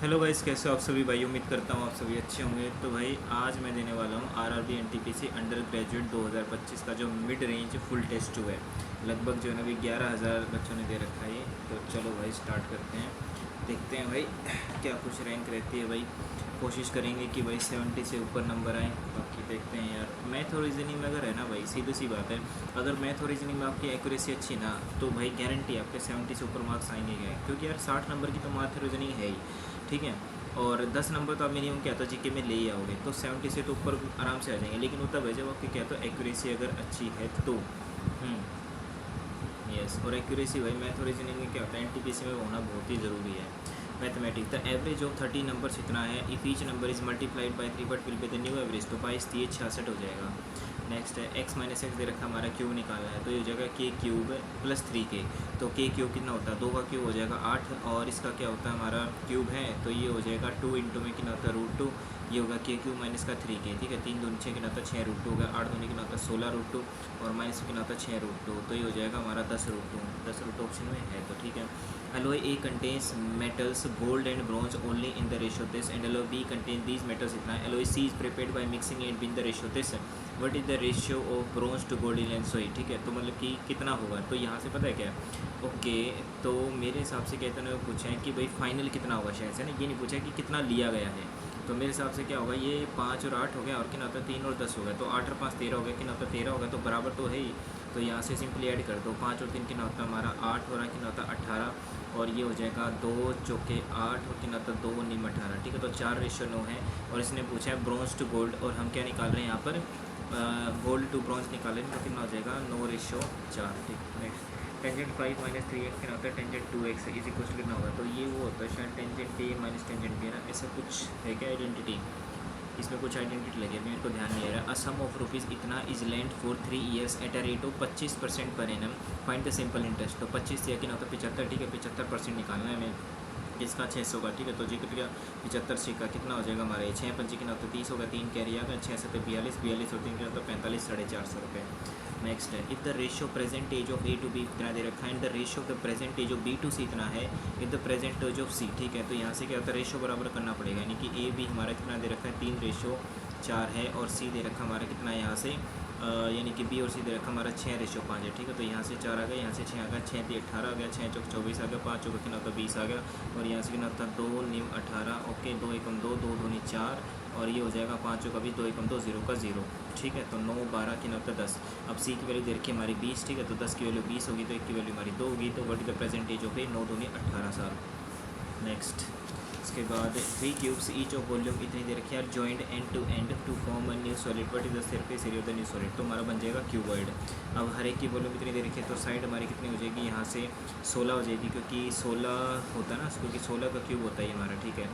Hello guys, कैसे हो आप सभी भाई। उम्मीद करता हूँ आप सभी अच्छे होंगे। तो भाई आज मैं देने वाला हूँ आरआरबी एनटीपीसी अंडर ग्रेजुएट 2025 का जो mid range full test two है। लगभग जो है ना अभी 11,000 बच्चों ने दे रखा है ये। तो चलो भाई स्टार्ट करते हैं, देखते हैं भाई क्या कुछ रैंक रहती है भाई। कोशिश करेंगे कि भाई 70 से ऊपर नंबर आए। बाकी देखते हैं यार, मैथ और रीजनिंग में अगर है ना भाई, सीधी सी बात है, अगर मैथ और रीजनिंग में आपकी एक्यूरेसी अच्छी ना, तो भाई गारंटी आपके 70 से ऊपर मार्क्स आएंगे गए, क्योंकि यार 60 नंबर की तो मैथ और रीजनिंग है ही, ठीक है। और 10 नंबर तो आप मिनिमम क्या था जीके में ले ही आओगे, तो 70 से तो ऊपर आराम से आ जाएंगे। लेकिन वो तब है जब आपकी क्या तो एक्यूरेसी अगर अच्छी है तो। यस, और एक्यूरेसी भाई मैथ और रीजनिंग में क्या होता है, एनटीपीसी में होना बहुत ही ज़रूरी है। Mathematics the average of 30 numbers इतना है, if each number is multiplied by 3 but will be the new average, तो 22 3 66 हो जाएगा। नेक्स्ट है एक्स माइनस एक्स दे रखा, हमारा क्यूब निकालना है, तो ये हो जाएगा के क्यूब प्लस 3 के। तो के क्यूब कितना होता है, 2 का क्यूब हो जाएगा 8, और इसका क्या होता है हमारा क्यूब है, तो ये हो जाएगा 2 इंटू में कितना होता है √2। ये होगा के क्यूब माइनस का 3 के, ठीक है। 3 दूनी 6 कितना होता है 6 √2 होगा, 8 दूनी कितना होता है 16 √2, और माइनस कितना होता है 6 √2, तो ये हो जाएगा हमारा 10 √2। 10 √2 ऑप्शन में है, तो ठीक है। alloy A contains metals gold and bronze only in the ratio this, and alloy B contains these metals इतना है। alloy C is prepared by mixing and in the ratio this, what is the ratio of bronze to gold in and so, ठीक है। तो मतलब कि कितना होगा, तो यहाँ से पता है क्या, ओके। तो मेरे हिसाब से कहते हैं पूछा है कि भाई फाइनल कितना होगा, शायद से ना ये नहीं पूछा कि कितना लिया गया है। तो मेरे हिसाब से क्या होगा, ये 5 और 8 हो गया, और कितना होता है 3 और 10 हो गया, तो 8 और 5 13 हो गया, कितना होता है 13 हो गया, तो बराबर तो है ही। तो यहाँ से सिंपली ऐड कर दो, 5 और 3 कितना होता है हमारा 8 हो रहा है, कितना होता है 18, और ये हो जाएगा 2 चौके 8, और कितना होता है 2 नीम 18, ठीक है। तो 4:9 है, और इसने पूछा है ब्रॉन्ज टू गोल्ड, और हम क्या निकाल रहे हैं यहाँ पर, गोल्ड टू ब्रॉन्ज निकाल रहे हैं, तो कितना हो जाएगा 9:4, ठीक। नेक्स्ट टेंजेंट 5 माइनस 3x कितना होता है tangent 2x is equal to कितना होगा, तो ये वो होता है शायद tangent A minus tangent B ना, ऐसा कुछ है क्या आइडेंटिटी, इसमें कुछ आइडेंटिटी लगे, मेरे को ध्यान नहीं आ रहा। अ सम ऑफ रुपीज़ इतना is lent for 3 years at a rate of 25% per annum, find the simple interest. तो 25 से कितना होता है 75, ठीक है। 75% निकालना है हमें इसका 600 का, ठीक है। तो जी कितना 75 से का कितना हो जाएगा हमारे 6 पंचे कितना होता है 30 होगा, 3 कैरी आ गया, 6 से 42, 42 और 3 कितना होता है 45, 450 रुपये। नेक्स्ट है if the ratio present age of A to B इतना दे रखा है, and the ratio of the present age of B to C इतना है, if the present age of C, ठीक है। तो यहाँ से क्या होता है रेशियो बराबर करना पड़ेगा, यानी कि ए बी हमारा कितना दे रखा है 3:4 है, और सी दे रखा हमारा कितना है यहाँ से यानी कि बी और सी दे रखा हमारा 6:5 है, ठीक है। तो यहाँ से 4 आ गया, यहाँ से 6 आ गया, 6 3 18 आ गया, 6 चौक 24 आ गया, 5 चौक कितना होता 20 आ गया, और यहाँ से कितना होता 2 नीम 18, ओके। 2 एकम 2, 2 दूनी 4, और ये हो जाएगा 5 चौक अभी 2 एकम 2 0 का 0, ठीक है। तो 9 12 कितना होता 10। अब सी की वैल्यू दे रखी है हमारी 20, ठीक है। तो 10 की वैल्यू 20 होगी, तो 1 की वैल्यू हमारी 2 होगी, तो what is the present age of A, 9 दूनी 18 साल। नेक्स्ट उसके बाद 3 क्यूब्स ईच ऑफ वॉल्यूम इतनी दे रखी है, joint end to form a new solid, what is the surface area of the new solid, तो हमारा बन जाएगा क्यूबॉइड। अब हर एक की वॉल्यूम इतनी दे रखी है, तो साइड हमारी कितनी हो जाएगी, यहाँ से 16 हो जाएगी, क्योंकि 16 होता है ना, क्योंकि 16 का क्यूब होता है हमारा, ठीक है।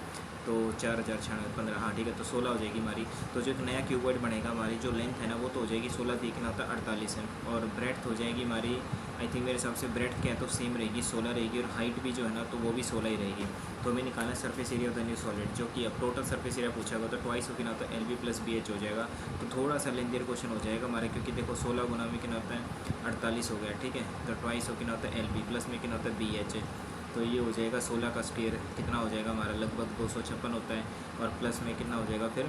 तो 4,496 हाँ, ठीक है। तो 16 हो जाएगी हमारी। तो जो एक नया क्यूबॉइड बनेगा, हमारी जो लेंथ है ना वो तो हो जाएगी 16 थी, कितना होता है 48 है, और ब्रेड्थ हो जाएगी हमारी, आई थिंक मेरे हिसाब से ब्रेड्थ क्या है तो सेम रहेगी 16 रहेगी, और हाइट भी जो है ना तो वो भी 16 ही रहेगी। तो हमें निकालना है surface area of the new solid, जो कि अब टोटल सरफेस एरिया पूछा होगा, तो ट्वाइस हो कितना होता है LB + BH हो जाएगा। तो थोड़ा सा लेंथियर क्वेश्चन हो जाएगा हमारे, क्योंकि देखो 16 गुना में कितना होता है 48 हो गया, ठीक है। तो ट्वाइस हो कितना होता है LB, प्लस में कितना होता है BH, तो ये हो जाएगा 16 का स्क्वायर कितना हो जाएगा हमारा लगभग 256 होता है, और प्लस में कितना हो जाएगा फिर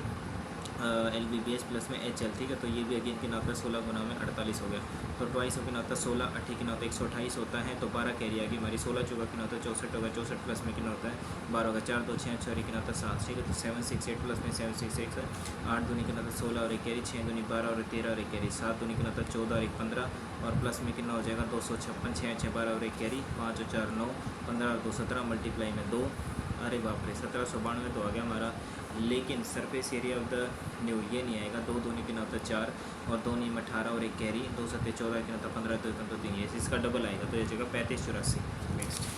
LBBH प्लस में HL, ठीक है। तो ये भी अगेन कितना होता है 16 गुना में 48 हो गया, तो ट्वाइस कितना होता है 16 8 कितना होता है 128 होता है, तो 12 कैरी आ गई हमारी, 16 चौका कितना होता है 64 होगा, 64 प्लस में कितना होता है 12 होगा, 4 2 6 6 कितना होता है 7, ठीक है। तो 768 प्लस में 766 है, 8 दूनी कितना होता है 16 और 1 कैरी, 6 दूनी 12 और 13 और 1 कैरी, 7 दूनी कितना होता है 14 और 1 15, और प्लस में कितना हो जाएगा 256, 6 6 12 और 1 कैरी, 5 और 4 9, 15 और 2 17, मल्टीप्लाई में 2, अरे बाप रे 1792 तो आ गया हमारा। लेकिन surface area of the new ये नहीं आएगा, 2 दूनी कितना होता है 4, और 2 नीम 18 और 1 कैरी, 2 7 14 कितना होता है 15, 2 1 2 3, ये इसका डबल आएगा, तो ये जगह 35 84। Next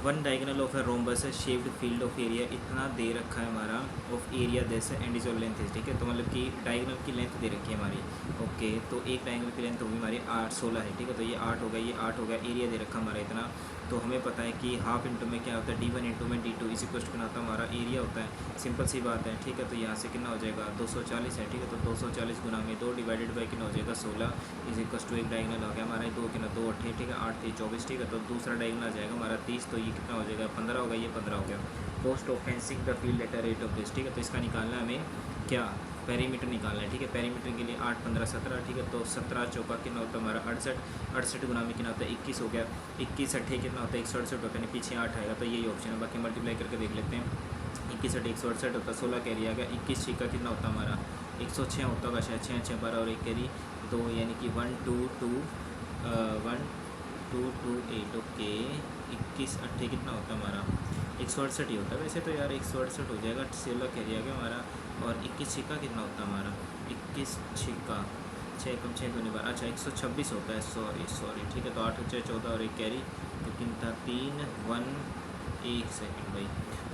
1 diagonal of a rhombus shaped field of area इतना दे रखा है हमारा, of area this and is of length is, ठीक है। तो मतलब कि डायगोनल की लेंथ दे रखी है हमारी, ओके। तो एक डायगोनल की लेंथ होगी हमारी 8 16 है, ठीक है। तो ये 8 हो गया, ये 8 हो गया, एरिया दे रखा हमारा इतना, तो हमें पता है कि हाफ इंटू में क्या होता है D1 इंटू में D2 इसी क्वेश्चन कितना होता है हमारा एरिया होता है। सिंपल सी बात है, ठीक है। तो यहाँ से कितना हो जाएगा 240 है, ठीक है। तो 240 गुना में 2 डिवाइडेड बाई कितना हो जाएगा 16 इज इक्वस टू एक डायगनल हो गया हमारा 2 कितना 2 8 ठीक है 8 3 24 ठीक है। तो दूसरा डायगनल आ जाएगा हमारा 30, तो ये कितना हो जाएगा 15 होगा, ये 15 हो गया। Post of fencing the field at rate of this, ठीक है। तो इसका निकालना है हमें क्या पेरीमीटर निकालना है, ठीक है। पेरीमीटर के लिए 8 15 17 ठीक है। तो 17 चौका कितना होता है हमारा 68, 68 गुना में कितना होता है 21 हो गया। 21 अट्ठे कितना होता है 168 होता है, यानी पीछे 8 आएगा, तो यही ऑप्शन है। बाकी मल्टीप्लाई करके देख लेते हैं। 21 अट्ठे 168 होता है, 16 कैरी आ गया। 21 छिक्का कितना होता है हमारा 106 होता होगा शायद, 6 6 12 और 1 कैरी 2 यानी कि 1 2 2 1 2 2 8 ओके। 21 अट्ठे कितना होता है हमारा 168 ही होता है वैसे तो यार, 168 हो जाएगा। 16 कैरी आ गया हमारा। और 21 छिक्का कितना होता है हमारा 21 छिक्का 6 कम 6 दूनी 12, अच्छा 126 होता है, सॉरी ठीक है। तो 8 6 14 और 1 कैरी तो कितना 3 1 1 सेकंड भाई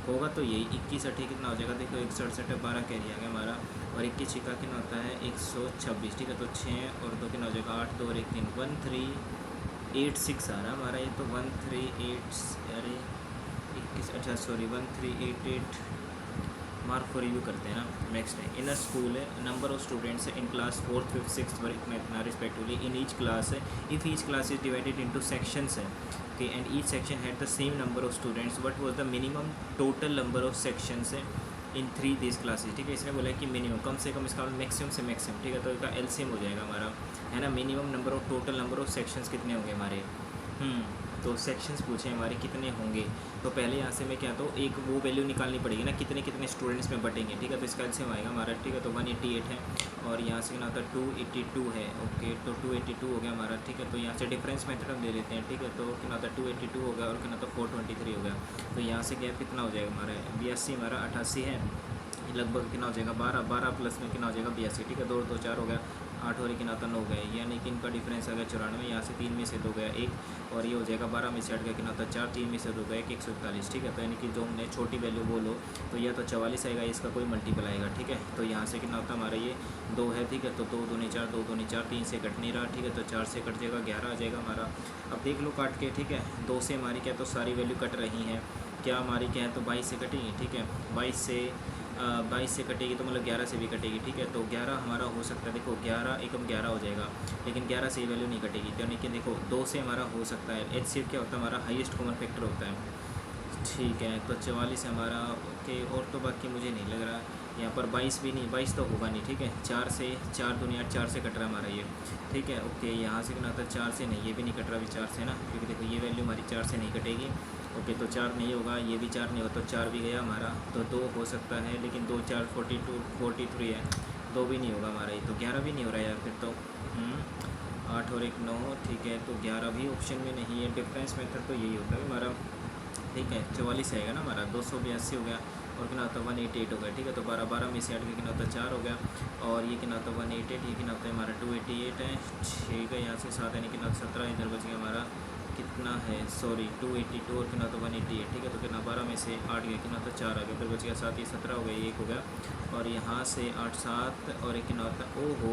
होगा, तो यही 21 अट्ठे कितना हो जाएगा देखो 168 12 कैरी आ गया हमारा। और 21 छिक्का कितना होता है 126 ठीक है। तो 6 और 2 कितना हो जाएगा 8 2 और 1 3 1386 आ रहा है हमारा ये। तो 138 अरे 21 अच्छा सॉरी 1388 मार्क फॉर रिव्यू करते हैं ना। नेक्स्ट है इन अ स्कूल है number of students in class 4th 5th 6th पर इतना रिस्पेक्टिवली इन ईच क्लास है। If each class is divided into sections है okay and each section had the same number of students what was the minimum total number of sections है in 3 this classes, ठीक है। इसने बोला है कि minimum कम से कम, इसका मैक्सिमम से मैक्सिमम, ठीक है। तो इसका एलसीएम हो जाएगा हमारा है ना। Minimum number of total number of sections कितने होंगे हमारे तो सेक्शंस पूछे हमारे कितने होंगे। तो पहले यहाँ से मैं क्या तो एक वो वैल्यू निकालनी पड़ेगी ना कितने कितने स्टूडेंट्स में बटेंगे, ठीक है। तो इसका एलसीएम आएगा हमारा, ठीक है। तो 188 है और यहाँ से कितना होता है 282 है ओके। तो 282 हो गया हमारा, ठीक है। तो यहाँ से डिफरेंस मेथड हम ले लेते हैं, ठीक है। तो कितना होता है 282 हो गया और कितना होता है 423 हो गया। तो यहाँ से गैप कितना हो जाएगा हमारा 82 हमारा 88 है लगभग कितना हो जाएगा 12 12 प्लस में कितना हो जाएगा 82 ठीक है। 2 2 4 हो गया 8 और 1 कितना होता 9 गए, यानी कि इनका डिफरेंस आ गया 94। यहाँ से 3 में से 2 गया 1 और ये हो जाएगा 12 में से 8 गया कितना होता 4 3 में से 2 गया 141 ठीक है। तो यानी कि जो हमने छोटी वैल्यू बोलो तो यह तो 44 आएगा, इसका कोई मल्टीपल आएगा, ठीक है। तो यहाँ से कितना होता हमारा ये 2 है, ठीक है। तो 2 दूनी 4 2 दूनी 4 3 से कट नहीं रहा, ठीक है। तो 4 से कट जाएगा 11 आ जाएगा हमारा। अब देख लो काट के, ठीक है। 2 से हमारी क्या तो सारी वैल्यू कट रही हैं, क्या हमारी क्या है तो 22 से कटेगी, ठीक है। 22 से कटेगी तो मतलब 11 से भी कटेगी, ठीक है। तो 11 हमारा हो सकता है, देखो 11 एकम 11 हो जाएगा, लेकिन 11 से वैल्यू नहीं कटेगी। तो यानी कि देखो 2 से हमारा हो सकता है। एचसीएफ क्या होता है हमारा हाईएस्ट कॉमन फैक्टर होता है, ठीक है। तो 44 हमारा ओके। और तो बाकी मुझे नहीं लग रहा यहाँ पर 22 भी नहीं, 22 तो होगा नहीं, ठीक है। 4 से 4 दुनिया 4 से कट रहा हमारा ये, ठीक है ओके। यहाँ से कितना आता 4 से नहीं, ये भी नहीं कट रहा अभी 4 से ना, क्योंकि देखो ये वैल्यू हमारी 4 से नहीं कटेगी ओके। तो 4 नहीं होगा, ये भी 4 नहीं होगा, तो 4 भी गया हमारा। तो 2 हो सकता है, लेकिन 2 4 42 43 है, 2 भी नहीं होगा हमारा ये। तो 11 भी नहीं हो रहा है यार फिर तो 8 और 1 9 ठीक है। तो 11 भी ऑप्शन में नहीं है। डिफरेंस मेथड तो यही होता है हमारा, ठीक है। 44 आएगा ना हमारा, 282 हो गया और कितना होता है 188 हो गया, ठीक है। तो 12 12 में से 8 के कितना होता है 4 हो गया और ये कितना होता है 188, ये कितना होता है हमारा 288 है 6 का यहाँ से 7 यानी कितना 17 इधर बच गया हमारा कितना है सॉरी 282 और कितना होता है 188, ठीक है। तो कितना 12 में से 8 गया कितना होता है 4 आ गया, फिर बच गया 7 ये 17 हो गया, ये 1 हो गया और यहाँ से 8 7 और एक कितना होता है ओ हो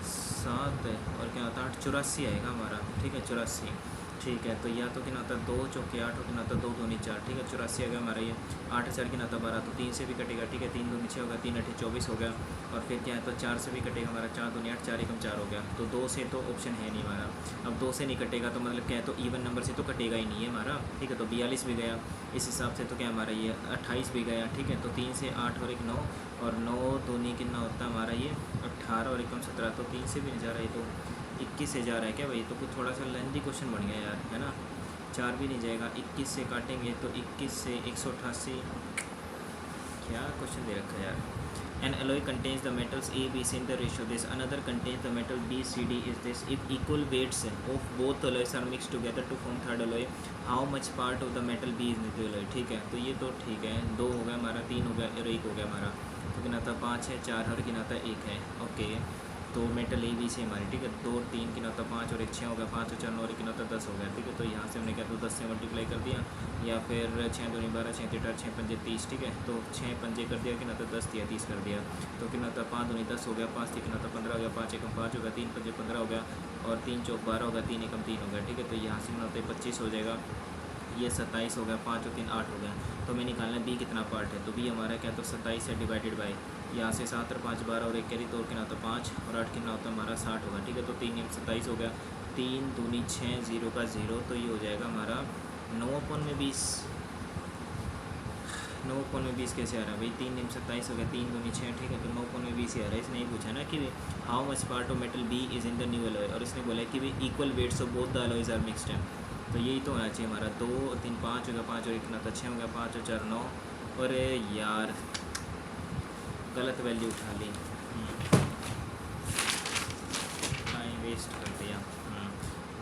7 और क्या होता है 8 84 आएगा हमारा, ठीक है 84 ठीक है। तो या तो कितना होता है 2 चौके 8 और कितना होता है 2 दूनी 4, ठीक है 84 आ गया हमारा ये। 8 4 कितना होता है 12, तो 3 से भी कटेगा, ठीक है। 3 दूनी 6 होगा, 3 8 24 हो गया और फिर क्या है तो 4 से भी कटेगा हमारा, 4 दूनी 8 4 एकम 4 हो गया। तो 2 से तो ऑप्शन है नहीं हमारा। अब 2 से नहीं कटेगा तो मतलब क्या है तो इवन नंबर से तो कटेगा ही नहीं है हमारा, ठीक है। तो 42 भी गया इस हिसाब से, तो क्या हमारा ये 28 भी गया, ठीक है। तो 3 से 8 और 1 9 और 9 दूनी कितना होता है हमारा ये 18 और एकम 17, तो 3 से भी नहीं जा रहा है, तो 21 से जा रहा है क्या भाई। तो कुछ थोड़ा सा लेंथी क्वेश्चन बन गया यार, है ना। 4 भी नहीं जाएगा, 21 से काटेंगे तो 21 से 188 क्या क्वेश्चन दे रखा है यार। An alloy contains the metals A, B, C in the ratio this. Another contains the metal B, C, D is this. If equal weights of both alloys are mixed together to form third alloy, how much part of the metal B is in the alloy? ठीक है। तो ये तो ठीक है, 2 हो गया हमारा, 3 हो गया और 1 हो गया हमारा। तो कितना था 5 है, 4 और कितना था 1 है ओके। तो मेटल ए बी से हमारी, ठीक है। 2 3 कितना होता 5 और 1 6 हो गया, 5 और 4 9 और कितना होता 10 हो गया, ठीक है। तो यहाँ से हमने क्या तो 10 से मल्टीप्लाई कर दिया या फिर 6 दूनी 12 6 3 8 6 5 30, ठीक है। तो 6 पंजे कर दिया कितना होता 10 दिया 30 कर दिया, तो कितना होता 5 दूनी 10 हो गया, 5 कितना होता 15 हो गया, 5 एकम 5 हो गया, 3 पंजे 15 हो गया और 3 चौक 12 होगा, 3 एकम 3 हो गया, ठीक है। तो यहाँ से कितना होता है 25 हो जाएगा, ये 27 हो गया, 5 और 3 8 हो गया। तो हमें निकालना है बी कितना पार्ट है, तो बी हमारा क्या, तो 27 है डिवाइडेड बाई यहाँ से 7 और 5 12 और एक कैरी तो कितना होता है 5 और 8 कितना होता है हमारा 60 होगा, ठीक है। तो 3 × 27 हो गया, 3 दूनी 6 0 का 0, तो ये हो जाएगा हमारा 9/20। 9/20 कैसे आ रहा है भाई, 3 × 27 हो गया, 3 दूनी 6, ठीक है। तो 9/20 ही आ रहा है। इसने ये पूछा ना कि how much part of metal B is in the new alloy, और इसने बोला कि भाई equal weights of both the alloys are mixed है। तो यही तो होना चाहिए हमारा, 2 और 3 5 हो गया, 5 और 1 कितना था 6 हो गया, 5 और 4 9। अरे यार गलत वैल्यू उठा ली, टाइम वेस्ट कर दिया।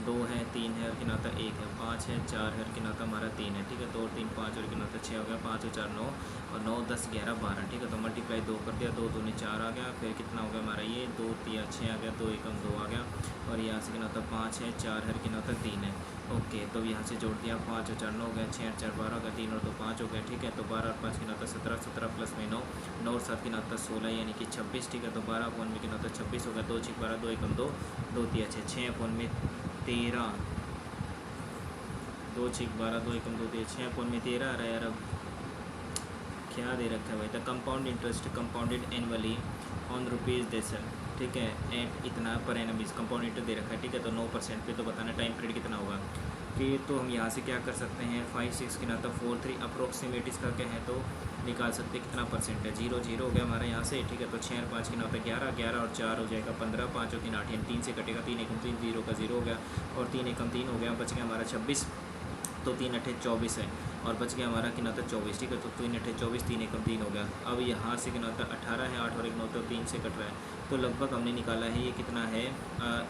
2 है, 3 है और कितना था 1 है, 5 है, 4 है और कितना था हमारा 3 है, ठीक है। तो और 3 5 और कितना था 6 हो गया, 5 और 4 9 और 9 10 11 12, ठीक है। तो मल्टीप्लाई 2 कर दिया, 2 दूनी 4 आ गया, फिर कितना हो गया हमारा ये 2 3 6 आ गया, 2 एकम 2 आ गया और यहाँ से कितना था 5 है, 4 है, कितना था 3 है। ओके, तो यहाँ से जोड़ दिया, 5 और 4 9 हो गया, 6 और 4 12 हो गया, 3 और 2 5 हो गया, ठीक है। तो 12 और 5 कितना था 17, 17 प्लस में 9, 9 और 7 कितना था 16 यानी कि 26, ठीक है। तो 12 में कितना था 26 हो गया, 2 6 12 2 एकम 2 2 3 6 6 में 13, 2 6 12 2 एकम 2 3 6 में 13 आ रहा है यार। अब क्या दे रखा है भाई, the compound interest compounded annually on rupees Desan, ठीक है, एट इतना पर एनम इस कंपाउंड इंटरेस्ट दे रखा है, ठीक है। तो 9% पे तो बताना टाइम पीरियड कितना होगा कि, तो हम यहाँ से क्या कर सकते हैं 5 6 कितना था 4 3 अप्रोक्सीमेट इसका क्या है तो निकाल सकते हैं कितना परसेंट है, 0 0 हो गया हमारा यहाँ से, ठीक है। तो 6 और 5 कितना होता है 11 11 और 4 हो जाएगा 15, 5 और 3 8 यानी 3 से कटेगा, 3 एकम 3 0 का 0 हो गया और 3 एकम 3 हो गया, बच गया हमारा 26, तो 3 8 24 है और बच गया हमारा कितना था 24, ठीक है। तो 3 8 24 3 एकम 3 हो गया। अब यहाँ से कितना था 18 है, 8 और 1 9 तो 3 से कट रहा है, तो लगभग हमने निकाला है ये कितना है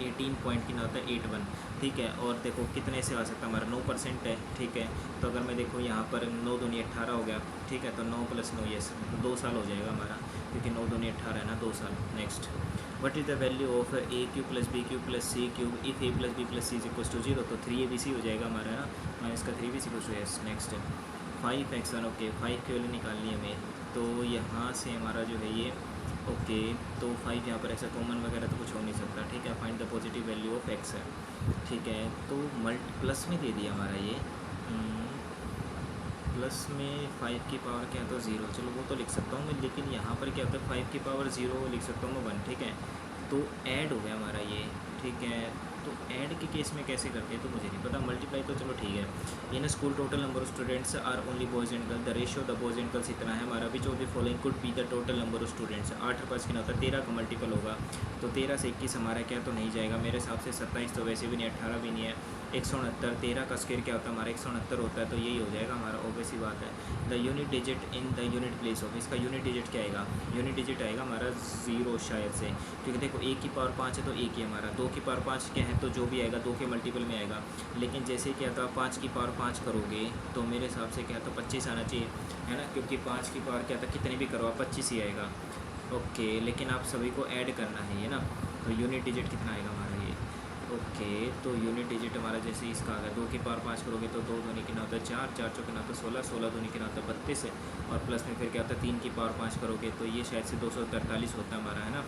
18 पॉइंट कितना होता है 81, ठीक है। और देखो कितने से आ सकता है हमारा 9% है, ठीक है। तो अगर मैं देखो यहाँ पर 9 दूनी 18 हो गया, ठीक है। तो 9 + 9 ये 2 साल हो जाएगा हमारा, क्योंकि 9 दूनी 18 है ना, 2 साल। Next, what is the value of a³ + b³ + c³ if a + b + c = 0, तो 3abc हो जाएगा हमारा ना, माइनस का 3bc = s। Next 5x1, okay 5 की वैल्यू निकालनी है हमें, तो यहाँ से हमारा जो है ये ओके, तो 5 यहाँ पर ऐसा कॉमन वगैरह तो कुछ हो नहीं सकता, ठीक है। Find the positive value of x है, ठीक है। तो प्लस में दे दिया हमारा ये, प्लस में 5 की पावर क्या है तो 0, चलो वो तो लिख सकता हूँ मैं, लेकिन यहाँ पर क्या होता है 5 की पावर 0 लिख सकता हूँ मैं 1, ठीक है। तो ऐड हो गया हमारा ये, ठीक है। तो ऐड के केस में कैसे करते हैं तो मुझे नहीं पता, मल्टीप्लाई तो चलो ठीक है। In school total number of students are only boys and girl, the ratio the boys and girls इतना है हमारा, which of the following could be the total number of students. 8 और 5 कितना होता है 13 का मल्टीपल होगा, तो 13 से 21 हमारा क्या तो नहीं जाएगा मेरे हिसाब से, 27 तो वैसे भी नहीं, 18 भी नहीं है, 169, 13 का स्क्वायर क्या होता है हमारा 169 होता है, तो यही हो जाएगा हमारा, ऑब्वियस ही बात है। The unit digit in the unit place of, इसका यूनिट डिजिट क्या आएगा, यूनिट डिजिट आएगा हमारा 0 शायद से, क्योंकि देखो 1 की पावर 5 है तो 1 ही हमारा, 2 की पावर 5 क्या है तो जो भी आएगा 2 के मल्टीपल में आएगा। लेकिन जैसे क्या था 5 की पावर 5 करोगे तो मेरे हिसाब से क्या था 25 आना चाहिए, है ना, क्योंकि 5 की पावर क्या था कितनी भी करो आप 25 ही आएगा, ओके। लेकिन आप सभी को ऐड करना है ये ना, तो यूनिट डिजिट कितना आएगा हमारा ये, ओके। तो यूनिट डिजिट हमारा जैसे इसका आ गया, 2 की पावर 5 करोगे तो 2 दूनी कितना होता है 4, 4 चौके कितना होता है 16, 16 दूनी कितना होता है 32 है, और प्लस में फिर क्या होता है 3 की पावर 5 करोगे तो ये शायद से 243 होता है हमारा, है ना।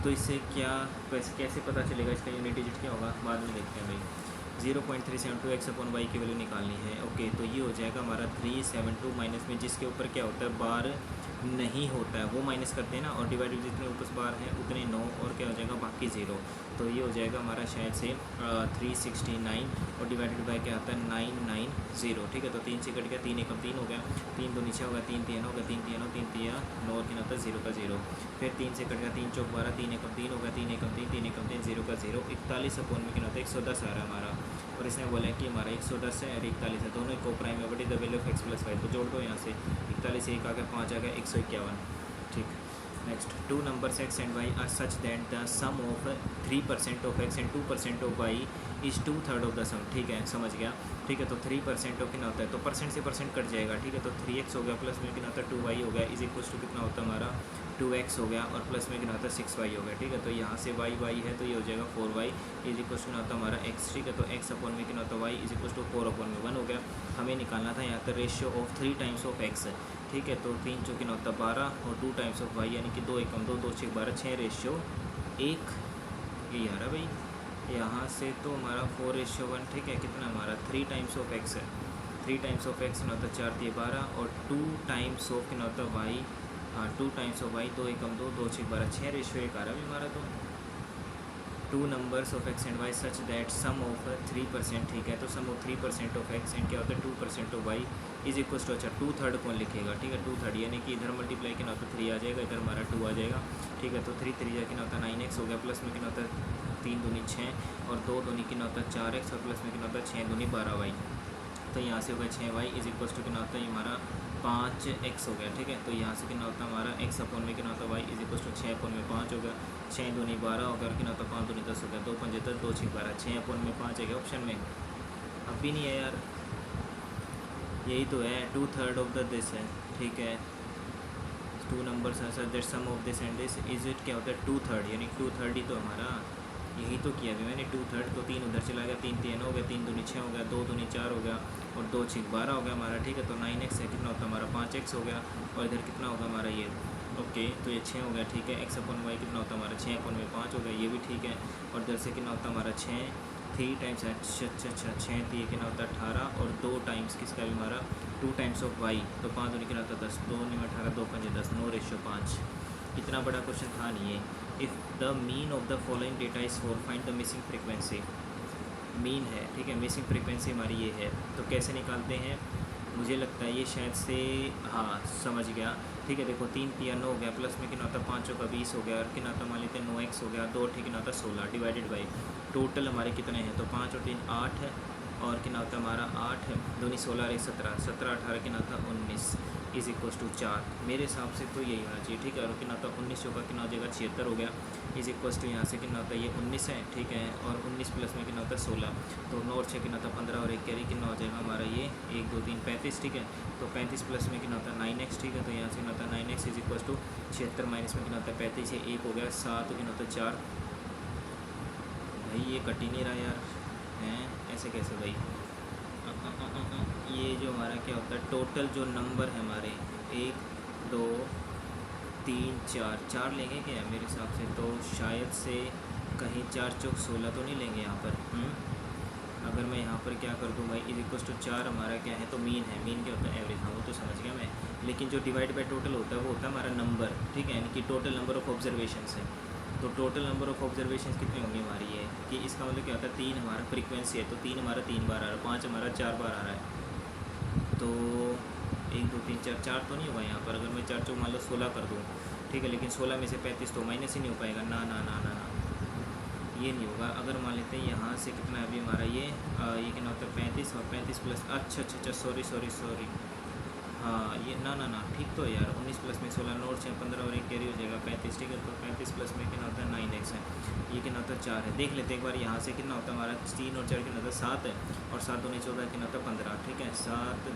तो इससे क्या वैसे कैसे पता चलेगा इसका यूनिट डिजिट क्या होगा, बाद में देखते हैं भाई। 0.372 x/y की वैल्यू निकालनी है, ओके। तो ये हो जाएगा हमारा 372 माइनस में जिसके ऊपर क्या होता है बार नहीं होता है वो माइनस करते हैं ना, और डिवाइडेड जितने ऊपर बार हैं उतने 9 और क्या हो जाएगा बाकी 0, तो ये हो जाएगा हमारा शायद से 369 और डिवाइडेड बाय क्या आता है 990, ठीक है। तो 3 से कट गया, 3 एकम 3 हो गया, 3 तो नीचे होगा, 3 3 होगा, 3 3 3 3 9 और कितना होता है 0 का 0, फिर 3 से कट गया, 3 चौक 12, 3 एकम 3 होगा, 3 एकम 3 3 एकम 3 0 का 0, 41 अपॉन में कितना होता है 110 आ रहा है हमारा, और इसने बोला है कि हमारा 110 है और 41 है, दोनों को प्राइम है, but is the value of x + 5, तो जोड़ दो यहाँ से 41 से 1 आ गया 5 आ गया 151, ठीक। Next, 2 numbers x and y are such that the sum of 3% of x and 2% of y is 2/3 of the sum, ठीक है, समझ गया, ठीक है। तो 3% ऑफ कितना होता है तो परसेंट से परसेंट कट जाएगा, ठीक है। तो 3x हो गया, प्लस में कितना होता है 2y हो गया, इज इक्वल्स टू कितना होता है हमारा 2x हो गया, और प्लस में कितना होता है 6y हो गया, ठीक है। तो यहाँ से y है तो ये हो जाएगा 4y इज इक्वल्स टू कितना होता है हमारा x, ठीक है। तो x अपॉन में कितना होता है y is equals to 4 upon में 1 हो गया। हमें निकालना था यहाँ पर ratio of 3 times of x, ठीक है। तो 3 जो कितना होता है 12 और 2 टाइम्स ऑफ y यानी कि 2 एकम 2 2 6 12 6 रेशियो 1 ये आ रहा भाई, यहाँ से तो हमारा 4:1, ठीक है, कितना हमारा 3 टाइम्स ऑफ एक्स है, 3 टाइम्स ऑफ एक्स कितना होता है 4 दिए 12, और 2 टाइम्स ऑफ कितना होता है वाई, हाँ 2 times of Y, 2 Ekam 2, 2 6 12, 6 ratio 1 आ रहा है हमारा। तो 2 numbers of X and Y such that sum of 3%, ठीक है, तो sum of 3% of X and क्या होता है 2% of Y is equal to, अच्छा 2/3 कौन लिखेगा, ठीक है 2/3, यानी कि इधर मल्टीप्लाई कितना होता है 3 आ जाएगा, इधर हमारा 2 आ जाएगा, ठीक है, तो 3 3 जा कितना होता है 9x हो गया, प्लस में कितना होता है 3 दूनी 6 और 2 दूनी कितना होता है 4x और प्लस में कितना होता है 6 दूनी 12y, तो यहाँ से हो गया 6y इज इक्वल टू कितना होता है हमारा 5x हो गया, ठीक है, तो यहाँ से कितना होता है हमारा x अपॉन में कितना होता है y is equal to 6 upon में 5 हो गया, 6 दूनी 12 हो गया और कितना होता है 5 दूनी 10 हो गया, 2 5 10, 2 6 12, 6 अपॉन में 5 है क्या ऑप्शन में, अब भी नहीं है यार, यही तो है 2/3 ऑफ द दिस है, ठीक है, 2 नंबर्स है sir that sum of this and this is it क्या होता है 2/3, यानी 2/3 ही तो हमारा, यही तो किया भी मैंने 2/3, तो 3 उधर चला गया, 3 3 हो गया, 3 दूनी 6 हो गया, 2 दूनी 4 हो गया और 2 6 12 हो गया हमारा, ठीक है, तो 9x है कितना होता है हमारा 5x हो गया और इधर कितना होगा हमारा ये, ओके, तो ये 6 हो गया, ठीक है, x अपॉन वाई कितना होता है हमारा 6 अपॉन में 5 हो गया, ये भी ठीक है, और इधर से कितना होता है हमारा 6 3 टाइम्स है, अच्छा 6 3 कितना होता है 18 और 2 टाइम्स किसका भी हमारा 2 टाइम्स ऑफ वाई, तो 5 दूनी कितना होता है 10, 2 में 18, 2 5 10, 9:5, इतना बड़ा क्वेश्चन था नहीं है। If the mean of the following data is 4 find the missing frequency, mean है, ठीक है, मिसिंग फ्रीक्वेंसी हमारी ये है, तो कैसे निकालते हैं, मुझे लगता है ये शायद से, हाँ समझ गया, ठीक है, देखो 3 3 9 हो गया, प्लस में कितना होता है 5 का 20 हो गया और कितना होता मान लेते हैं 9x हो गया, 2 ठीक कितना होता है 16 डिवाइडेड बाई टोटल हमारे कितने हैं, तो 5 और 3 8 है और कितना होता है हमारा 8 दूनी 16 17 17 18 कितना होता है 19 इज इक्वल टू 4, मेरे हिसाब से तो यही होना चाहिए, ठीक है, और कितना होता है 19 होगा कितना हो जाएगा 76 हो गया, इज इक्वल टू यहाँ से कितना होता है ये 19 है, ठीक है, और 19 प्लस में कितना होता है 16, तो 9 और 6 कितना होता है 15 और 1 कैरी कितना हो जाएगा हमारा ये 1 2 3 35, ठीक है, तो 35 प्लस में कितना होता है 9x, ठीक है, तो यहाँ से कितना होता है 9x is equal to 76 minus में कितना होता है 35 है 1 हो गया 7 कितना होता है 4, भाई ये कट ही नहीं रहा यार, हैं ऐसे कैसे भाई, ये जो हमारा क्या होता है टोटल जो नंबर है हमारे 1 2 3 4 लेंगे क्या मेरे हिसाब से, तो शायद से कहीं 4 चौक 16 तो नहीं लेंगे यहाँ पर, अगर मैं यहाँ पर क्या कर दूँ भाई इज इक्वल टू 4 हमारा क्या है, तो मीन है, मीन क्या होता है एवरेज, हाँ वो तो समझ गया मैं, लेकिन जो डिवाइड बाय टोटल होता है वो होता है हमारा नंबर, ठीक है, यानी कि टोटल नंबर ऑफ ऑब्जर्वेशन है, तो टोटल नंबर ऑफ ऑब्जर्वेशन कितनी होंगी हमारी है कि इसका मतलब क्या होता है 3 हमारा फ्रीक्वेंसी है, तो 3 हमारा 3 बार आ रहा है, 5 हमारा 4 बार आ रहा है, तो 1 2 3 4 4 तो नहीं होगा यहाँ पर, अगर मैं 4 चौक मान लो 16 कर दूँ, ठीक है, लेकिन 16 में से 35 तो माइनस ही नहीं हो पाएगा, ना ना ना ना ना ये नहीं होगा, अगर मान लेते हैं यहाँ से कितना है अभी हमारा ये कितना होता है 35 और 35 प्लस अच्छा सॉरी हाँ ये ना ना ना ठीक तो है यार, 19 प्लस में 16 नोट से 15 और 1 कैरी हो जाएगा 35, ठीक है, तो 35 प्लस में कितना होता है 9x है, ये कितना होता है 4 है, देख लेते एक बार यहाँ से कितना होता है हमारा 3 और 4 कितना होता है 7 है और 7 दूनी 14 कितना होता है 15, ठीक है, 7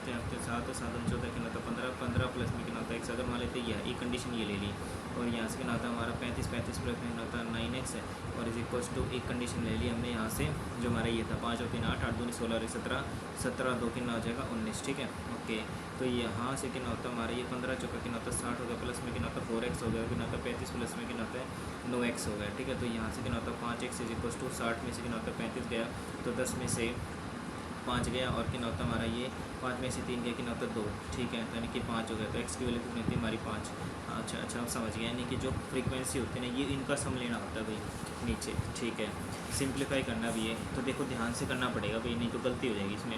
7 7 दूनी 14 कितना होता है 15, 15 प्लस में कितना होता है x, अगर मान लेते हैं ये कंडीशन ये ले ली और यहाँ से कितना होता है हमारा 35 प्लस में कितना होता है 9x है और इज इक्वल्स टू एक कंडीशन ले ली हमने यहाँ से जो हमारा ये था 5 और 3 8 8 दूनी 16 और 17 17 2 कितना हो जाएगा 19, ठीक है, ओके, तो यहाँ से कितना होता है हमारा ये 15 चौका कितना होता है 60 हो गया, प्लस में कितना होता है 4x हो गया, कितना होता है 35 प्लस में कितना होता है 9x हो गया, ठीक है, तो यहाँ से कितना होता है 5x इज इक्वल्स टू 60 में से कितना होता है 35 गया, तो 10 में से 5 गया और कितना होता है हमारा ये 5 में से 3 गया कितना होता है 2, ठीक है, यानी कि 5 हो गया, तो x की वैल्यू कितनी थी हमारी 5, अच्छा अब समझ गया, यानी कि जो फ्रीक्वेंसी होती है ना ये इनका सम लेना होता है भाई नीचे, ठीक है, सिंप्लीफाई करना भी है, तो देखो ध्यान से करना पड़ेगा भाई, नहीं तो गलती हो जाएगी इसमें,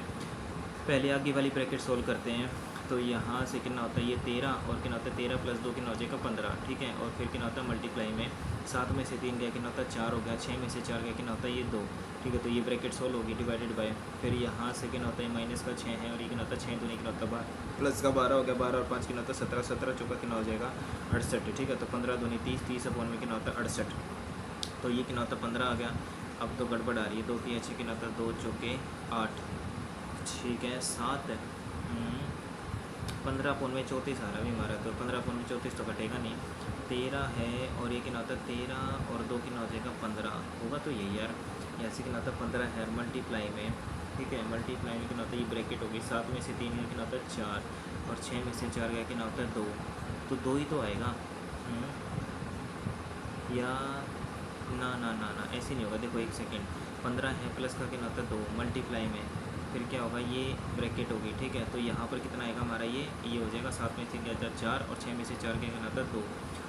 पहले आगे वाली ब्रैकेट सोल्व करते हैं, तो यहाँ से कितना होता है ये 13 और कितना होता है 13 प्लस 2 कितना हो जाएगा 15, ठीक है, और फिर कितना होता है मल्टीप्लाई में 7 में से 3 गया कितना होता है 4 हो गया, 6 में से 4 गया कितना होता है ये 2, ठीक है, तो ये ब्रैकेट सोल्व होगी डिवाइडेड बाय, फिर यहाँ से कितना होता है माइनस का 6 है और ये कितना होता है 6 दूनी कितना होता है प्लस का 12 हो गया, 12 और 5 कितना होता है 17 17 चौका कितना हो जाएगा 68, ठीक है, तो 15 दूनी 30 30 अपॉन में कितना होता है 68, तो ये कितना होता है 15 आ गया, अब तो गड़बड़ आ रही है, 2 की अच्छी कितना होता है 2 चौके 8, ठीक है, 7 15 अपॉन में 34 आ रहा है हमारा, तो 15 अपॉन में 34 तो कटेगा नहीं, 13 है और ये कितना होता है 13 और 2 कितना हो जाएगा 15 होगा, तो यही यार यहाँ से कितना होता है 15 है मल्टीप्लाई में, ठीक है, मल्टीप्लाई में कितना होता है ये ब्रैकेट होगी, 7 में से 3 में कितना होता है 4 और 6 में से 4 गया कितना होता है 2, तो 2 ही तो आएगा, या ना ना ना ना ऐसे नहीं होगा, देखो एक सेकेंड, 15 है प्लस का कितना होता है 2 मल्टीप्लाई में फिर क्या होगा, ये ब्रैकेट होगी, ठीक है। तो यहाँ पर कितना आएगा हमारा, ये हो जाएगा 7 में से क्या था 4 और 6 में से 4 क्या कितना था 2।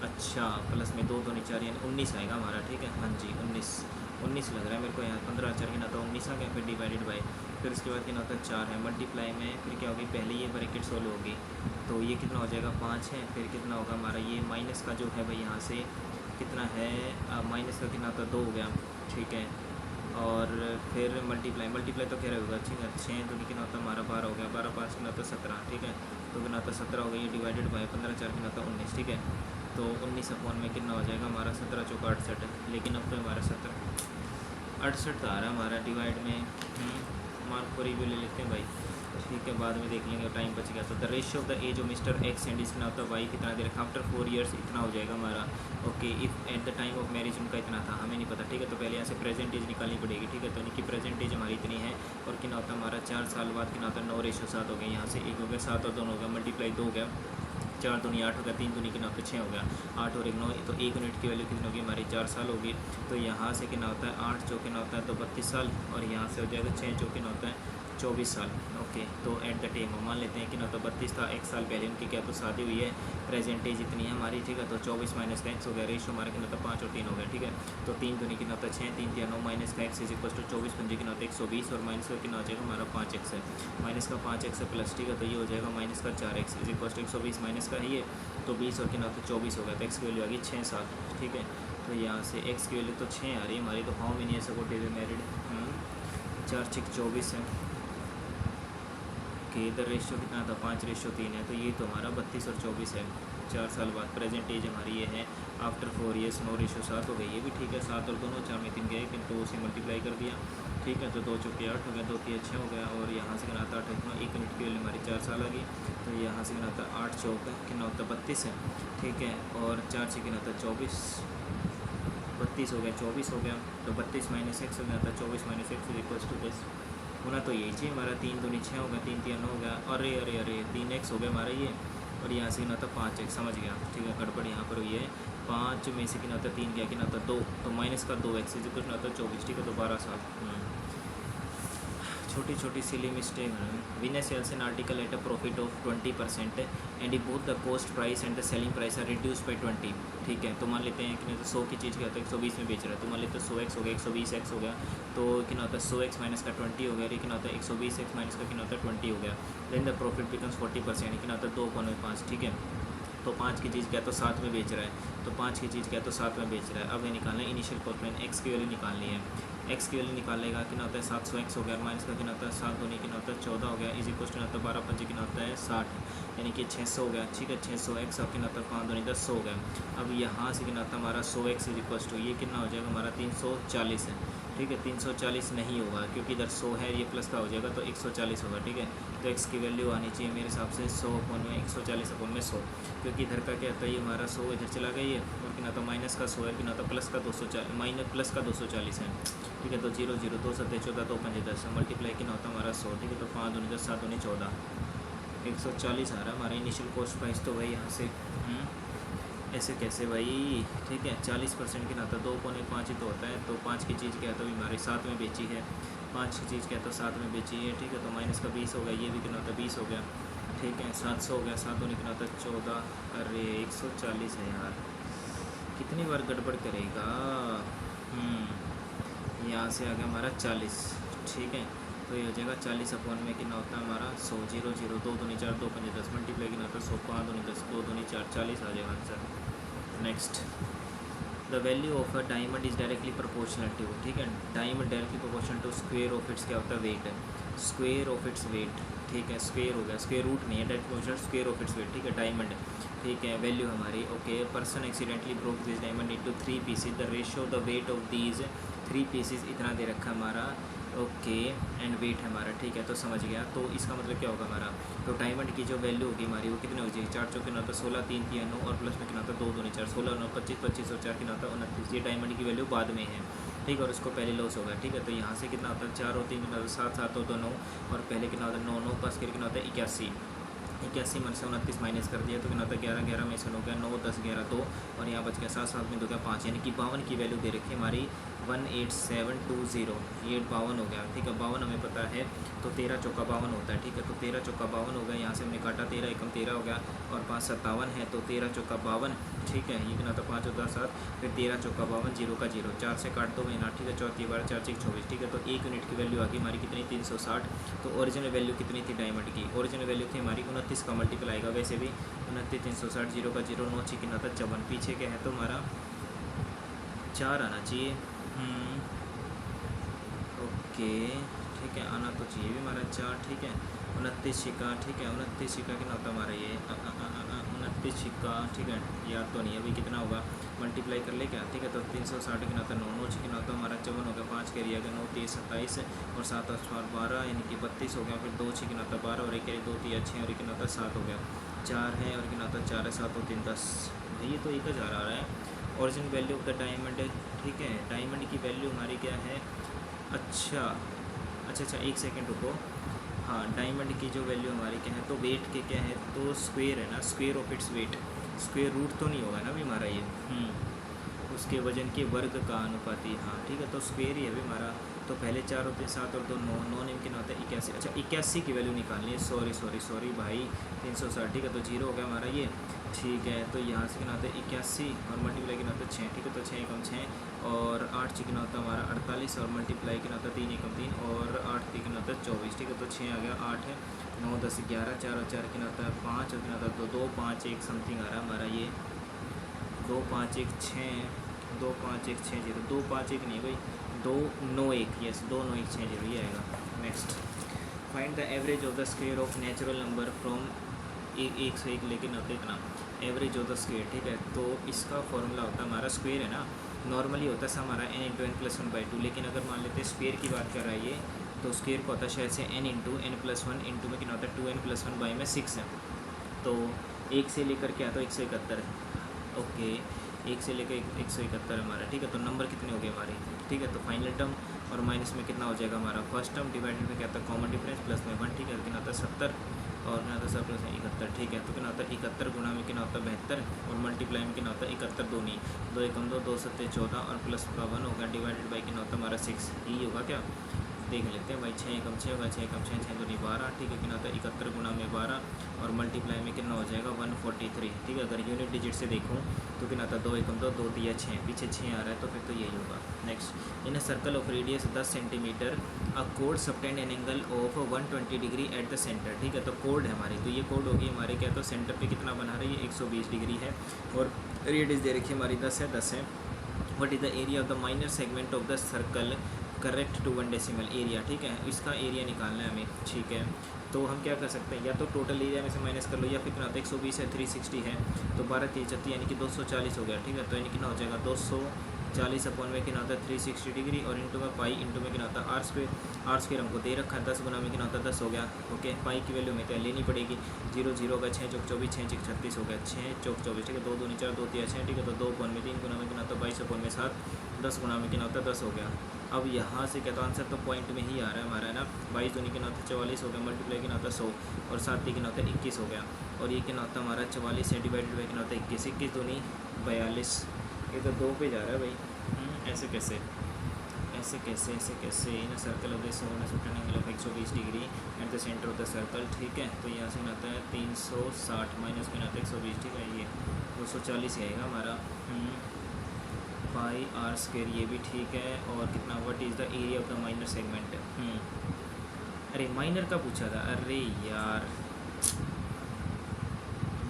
अच्छा प्लस में 2 2 4 यानी 19 आएगा हमारा, ठीक है। हाँ जी 19 लग रहा है मेरे को यहाँ, 15 4 कितना था 19 आ गया, फिर डिवाइडेड बाई, फिर उसके बाद कितना होता है 4 है मल्टीप्लाई में, फिर क्या होगी पहले ये ब्रैकेट सोल्व होगी, तो ये कितना हो जाएगा 5 है, फिर कितना होगा हमारा ये माइनस का जो है भाई यहाँ से कितना है, माइनस का कितना होता 2 हो गया, ठीक है। और फिर मल्टीप्लाई तो कह रहे होगा, ठीक है। 6 तो कितना होता है हमारा 12 हो गया, 12 5 कितना होता 17, ठीक है। तो कितना होता 17 हो गया, ये डिवाइडेड बाई 15 4 कितना होता 19, ठीक है। तो 19 अपॉन में कितना हो जाएगा हमारा 17 चौका 68 है, लेकिन अब तो हमारा 68 तो आ रहा है हमारा डिवाइड में, मार्क पर रिव्यू ले लेते हैं भाई, ठीक है, बाद में देख लेंगे, टाइम बच गया। तो the ratio of the age of mister X and इसका होता है वाई कितना दे रखा, आफ्टर 4 ईयर्स इतना हो जाएगा हमारा, okay. If at the time of marriage उनका इतना था, हमें नहीं पता, ठीक है। तो पहले यहाँ से प्रेजेंट एज निकालनी पड़ेगी, ठीक है। तो इनकी प्रेजेंट एज हमारी इतनी है, और कितना होता है हमारा 4 साल बाद कितना होता है 9:7 हो गया, यहाँ से 1 हो गया, 7 और 2 हो गया, मल्टीप्लाई 2 हो गया, 4 दूनी 8 हो गया, 3 दूनी कितना होता है 6 हो गया, 8 और 1 9, तो 1 यूनिट की वैल्यू कितनी होगी हमारी 4 साल होगी। तो यहाँ से कितना होता है 8 जो कितना होता है तो 32 साल, और यहाँ से हो जाएगा 6 जो कितना होता है 24 साल, ओके। तो एट द टाइम मान लेते हैं कि ना तो 32 था, 1 साल पहले उनकी क्या तो शादी हुई है, प्रेजेंट एज इतनी है हमारी, ठीक है। तो 24 माइनस का एक्स हो गया, रेशो हमारा कितना था 5 और 3 हो गया, ठीक है। तो 3 दूनी कितना होता है 6, 3 3 9 माइनस का एक्स इज इक्वल टू 24 पंजे कितना होता है 120, और माइनस का कितना हो जाएगा हमारा 5x है, माइनस का 5x है प्लस, ठीक है। तो ये हो जाएगा माइनस का 4x is equal to 120, minus का है ये, तो 20 और कितना होता है 24 हो गया, तो एक्स की वैल्यू आ गई 6 साल, ठीक है। तो यहाँ से एक्स की वैल्यू तो 6 आ रही है हमारी, तो हाउ मेनी ऐसा को डेवी मैरिड 4 6 24 है, कि इधर रेशियो कितना था 5:3 है, तो ये तो हमारा 32 और 24 है 4 साल बाद। प्रेजेंट एज हमारी ये है आफ्टर 4 ईयर्स, 9:7 हो गई, ये भी ठीक है। 7 और दोनों 4 में 3 गए, किंतु उसे मल्टीप्लाई कर दिया, ठीक है। तो 2 चौके 8 हो गया, 2 3 6 हो गया, और यहाँ से कितना आता 8 इतना 1 यूनिट की वैल्यू हमारी 4 साल आ गई। तो यहाँ से कितना आता 8 चौक कितना होता 32 है, ठीक है। और 4 से कितना होता 24, 32 हो गया 24 हो गया, तो 32 माइनस एक्स हो गया था 24 minus X is equal to 10 होना, तो यही चाहिए हमारा। 3 दूनी 6 हो गया, 3 3 9 हो गया, अरे अरे अरे 3x हो गया हमारा ये, और यहाँ से कितना होता 5x, समझ गया, ठीक है। गड़बड़ यहाँ पर हुई है, 5 में से कितना होता 3 क्या कितना होता 2, तो माइनस का 2x इज इक्वल टू होता 24, ठीक है। तो 12 साल, छोटी छोटी सिली मिस्टेक है। Winner sells an article at a profit of 20% and if both the cost price and the selling price are reduce by 20, ठीक है। तो मान लेते हैं कि 100 की चीज़ क्या होता है 120 में बेच रहा है, तो मान लेते हैं 100x हो गया, 120x हो गया, तो कितना होता है 100x माइनस का 20 हो गया, कितना होता है 120x माइनस का कितना होता है 20 हो गया, देन द प्रॉफिट बिकम्स 40%, कितना होता है 2/5, ठीक है। तो 5 की चीज़ क्या तो 7 में बेच रहा है, तो 5 की चीज़ क्या तो 7 में बेच रहा है। अब ये निकालना है इनिशियल कॉस्ट में, एक्स की वैल्यू निकालनी है, एक्स की वैल्यू निकालेगा कितना होता है 700x हो गया, माइनस का कितना होता है 7 दूनी कितना होता है 14 हो गया, इज इक्वल टू होता है 12 पंजे कितना होता है 60, यानी कि 600 हो गया, ठीक है। 600x अब कितना होता है 5 दूनी 10 हो गया। अब यहाँ से कितना होता है हमारा 100x इज इक्वल टू ये कितना हो जाएगा हमारा 340 है, ठीक है। 340 नहीं होगा क्योंकि इधर 100 है, ये प्लस का हो जाएगा, तो 140 होगा, ठीक है। तो x की वैल्यू आनी चाहिए मेरे हिसाब से 100 अपॉन में 140 अपॉन में 100, क्योंकि इधर का क्या होता है ये हमारा 100 इधर चला गया ये, और कितना होता माइनस का 100 है, कितना होता प्लस का 240 माइनस प्लस का 240 है, ठीक है। तो 0 0 2 7 14 2 5 10 मल्टीप्लाई कितना होता है हमारा 100, ठीक है। तो 5 दूनी 10 7 दूनी 14, 140 आ रहा है हमारा इनिशियल कॉस्ट प्राइस। तो भाई यहाँ से ऐसे कैसे भाई, ठीक है। 40% कितना होता है 2/5 ही तो होता है, तो 5 की चीज़ क्या है तो हमारे 7 में बेची है, 5 की चीज़ क्या तो 7 में बेची है, ठीक है। तो माइनस का 20 हो गया, ये भी कितना होता है 20 हो गया, ठीक है। 700 हो गया, 7 दूनी कितना होता है 14, अरे 140 है यार, कितनी बार गड़बड़ करेगा। यहाँ से आ गया हमारा 40, ठीक है। तो ये हो जाएगा 40 अपॉन में कितना होता है हमारा 100, 0 0 2 दूनी 4 2 5 10 मल्टीप्लाई कितना होता है 100 5 दूनी 10 2 दूनी 4 40 आ जाएगा answer. Next, the value of a diamond is directly proportional to, ठीक है। Diamond directly proportional to square of its क्या होता है weight, square of its weight, ठीक है। स्क्वेयर हो गया, स्क्वेयर रूट नहीं है, direct proportional square of its weight, ठीक है। डायमंड, ठीक है। वैल्यू हमारी okay, person accidentally broke this diamond into 3 pieces, the ratio of the weight of these 3 pieces इतना दे रखा हमारा, ओके। एंड वेट है हमारा, ठीक है। तो समझ गया, तो इसका मतलब क्या होगा हमारा, तो डायमंड की जो वैल्यू होगी हमारी वो कितनी हो जाएगी 4 चौके 9 तो 16 3 3 9 और प्लस में कितना होता है 2 दूनी 4 16 9 25 25 और 4 कितना होता है 29, ये डायमंड की वैल्यू बाद में है, ठीक है। और उसको पहले लॉस होगा, ठीक है। तो यहाँ से कितना होता है 4 और 3 कितना होता है 7 7 और 2 9, और पहले कितना होता है 9 9 पास करके कितना होता है 81, 81 में से 29 माइनस कर दिया तो कितना होता है 11 11 में से हो गया 9 10 11 2 और यहाँ बच गया 7 7 में 2 गया 5 यानी कि 52 की वैल्यू दे रखी है हमारी 18720। ये 52 हो गया, ठीक है। 52 हमें पता है तो 13 चौका 52 होता है, ठीक है। तो 13 चौका 52 हो गया, यहाँ से हमने काटा 13 एकम 13 हो गया और 5 57 है तो 13 चौका 52, ठीक है। ये कितना था 5 और 10 7, फिर 13 चौका 52 जीरो का जीरो, 4 से काट दो महीना, ठीक है। 4 12 4 6 24, ठीक है। तो 1 यूनिट की वैल्यू आ गई हमारी कितनी 360। तो ओरिजिनल वैल्यू कितनी थी डायमंड की? ओरिजिनल वैल्यू थी हमारी 29 का मल्टीपल आएगा वैसे भी 29 360 जीरो का जीरो 9 6 कितना था 54। पीछे क्या है तो हमारा 4 आना चाहिए, ओके, ठीक है। आना तो चाहिए भी हमारा 4, ठीक है। 29 छिका, ठीक है। 29 छिका कितना होता हमारा ये 29 छिका, ठीक है। याद तो नहीं है अभी कितना होगा, मल्टीप्लाई कर ले क्या, ठीक है। तो 360 कितना होता है 9 9 कितना होता है हमारा 54 हो गया, 5 के एरिया का 9 3 27 और 7 8 12 यानी कि 32 हो गया। फिर 2 6 कितना होता है 12 और 1 2 3 6 और कितना होता है 7 हो गया। 4 है और कितना होता है 4 है 7 और 3 10। ये तो 1000 आ रहा है। Original value of the diamond, ठीक है। डायमंड की वैल्यू हमारी क्या है, अच्छा, एक सेकंड रुको। हाँ, डायमंड की जो वैल्यू हमारी क्या है तो वेट के क्या है तो स्क्वायर है ना, square of its weight, square root तो नहीं होगा ना अभी हमारा ये, उसके वजन के वर्ग का अनुपाती, हाँ ठीक है। तो स्क्वायर ही है अभी हमारा। तो पहले 4 होते हैं 7 और 2 9, 9 नेम कितना होता है 81। अच्छा 81 की वैल्यू निकालनी है, सॉरी भाई 360, ठीक है। तो जीरो हो गया हमारा ये, ठीक है। तो यहाँ से कितना होता है 81 और मल्टीप्लाई कितना होता है 6, ठीक है। तो 6 एकम 6 और 8 कितना होता है हमारा 48 और मल्टीप्लाई कितना होता है 3 एकम 3 और 8 कितना होता है 24, ठीक है। तो 6 आ गया, 8 है 9 10 11 4 और 4 कितना होता है 5 और कितना होता है 2 2 5 1 समथिंग आ रहा है हमारा ये 2 5 1 6 2 5 1 6 0 2 5 1 नहीं भाई 2 9 1, यस 2 9 1 6 0 ये आएगा। Next, find the average of the square of natural number from 1 से 1 लेकिन होता है इतना एवरेज ऑफ द स्क्वायर, ठीक है। तो इसका फॉर्मूला होता है हमारा स्क्वायर है ना, नॉर्मली होता है हमारा n इंटू एन प्लस 1/2, लेकिन अगर मान लेते हैं स्क्वायर की बात कर रहा है ये तो स्क्वायर को होता है शायद से n into N plus 1 into में कितना होता है 2n प्लस 1 बाई में 6 है। तो 1 से लेकर क्या तो 171 है, ओके। 1 से लेकर 171 हमारा, ठीक है। तो नंबर कितने हो गए हमारे, ठीक है। तो फाइनल टर्म और माइनस में कितना हो जाएगा हमारा फर्स्ट टर्म डिवाइडेड में क्या था कॉमन डिफरेंस प्लस में 1, ठीक है। कितना होता है 70 और कितना होता है 7 प्लस 71, ठीक है। तो कितना होता है 71 गुणा में कितना होता है 72 और मल्टीप्लाई में कितना होता है 71 2 नहीं 2 एकम 2 2 7 14 और प्लस का 1 होगा डिवाइडेड बाई कितना होता है हमारा 6, यही होगा क्या देख लेते हैं भाई। 6 एकम 6 होगा, 6 एकम 6 6 2 12, ठीक है। कितना होता है 71 गुणा में 12 और मल्टीप्लाई में कितना हो जाएगा 143, ठीक है। अगर यूनिट डिजिट से देखूँ तो कितना था 2 एकम 2 2 3 6, पीछे 6 आ रहा है तो फिर तो यही होगा। Next, in a circle of radius 10 centimetre a code subtend an angle of 120 degree at the centre, ठीक है। तो कोड है हमारी, तो ये कोड होगी हमारे क्या तो सेंटर पे कितना बना रही है 120 डिग्री है और रेडियस दे रखी है हमारी 10 है। What is the area of the minor segment of the circle correct to 1 decimal area, ठीक है। इसका एरिया निकालना है हमें, ठीक है। तो हम क्या कर सकते हैं, या तो टोटल एरिया में से माइनस कर लो या फिर कितना होता है 120 है 360 है तो 12 3 36 यानी कि 240 हो गया, ठीक है। तो यानी कितना हो जाएगा 240 अपॉन में कितना होता है 360 डिग्री और इंटू में पाई इंटू में कितना होता है आर स्क्वायर हमको दे रखा है 10 गुना में कितना होता है 10 हो गया, ओके। पाई की वैल्यू में क्या लेनी पड़ेगी 0 0 का 6 चौक 24 6 6 36 हो गया 6 चौक 24, ठीक है। 2 2 4 2 3 6, ठीक है। तो 2 अपॉन में 3 गुना में कितना होता है 22 अपॉन में 7 10 गुना में कितना होता है 10 हो गया। अब यहाँ से क्या तो आंसर तो पॉइंट में ही आ रहा है हमारा है ना, 22 दूनी कितना होता है 44 हो गया मल्टीप्लाई कितना होता है 100 और 7 कितना होता है 21 हो गया और ये कितना होता है हमारा 44 से डिवाइडेड बाई कितना होता है 21 21 दूनी 42, ये तो 2 पे जा रहा है भाई। ऐसे कैसे in circle of this angle of 120 degree at the centre of the circle, ठीक है। तो यहाँ से आता है 360 माइनस में आता है 120, ठीक है। ये 240 आएगा हमारा पाई आर स्क्वायर, ये भी ठीक है। और कितना what is the area of the minor segment, अरे माइनर का पूछा था, अरे यार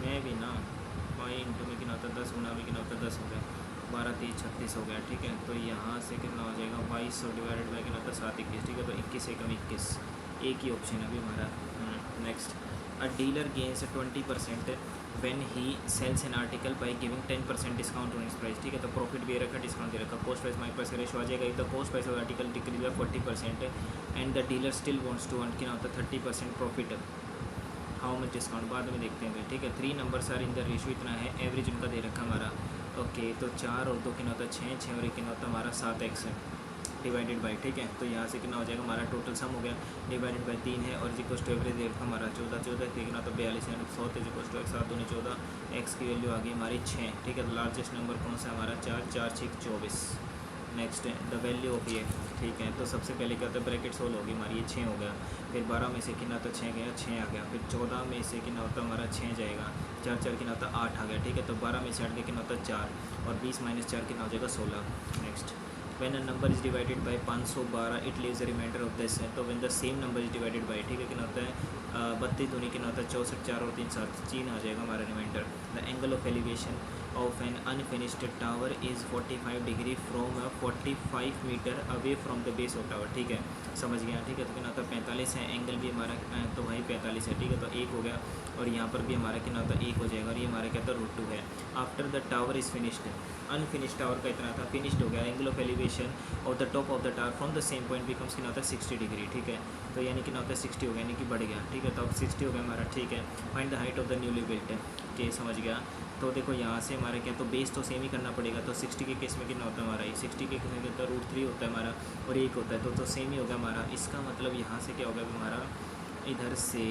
मैं भी ना पाई इंटू में कितना होता है 10 गुना में कितना होता है 10 हो गया 12 3 36 हो गया, ठीक है। तो यहाँ से कितना हो जाएगा 2200 डिवाइडेड बाई कितना होता है 7 21, ठीक है। तो 21 एकम 21 एक ही ऑप्शन है अभी हमारा। Next, a dealer gains 20% when he sells an article by giving 10% discount on its price, ठीक है। तो प्रॉफिट भी रखा डिस्काउंट दे रखा, कॉस्ट प्राइस माइक प्राइस का रेशो आ जाएगा। If the cost price of article decrease by 40% and the dealer still wants to earn कितना होता है 30% प्रॉफिट, हाउ मच डिस्काउंट बाद में देखते हैं, ठीक है। 3 numbers are in the ratio इतना है, एवरेज उनका दे रखा हमारा, ओके। तो 4 और 2 कितना होता है 6 6 और 1 कितना होता है हमारा 7x है, डिवाइडेड बाई, ठीक है। तो यहाँ से कितना हो जाएगा हमारा टोटल सम हो गया, डिवाइडेड बाई 3 है और is equal to average rate हमारा 14 कितना तो 42 है, 100 इज इक्वल टू 7 दूनी 14, एक्स की वैल्यू आ गई हमारी 6, ठीक है। तो लार्जेस्ट नंबर कौन सा हमारा 4, 4 6 24। नेक्स्ट है द वैल्यू ऑफ ये, ठीक है। तो सबसे पहले क्या होता है ब्रैकेट सोल्व होगी हमारी, ये 6 हो गया, फिर 12 में से कितना तो 6 गया, 6 आ गया, फिर 14 में से कितना होता है हमारा 6 जाएगा, 4 4 कितना होता है 8 आ गया, ठीक है। तो 12 में से 8 के कितना होता है 4 और 20 - 4 कितना हो जाएगा 16। Next when a number is divided by 512 it leaves a remainder of this है। तो when the same number is divided by, ठीक है, कितना होता है 32 दूनी कितना होता है 64, 4 और 3 7, 3 आ जाएगा हमारा remainder. The angle of elevation of an unfinished tower is 45 degree from 45 meter away from the base of tower, ठीक है, समझ गया, ठीक है। तो कितना होता है 45 है, एंगल भी हमारा तो भाई 45 है, ठीक है। तो 1 हो गया और यहाँ पर भी हमारा कितना होता है 1 हो जाएगा और ये हमारा क्या होता है √2 है। After the tower is finished, unfinished tower का इतना था, फिनिश्ड हो गया, angle of elevation of the top of the tower from the same point becomes कितना होता है 60 डिग्री, ठीक है। तो यानी कितना होता है 60 हो गया, यानी कि बढ़ गया, ठीक है। तो अब 60 हो गया हमारा, ठीक है। Find the height of the newly built, के समझ गया। तो देखो यहाँ से हमारे क्या तो बेस तो सेम ही करना पड़ेगा। तो 60 के केस में कितना होता है हमारा, 60 के केस में कितना √3 होता है हमारा और 1 होता है, तो सेम ही होगा हमारा। इसका मतलब यहाँ से क्या होगा हमारा, इधर से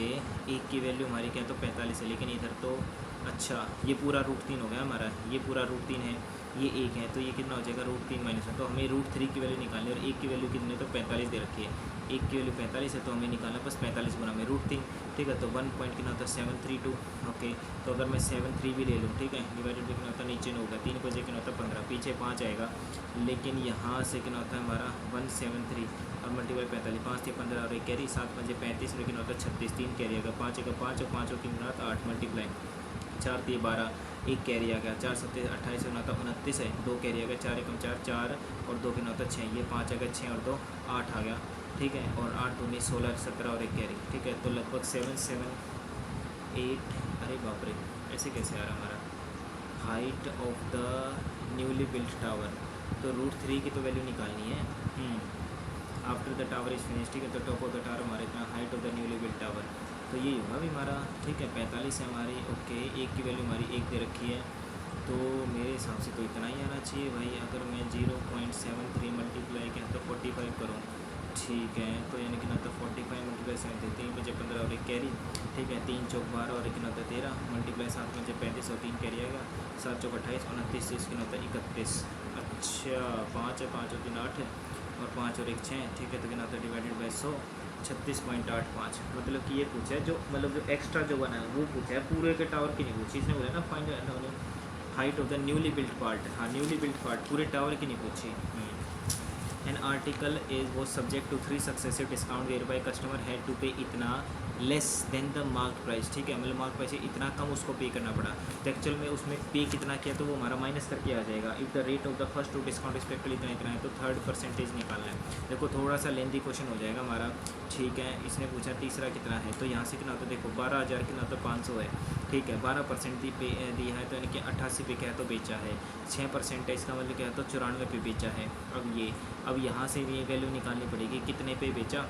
1 की वैल्यू हमारी क्या तो 45 है, लेकिन इधर तो अच्छा ये पूरा √3 हो गया हमारा, ये पूरा √3 है, ये 1 है, तो ये कितना हो जाएगा √3 - 1। तो हमें √3 की वैल्यू निकालनी है और 1 की वैल्यू कितनी तो 45 दे रखी है, 1 की वैल्यू 45 है, तो हमें निकालना बस 45 गुना में √3, ठीक है। तो 1 पॉइंट कितना होता है 732, ओके। तो अगर मैं 73 भी ले लूँ, ठीक है, डिवाइडेड बाई कितना होता है नीचे 9 होगा, 3 को कितना होता है 15, पीछे 5 आएगा, लेकिन यहाँ से कितना होता है हमारा 173 और मल्टीप्लाई 45, 5 से 15 और 1 कैरी, 7 5 35 में कितना होता है 36, 3 कैरी आएगा, 5 का 5 और 5 और 3 8 मल्टीप्लाई 4 3 12, 1 कैरी आ गया, 4 7 28 होता 29 है, 2 कैरी आ गया, 4 1 4 4 और 2 कितना होता 6, ये 5 आ गया, 6 और 2 8 आ गया, ठीक है। और 8 दूनी 16 17 और 1 कैरी, ठीक है। तो लगभग 7 7 8, अरे बाप रे ऐसे कैसे आ रहा हमारा height of the newly built tower. तो √3 की तो वैल्यू निकालनी है। After the tower is finish, ठीक है। तो टॉप ऑफ द टावर हमारे इतना height of the newly built tower, तो ये होगा भी हमारा, ठीक है। 45 है हमारी, ओके। 1 की वैल्यू हमारी 1 दे रखी है, तो मेरे हिसाब से तो इतना ही आना चाहिए भाई। अगर मैं 0.73 मल्टीप्लाई क्या तो 45 करूँ, ठीक है, तो यानी कि ना तो 45 मल्टीप्लाई 7 3 बजे 15 और 1 कैरी, ठीक है। 3 चौक 12 और 1 होता है 13 मल्टीप्लाई 7 बजे 35 और 3 कैरी आएगा, 7 चौक 28 29 30 कितना होता है 31। अच्छा 5 है, 5 और 3 8 है और 5 और 1 6, ठीक है। तो कितना होता है डिवाइडेड बाई 100 36.85। मतलब कि ये पूछा है जो मतलब जो एक्स्ट्रा जो बना है वो पूछा है, पूरे के टावर की नहीं पूछी इसने, बोला ना find height of the newly built part. हाँ न्यूली बिल्ट पार्ट, पूरे टावर की नहीं पूछी। एन आर्टिकल इज वो subject to 3 successive discount where by customer had to pay इतना less than the mark price, ठीक है। मतलब मार्क प्राइस से इतना कम उसको पे करना पड़ा, तो एक्चुअल में उसमें पे कितना किया तो वो हमारा माइनस करके आ जाएगा। If the rate of the first two discount respective इतना इतना है तो थर्ड परसेंटेज निकालना है। देखो थोड़ा सा लेंदी क्वेश्चन हो जाएगा हमारा, ठीक है। इसने पूछा तीसरा कितना है, तो यहाँ से कितना तो देखो 12,000 कितना तो 500 है, ठीक है। 12% पे दिया है तो यानी कि 88 पे क्या है तो बेचा है, 6% है, इसका मतलब क्या है तो 94 पे बेचा है। अब यहाँ से भी ये वैल्यू निकालनी पड़ेगी कितने पे बेचा,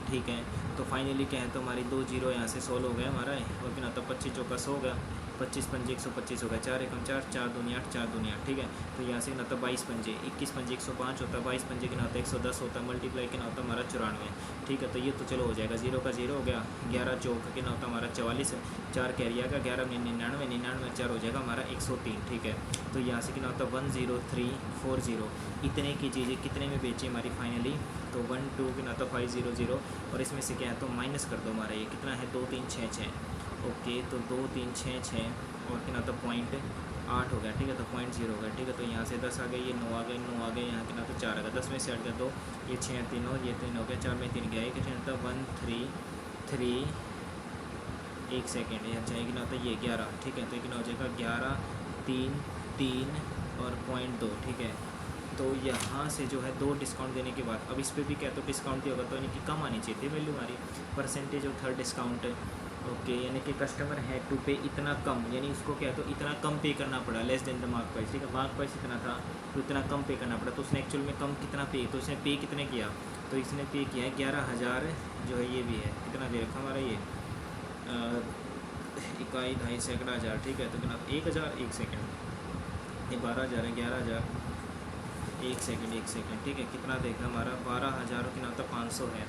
ठीक है। तो फाइनली क्या है तो हमारी 2 0 यहाँ से सोल्व हो गया हमारा, और कितना तो 25 चौका 100 हो गया, 25 पंजे 125 हो गया, 4 एकम 4 4 दूनी 8 4 दूनी 8, ठीक है। तो यहाँ से कितना होता 22 पंजे 21 पंजे 105 होता है, 22 पंजे कितना होता है 110 होता है, मल्टीप्लाई कितना होता है हमारा 94, ठीक है। तो ये तो चलो हो जाएगा, 0 का 0 हो गया, 11 चौक कितना होता है हमारा 44, 4 कैरी आएगा, 11 99 99 4 हो जाएगा हमारा 103, ठीक है। तो यहाँ से कितना होता है 10340, इतने की चीज़ें कितने में बेची हमारी फाइनली, तो 1 2 कितना होता 500 और इसमें से क्या है तो माइनस कर दो, हमारा ये कितना है 2 3 6 6, ओके। तो 2 3 6 6 और कितना तो 0.8 हो गया, ठीक है। तो 0.0 हो गया, ठीक है। तो यहाँ से 10 आ गए, ये 9 आ गए, 9 आ गए, यहाँ कितना तो 4 आ गया, 10 में से 8 गया 2, ये 6 3 और ये 3 हो गया, 4 में 3 गया, ये कितना था 1 3 3 1 सेकेंड, अच्छा ये कितना होता है ये 11, ठीक है। तो कितना हो जाएगा 11 3 3 और 0.2, ठीक है। तो यहाँ से जो है 2 डिस्काउंट देने के बाद अब इस पर भी क्या तो डिस्काउंट दिया होगा, तो यानी कि कम आनी चाहिए थी वैल्यू हमारी, percentage of third discount, okay. यानी कि कस्टमर है टू पे इतना कम, यानी उसको क्या तो इतना कम पे करना पड़ा, less than the mark price, ठीक है। मार्क प्राइस इतना था तो इतना कम पे करना पड़ा, तो उसने एक्चुअल में कम कितना पे, तो उसने पे कितने किया, तो इसने पे किया है 11,000 जो है, ये भी है कितना दे रखा हमारा ये इकाई 2.5 सैकड़ा हज़ार, ठीक है। तो कितना 1,000 1 सेकेंड, ये 12,000 है, 11,000 एक सेकंड ठीक है। कितना देगा हमारा 12,000 और कितना होता 500 है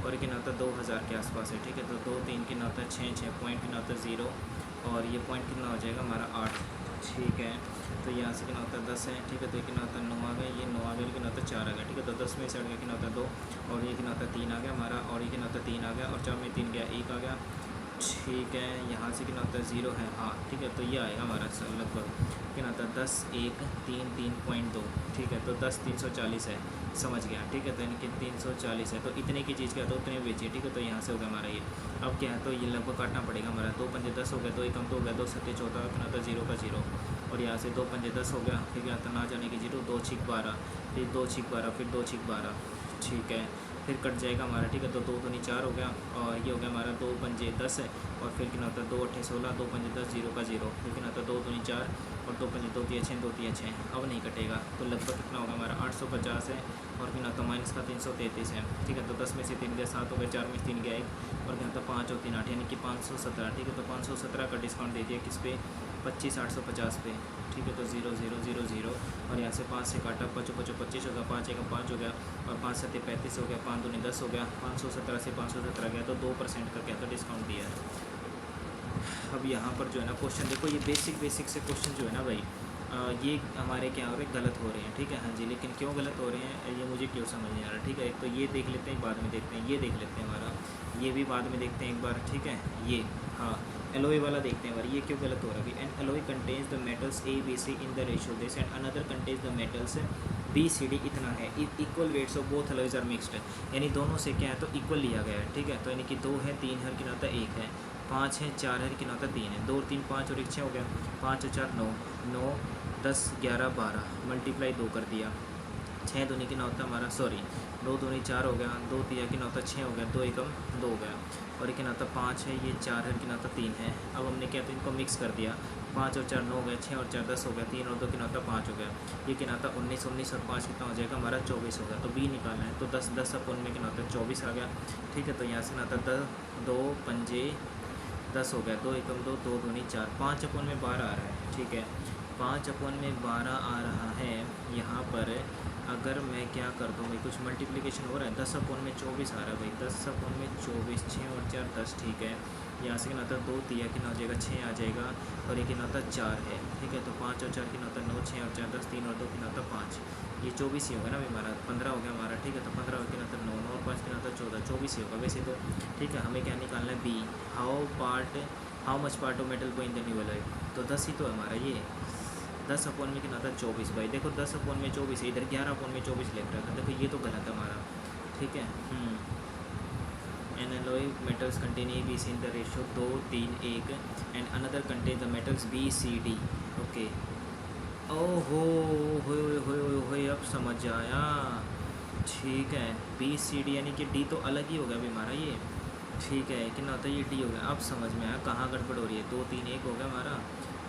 और कितना होता 2,000 के आसपास है, ठीक है। तो 2 3 कितना होता 6 पॉइंट कितना होता 0 और ये पॉइंट कितना हो जाएगा हमारा 8, ठीक है। तो यहाँ से कितना होता 10 है, ठीक है। तो ये कितना होता 9 आ गया, ये 9 आ गया, कितना होता 4 आ गया, ठीक है। तो 10 में से हट गया कितना होता 2 और ये कितना होता 3 आ गया हमारा और ये कितना होता 3 आ गया और 4 में 3 गया 1 आ गया, ठीक है। यहाँ से कितना होता है 0 है, हाँ ठीक है। तो ये आएगा हमारा लगभग कितना होता है 10 1 3 3.2, ठीक है। तो 10 340 है, समझ गया, ठीक है। तो यानी कि 340 है, तो इतने की चीज़ क्या तो उतने बेचिए, ठीक है। तो यहाँ से हो गया हमारा ये। अब क्या है तो ये लगभग काटना पड़ेगा हमारा। 2 पंजे 10 हो गया, 2 एकम तो हो गया, 2 सत्ते 14 कितना होता 0 का 0 और यहाँ से 2 पंजे 10 हो गया, फिर क्या होता ना जाने की 0, 2 6 12, फिर 2 6 12, फिर 2 6 12, ठीक है। फिर कट जाएगा हमारा, ठीक है। तो 2 दूनी 4 हो गया और ये हो गया हमारा 2 पंजे 10 है और फिर कितना होता है 2 8 16, 2 पंजे 10, 0 का 0, फिर कितना होता है 2 दूनी 4 और 2 पंजे 2 3 6, 2 3 6, अब नहीं कटेगा। तो लगभग कितना होगा हमारा 850 है और कितना होता माइनस का 333 है, ठीक है। तो 10 में से 3 गया 7 हो गया, 4 में से 3 गया 1 और क्या होता 5 और 3 8 यानी कि 517, ठीक है। तो 517 का डिस्काउंट दे दिया किस पे 25 850 पे, ठीक है। तो 0 0 0 0 और यहाँ से 5 से काटा 5 5 25 हो गया, 5 1 5 हो गया और 5 7 35 हो गया, 5 दूनी 10 हो गया, 517 से 517 गया तो 2% का क्या था डिस्काउंट दिया है। अब यहाँ पर जो है ना क्वेश्चन देखो, ये बेसिक से क्वेश्चन जो है ना भाई ये हमारे क्या हो रहे हैं गलत हो रहे हैं, ठीक है। हाँ जी, लेकिन क्यों गलत हो रहे हैं ये मुझे क्यों समझ नहीं आ रहा, ठीक है। एक तो ये देख लेते हैं, बाद में देखते हैं, ये देख लेते हैं हमारा, ये भी बाद में देखते हैं एक बार, ठीक है। ये हाँ एलोई वाला देखते हैं बार, ये क्यों गलत हो रहा है। An alloy contains the metals A B C in the ratio this and another contains the metals B C D, इतना है। Equal weights of both alloys are mixed, यानी दोनों से क्या है तो इक्वल लिया गया है, ठीक है। तो यानी कि 2 है 3 है कितना होता है 1 है, 5 है 4 है कितना होता है 3 है, 2 3 5 और 1 6 हो गया, 5 और 4 9 9 10 11 12 मल्टीप्लाई 2 कर दिया, 6 दूनी कितना होता है हमारा 2 दूनी 4 हो गया, 2 तिया कितना होता है 6 हो गया, 2 एकम 2 हो गया और ये कितना होता है 5 है, ये 4 है कितना होता है 3 है। अब हमने क्या तो इनको मिक्स कर दिया, 5 और 4 9 हो गया, 6 और 4 10 हो गया, 3 और 2 कितना होता है 5 हो गया, ये कितना होता है 19 19 और 5 कितना हो जाएगा हमारा 24 हो गया। तो बी निकालना है तो 10 10 अपन में कितना होता है 24 आ गया, ठीक है। तो यहाँ से कितना होता है 2 पंजे 10 हो गया, 2 एकम 2 2 दूनी 4, 5 अपन में 12 आ रहा है, ठीक है। 5 अपन में 12 आ रहा है यहाँ पर। अगर मैं क्या कर दूँ भाई, कुछ मल्टीप्लिकेशन हो रहा है, 10 अपन में 24 आ रहा है भाई, 10 अपन में 24, 6 और 4 10, ठीक है। यहाँ से कितना होता है 2 तिया कितना हो जाएगा 6 आ जाएगा और ये कितना होता है 4 है, ठीक है। तो 5 और 4 कितना होता है 9, 6 और 4 10, 3 और 2 कितना होता है 5, ये 24 ही होगा ना भाई हमारा, 15 हो गया हमारा, ठीक है। तो 15 कितना होता है 9 9 और 5 कितना होता है 14, 24 ही होगा वैसे तो, ठीक है। हमें क्या निकालना है B, how much part of metal go in the new alloy, तो 10 ही तो है हमारा ये। 10 अपन में कितना था 24 भाई, देखो 10 अपन में 24 है, इधर 11 अपन में 24 लिख रहा था, देखो ये तो गलत है हमारा, ठीक है। An alloy metals contain A B C in the ratio 2 3 1 and another contain the metals B C D, okay. ओहो हो अब समझ आया, ठीक है। बी सी डी यानी कि डी तो अलग ही हो गया अभी हमारा ये, ठीक है। कितना होता है ये डी हो गया, अब समझ में आया कहाँ गड़बड़ हो रही है। 2 3 1 हो गया हमारा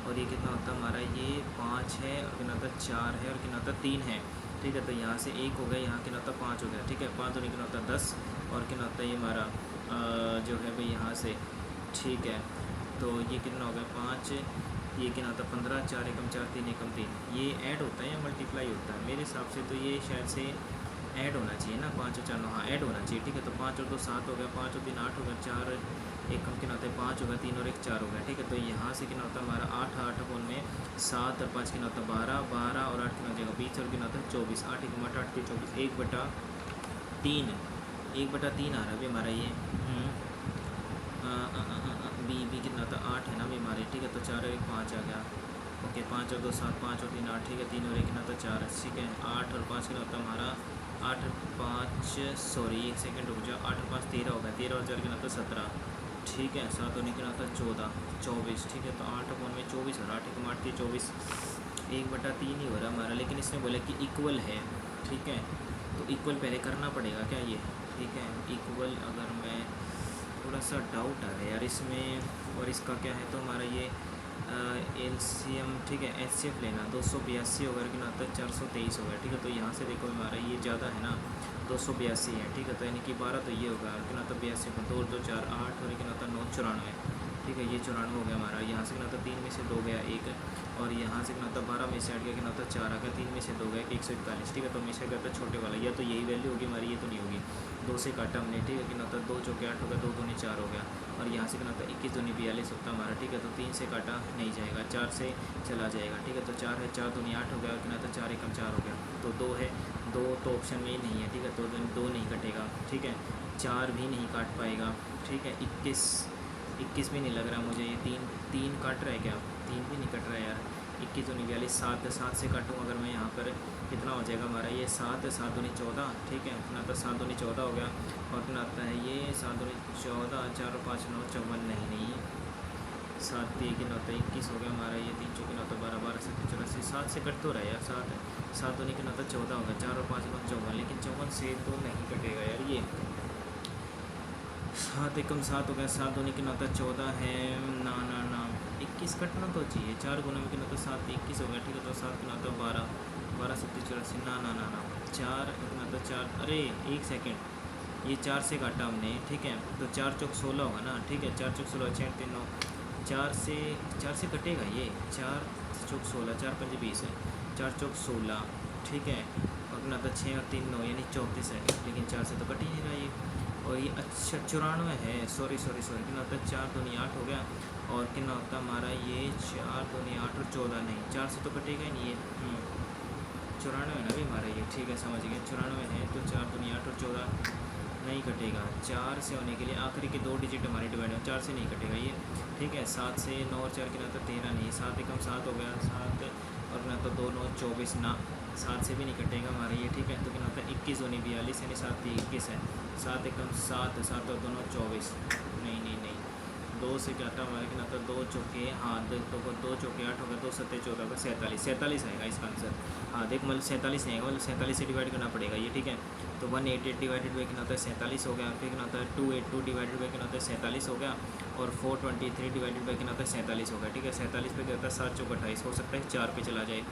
और ये कितना होता है हमारा ये 5 है और कितना होता है 4 है और कितना होता है 3 है, ठीक है। तो यहाँ से 1 हो गया, यहाँ कितना होता है 5 हो गया, ठीक है। 5 और कितना होता है 10 और कितना होता है ये हमारा जो है भाई यहाँ से, ठीक है। तो ये कितना हो गया 5, ये कितना होता है 15, 4 एकम 4 3 एकम 3, ये ऐड होता है या मल्टीप्लाई होता है, मेरे हिसाब से तो ये शायद से ऐड होना चाहिए ना, 5 और 4 9, हाँ ऐड होना चाहिए, ठीक है। तो 5 और 2 7 हो गया, 5 और 3 8 हो गया, 4 एक कम कितना होता है 5 हो गया, 3 और 1 4 हो गया, ठीक है। तो यहाँ से कितना होता है हमारा 8 8 अपन में 7 और 5 कितना होता है 12 12 और 8 कितना हो जाएगा 20 और कितना होता है 24, 8 1 8 के 24, 1/3 1/3 आ रहा है अभी हमारा ये। बी कितना होता है 8 है ना अभी हमारे, ठीक है। तो 4 और 1 5 आ गया, ओके। 5 और 2 7, 5 और 3 8, ठीक है। 3 और 1 कितना होता है 4, ठीक है। 8 और 5 कितना होता है हमारा 8 5 सॉरी 1 सेकंड रुक जाओ, 8 और 5 13 हो गया, 13 और 4 कितना होता है 17, ठीक है। 7 और कितना होता है 14 24, ठीक है। तो 8 अपन में 24 हो रहा, 8 1 8 24, 1/3 ही हो रहा हमारा, लेकिन इसने बोला कि इक्वल है, ठीक है। तो इक्वल पहले करना पड़ेगा क्या ये, ठीक है। इक्वल अगर मैं थोड़ा सा डाउट आ रहा है यार इसमें, और इसका क्या है तो हमारा ये एलसीएम, ठीक है। एचसीएफ लेना 282 होगा कितना होता है 423 होगा, ठीक है। तो यहाँ से देखो हमारा ये ज़्यादा है ना 282 है, ठीक है। तो यानी कि 12 तो ये होगा और कितना होता है 82 को 2 2 4 8 और कितना होता है 9 94, ठीक है। ये 94 हो गया हमारा। यहाँ से कितना होता 3 में से 2 गया 1, और यहाँ से कितना होता 12 में से हट गया कितना होता 4 आ गया, 3 में से 2 गया 141। ठीक है, तो हमेशा क्या होता है छोटे वाला, या तो यही वैल्यू होगी हमारी, ये तो नहीं होगी। 2 से काटा हमने, ठीक है, कितना होता 2 चौके 8 हो गया, 2 दूनी 4 हो गया, और यहाँ से कितना होता 21 दूनी 42 होता हमारा। ठीक है, तो 3 से काटा नहीं जाएगा, 4 से चला जाएगा। ठीक है, तो 4 है, 4 दूनी 8 हो गया, और कितना होता 4 एकम 4 हो गया, तो 2 है, 2 तो ऑप्शन में ही नहीं है। ठीक है, तो 2 नहीं कटेगा। ठीक है, 4 भी नहीं काट पाएगा। ठीक है, 21 भी नहीं लग रहा मुझे, ये 3 काट रहा है क्या, 3 भी नहीं कट रहा है यार। 21 दूनी 42, 7 से काटूँ अगर मैं यहाँ पर, कितना हो जाएगा हमारा ये 7 दूनी 14। ठीक है, कितना आता 7 दूनी 14 हो गया, और कितना आता है ये 7 दूनी 14, 4 और 5 9 54, नहीं 7 3 कितना होता है 21 हो गया हमारा। ये 3 चौके 9 12 12 7 84, 7 से कट तो रहा है यार। 7 दूनी कितना होता 14 होगा, 4 और 5 9 54, लेकिन 54 से तो नहीं कटेगा यार ये। 7 एकम 7 हो गया, 7 दूनी कितना होता 14 है, ना 21 कटना तो चाहिए। 4 गुना में कितना होता 7 21 हो गया। ठीक है, तो 7 कितना होता 12 12 7 84, ना 4 कितना होता 4, अरे 1 सेकेंड, ये 4 से काटा हमने। ठीक है, तो 4 चौक 16 होगा ना। ठीक है, 4 चौक 16, 6 3 9, 4 से कटेगा ये, 4 चौक 16, 4 5 20 है, 4 चौक 16। ठीक है, और कितना होता 6 और 3 9 यानी 34 है, लेकिन 4 से तो कट ही नहीं रहा ये। और ये अच्छा 94 है, सॉरी कितना होता है 4 दूनी 8 हो गया, और कितना होता हमारा ये 4 दूनी 8 और 14, नहीं 4 से तो कटेगा ही नहीं ये। 94 है ना भी हमारा ये। ठीक है, समझ गए, 94 है, तो 4 दूनी 8 और 14 नहीं कटेगा। 4 से होने के लिए आखिरी के 2 डिजिट हमारे डिवाइड हो, 4 से नहीं कटेगा ये। ठीक है, 7 से 9 और 4 कितना होता 13, नहीं 7 एकम 7 हो गया, 7 और कितना तो 2 9 24, ना 7 से भी नहीं कटेगा हमारा ये। ठीक है, तो कितना होता है 21 दूनी 42 यानी 7 3 21 है, 7 एकम 7, 7 और 2 9 24, नहीं 2 से काटा हमारा कितना होता 2 चौके, हाँ देखो 2 चौके 8 होगा, 2 7 14 होगा, 47 आएगा इसका आंसर। हाँ देख, मतलब 47 नहीं आएगा, मतलब 47 से डिवाइड करना पड़ेगा ये। ठीक है, तो 188 डिवाइडेड बाई कितना होता है 47 हो गया, फिर कितना होता है 282 डिवाइडेड बाई कितना होता है 47 हो गया, और 423 डिवाइडेड बाई कितना होता है 47 हो गया। ठीक है, 47 पे क्या होता है 7 चौक 28, हो सकता है 4 पे चला जाए,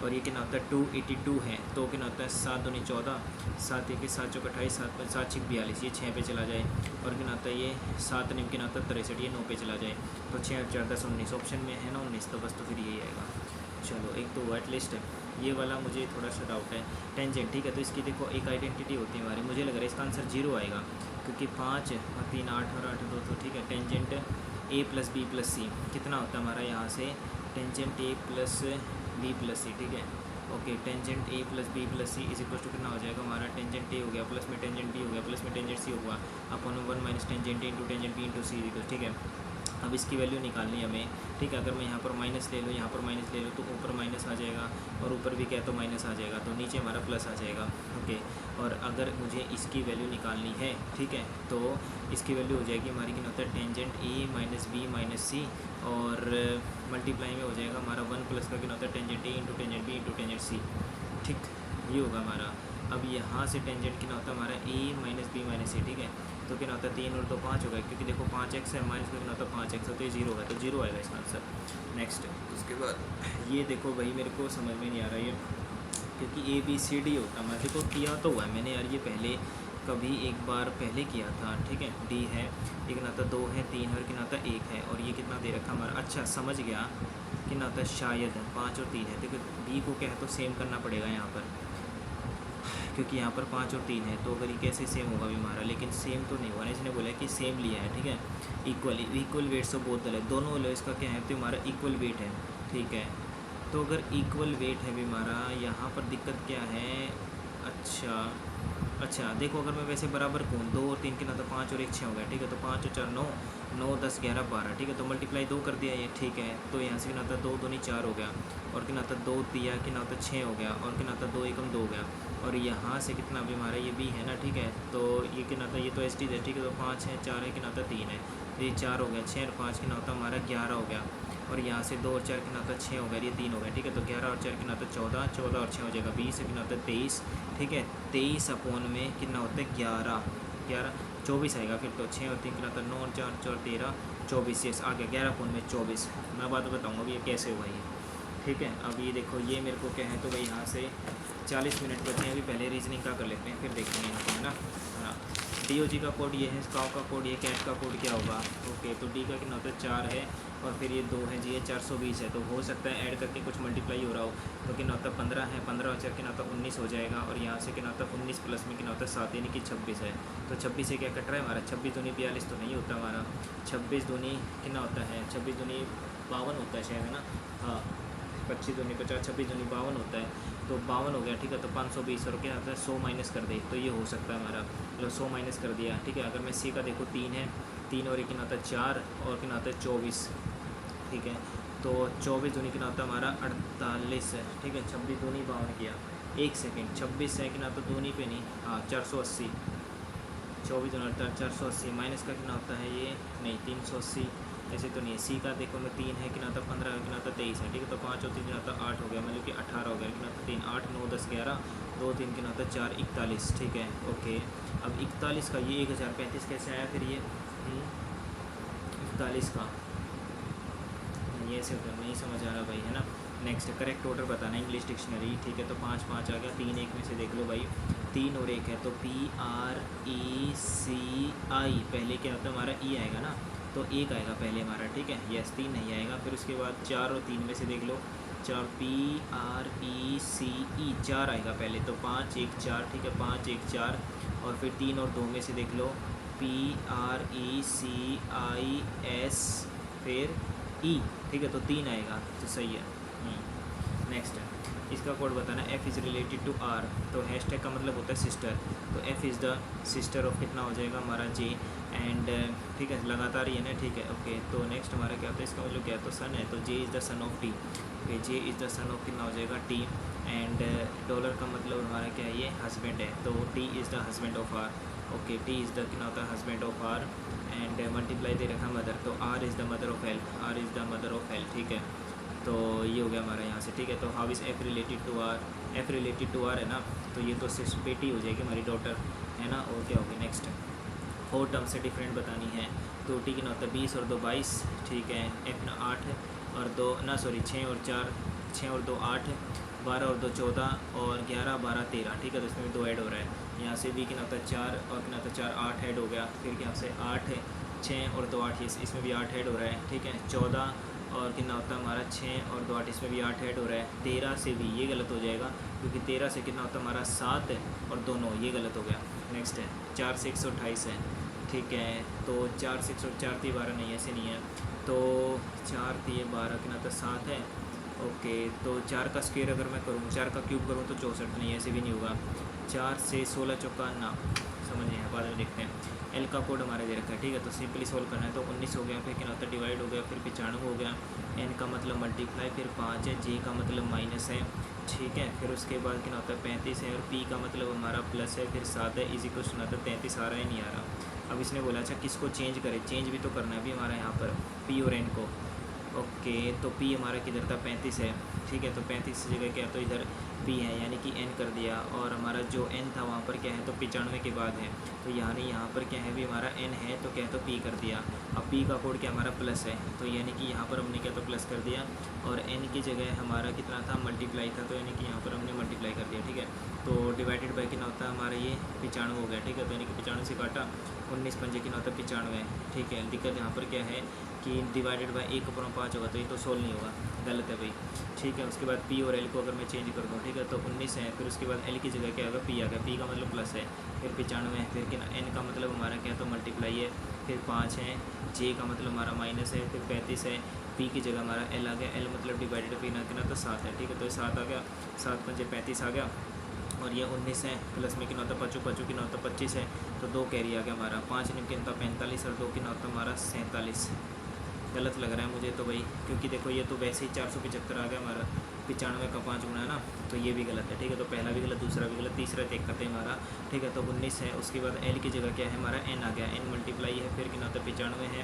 और ये कितना होता है 282 है, तो कितना होता है 7 दूनी 14, 7 1 7 चौक 28, 7 6 42, ये 6 पे चला जाए, और कितना होता है ये 7 निम कितना होता है 63, ये 9 पे चला जाए, तो 6 4 10 19, ऑप्शन में है ना 19, तो बस तो फिर यही आएगा। चलो, एक तो एटलीस्ट है ये वाला, मुझे थोड़ा सा डाउट है। टेंजेंट, ठीक है, तो इसकी देखो एक आइडेंटिटी होती है हमारी, मुझे लग रहा है इसका आंसर 0 आएगा, क्योंकि 5 और 3 8 और 8 2 तो ठीक है। Tangent a plus B plus C कितना होता है हमारा यहाँ से, tangent a plus B plus C. ठीक है, okay, tangent a plus B plus C is equal to कितना हो जाएगा हमारा, टेंजेंट a हो गया प्लस में टेंजेंट b हो गया प्लस में टेंजेंट c होगा, अपन 1 minus tangent a into tangent b into C. ठीक है, अब इसकी वैल्यू निकालनी है हमें। ठीक है, अगर मैं यहाँ पर माइनस ले लूँ, यहाँ पर माइनस ले लूँ, तो ऊपर माइनस आ जाएगा, और ऊपर भी क्या तो माइनस आ जाएगा, तो नीचे हमारा प्लस आ जाएगा। ओके, और अगर मुझे इसकी वैल्यू निकालनी है, ठीक है, तो इसकी वैल्यू हो जाएगी हमारी कितना होता है tangent A minus B minus C, और मल्टीप्लाई में हो जाएगा हमारा 1 प्लस का कितना होता है tangent A into tangent B into tangent C. ठीक, ये होगा हमारा। अब यहाँ से टेंजेंट कितना होता है हमारा ए माइनस बी माइनस सी। ठीक है, तो कितना होता है 3 और 2 5 होगा, क्योंकि देखो 5x है, माइनस में कितना होता है 5x, तो ये 0 होगा, तो 0 आएगा इसका आंसर। नेक्स्ट, उसके बाद ये देखो भाई, मेरे को समझ में नहीं आ रहा है, क्योंकि ए बी सी डी होता है, मैं देखो किया तो हुआ है मैंने यार, ये पहले कभी एक बार पहले किया था। ठीक है, डी है, ये कितना होता 2 है, 3 और कितना होता 1 है, और ये कितना दे रखा हमारा, अच्छा समझ गया, कितना होता है शायद 5 और 3 है। देखो बी को क्या है तो सेम करना पड़ेगा यहाँ पर, क्योंकि यहाँ पर 5 और 3 है, तो अगर ये कैसे सेम होगा भी हमारा, लेकिन सेम तो नहीं हुआ ना, इसने बोला कि सेम लिया है। ठीक है, इक्वल वेट्स ऑफ बोथ है, दोनों वाले इसका क्या है तो हमारा इक्वल वेट है। ठीक है, तो अगर इक्वल वेट है भी हमारा, यहाँ पर दिक्कत क्या है, अच्छा देखो, अगर मैं वैसे बराबर कौन 2 और 3 कितना तो 5 और 1 6 हो गया। ठीक है, तो 5 और 4 9 9 10 11 12। ठीक है, तो मल्टीप्लाई 2 कर दिया ये। ठीक है, तो यहाँ से कितना होता 2 दूनी 4 हो गया, और कितना होता 2 दिया कितना होता 6 हो गया, और कितना होता 2 एकम 2 हो गया, और यहाँ से कितना भी हमारा ये बी है ना। ठीक है, तो ये कितना होता, ये तो एस टी है। ठीक है, तो 5 है 4 है कितना होता 3 है, तो ये 4 हो गया, 6 और 5 कितना होता हमारा 11 हो गया, और यहाँ से 2 और 4 कितना होता 6 हो गया, ये 3 हो गया। ठीक है, तो 11 और 4 कितना होता 14, 14 और 6 हो जाएगा 20, कितना होता है 23। ठीक है, 23 अपॉन में कितना होता है 11 24 आएगा, फिर तो 6 और 3 कितना होता है 9 और 4 4 13 24, ये आ गया 11 अपॉन में 24। मैं बात बताऊँगा कि ये कैसे हुआ ये। ठीक है, अब ये देखो, ये मेरे को क्या है तो भाई यहाँ से 40 मिनट बचे हैं, अभी पहले रीजनिंग का कर लेते हैं, फिर देखेंगे यहाँ पर, है ना। हाँ, DOG का कोड ये है, काउ का कोड ये, कैट का कोड क्या होगा? ओके, तो डी का कितना होता है 4 है और फिर ये 2 है जी, ये 420 है। तो हो सकता है ऐड करके कुछ मल्टीप्लाई हो रहा हो, तो कितना होता है 15 है, 15 और 4 कितना होता है 19 हो जाएगा। और यहाँ से कितना होता है 19 प्लस में कितना होता है 7 यानी कि 26 है। तो 26 से क्या कट रहा है हमारा? 26 दूनी 42 तो नहीं होता हमारा, 26 दूनी कितना होता है? 26 दूनी 52 होता है शायद, है ना? हाँ, 25 दूनी 50, 26 दूनी 52 होता है। तो 52 हो गया, ठीक है। तो 520 और क्या होता है 100 माइनस कर दे, तो ये हो सकता है हमारा, मतलब 100 माइनस कर दिया, ठीक है। अगर मैं सी का देखो 3 है, 3 और एक कितना होता है 4 और कितना होता है 24, ठीक है। तो 24 दूनी कितना होता है हमारा 48 है, ठीक है। 26 दूनी 52 किया, 1 सेकेंड, 26 है कितना होता है दूनी पे नहीं, हाँ 480, 24 दूनी 480 माइनस का कितना होता है ये, नहीं 380, ऐसे तो नहीं है। सी का देखो मैं 3 है कितना होता 15 कितना होता 23 है, ठीक है। तो 5 और 3 कितना होता 8 हो गया, मतलब कि 18 हो गया, कितना होता 3 8 9 10 11 2 3 कितना होता 4 41, ठीक है। ओके, अब 41 का ये 1035 कैसे आया फिर ये 41 का, ये ऐसे नहीं समझ आ रहा भाई, है ना। नेक्स्ट करेक्ट ऑर्डर बताना इंग्लिश डिक्शनरी, ठीक है। तो 5 5 आ गया, 3 1 में से देख लो भाई, 3 और 1 है तो PRECI, पहले क्या होता है हमारा ई आएगा ना, तो 1 आएगा पहले हमारा, ठीक है। यस 3 नहीं आएगा, फिर उसके बाद 4 और 3 में से देख लो, 4 PRECE 4 आएगा पहले, तो 5 1 4, ठीक है। 5 1 4 और फिर 3 और 2 में से देख लो PRECIS फिर ई, ठीक है। तो 3 आएगा, तो सही है। नेक्स्ट इसका कोड बताना, F is related to R, तो हैशटैग का मतलब होता है सिस्टर, तो F is the sister of कितना हो जाएगा हमारा जे, एंड ठीक है लगातार ही है ना, ठीक है। ओके, तो नेक्स्ट हमारा क्या होता है, इसका मतलब क्या है, तो सन है, तो J is the son of T, okay. J is the son of कितना हो जाएगा टी, एंड डॉलर का मतलब हमारा क्या है, ये हस्बैंड है, तो T is the husband of R, okay. T is the कितना होता है husband of R, and multiply दे रखा मदर, तो R is the mother of L, R is the mother of L, ठीक है। तो ये हो गया हमारा यहाँ से, ठीक है। तो how is F related to R, F related to R है ना, तो ये तो सिर्फ बेटी हो जाएगी हमारी डॉटर, है ना। और क्या होगी नेक्स्ट, 4 टर्म से डिफरेंट बतानी है, तो टी कितना होता है 20 और 2 22, ठीक है। एफ ना 8 और 2 ना सॉरी 6 और 4 6 और 2 8, 12 और 2 14 और 11 12 13, ठीक है। तो इसमें भी 2 ऐड हो रहा है, यहाँ से भी कितना होता है 4 और कितना होता है 4 8 ऐड हो गया, फिर क्या से 8 6 और 2 8, इसमें भी 8 ऐड हो रहा है, ठीक है। 14 और कितना होता है हमारा 6 और 2 8, इसमें भी 8 ऐड हो रहा है। 13 से भी ये गलत हो जाएगा, क्योंकि 13 से कितना होता है हमारा 7 और 2 9, ये गलत हो गया। नेक्स्ट है 4 से 128 है, ठीक है। तो 4 से 4 3 12 नहीं, ऐसे नहीं है, तो 4 3 12 कितना होता है 7 है, ओके। तो 4 का स्क्वायर अगर मैं करूँ, 4 का क्यूब करूँ तो 64, नहीं ऐसे भी नहीं होगा। 4 से 16 चौका ना, समझ नहीं है, बाद में देखते हैं। एल का कोड हमारे दे रखा है, ठीक है। तो सिंपली सोल्व करना है, तो 19 हो गया, फिर क्या होता है डिवाइड हो गया, फिर 95 हो गया, एन का मतलब मल्टीप्लाई, फिर 5 है, जे का मतलब माइनस है, ठीक है। फिर उसके बाद क्या होता है 35 है, और पी का मतलब हमारा प्लस है, फिर 7 है, इज इक्वल टू 33 आ रहा है नहीं आ रहा। अब इसने बोला अच्छा किसको चेंज करें, चेंज भी तो करना है अभी हमारा यहाँ पर पी और एन को, ओके। तो पी हमारा किधर था 35 है, ठीक है। तो 35 की जगह क्या, तो इधर पी है, यानी कि एन कर दिया, और हमारा जो एन था वहाँ पर क्या है, तो 95 के बाद है, तो यानी यहाँ पर क्या है भी हमारा एन है, तो क्या है तो पी कर दिया। अब पी का कोड क्या हमारा प्लस है, तो यानी कि यहाँ पर हमने क्या तो प्लस कर दिया, और एन की जगह हमारा कितना था मल्टीप्लाई था, तो यानी कि यहाँ पर हमने मल्टीप्लाई कर दिया, ठीक है। तो डिवाइडेड बाई कितना होता है हमारा ये 95 हो गया, ठीक है। तो यानी कि 95 से काटा 19 पंजे कितना होता है 95, ठीक है। दिक्कत यहाँ पर क्या है कि डिवाइडेड बाई 1/5 होगा, तो ये तो सोल्व नहीं होगा, गलत है भाई, ठीक है। उसके बाद पी और एल को अगर मैं चेंज कर दूँ, ठीक है, तो 19 है, फिर उसके बाद एल की जगह क्या होगा पी आ गया, पी का मतलब प्लस है, फिर 95 है, फिर क्या एन का मतलब हमारा क्या तो मल्टीप्लाई है, फिर 5 है, जे का मतलब हमारा माइनस है, फिर 35 है, पी की जगह हमारा एल आ गया, एल मतलब डिवाइडेड पी ना कितना तो 7 है, ठीक है। तो 7 आ गया, 7 पंजे 35 आ गया, और ये 19 है, प्लस में कितना होता है 5 5 कितना होता है 25 है, तो 2 कैरी आ गया हमारा, 5 निम कितना 45 और 2 कितना होता है हमारा 47, गलत लग रहा है मुझे तो भाई, क्योंकि देखो ये तो वैसे ही 475 आ गया हमारा, 95 का 5 गुना है ना, तो ये भी गलत है, ठीक है। तो पहला भी गलत, दूसरा भी गलत, तीसरा दिक्कत है हमारा, ठीक है। तो 19 है, उसके बाद एल की जगह क्या है हमारा एन आ गया, एन मल्टीप्लाई है, फिर कितना होता है 95 है,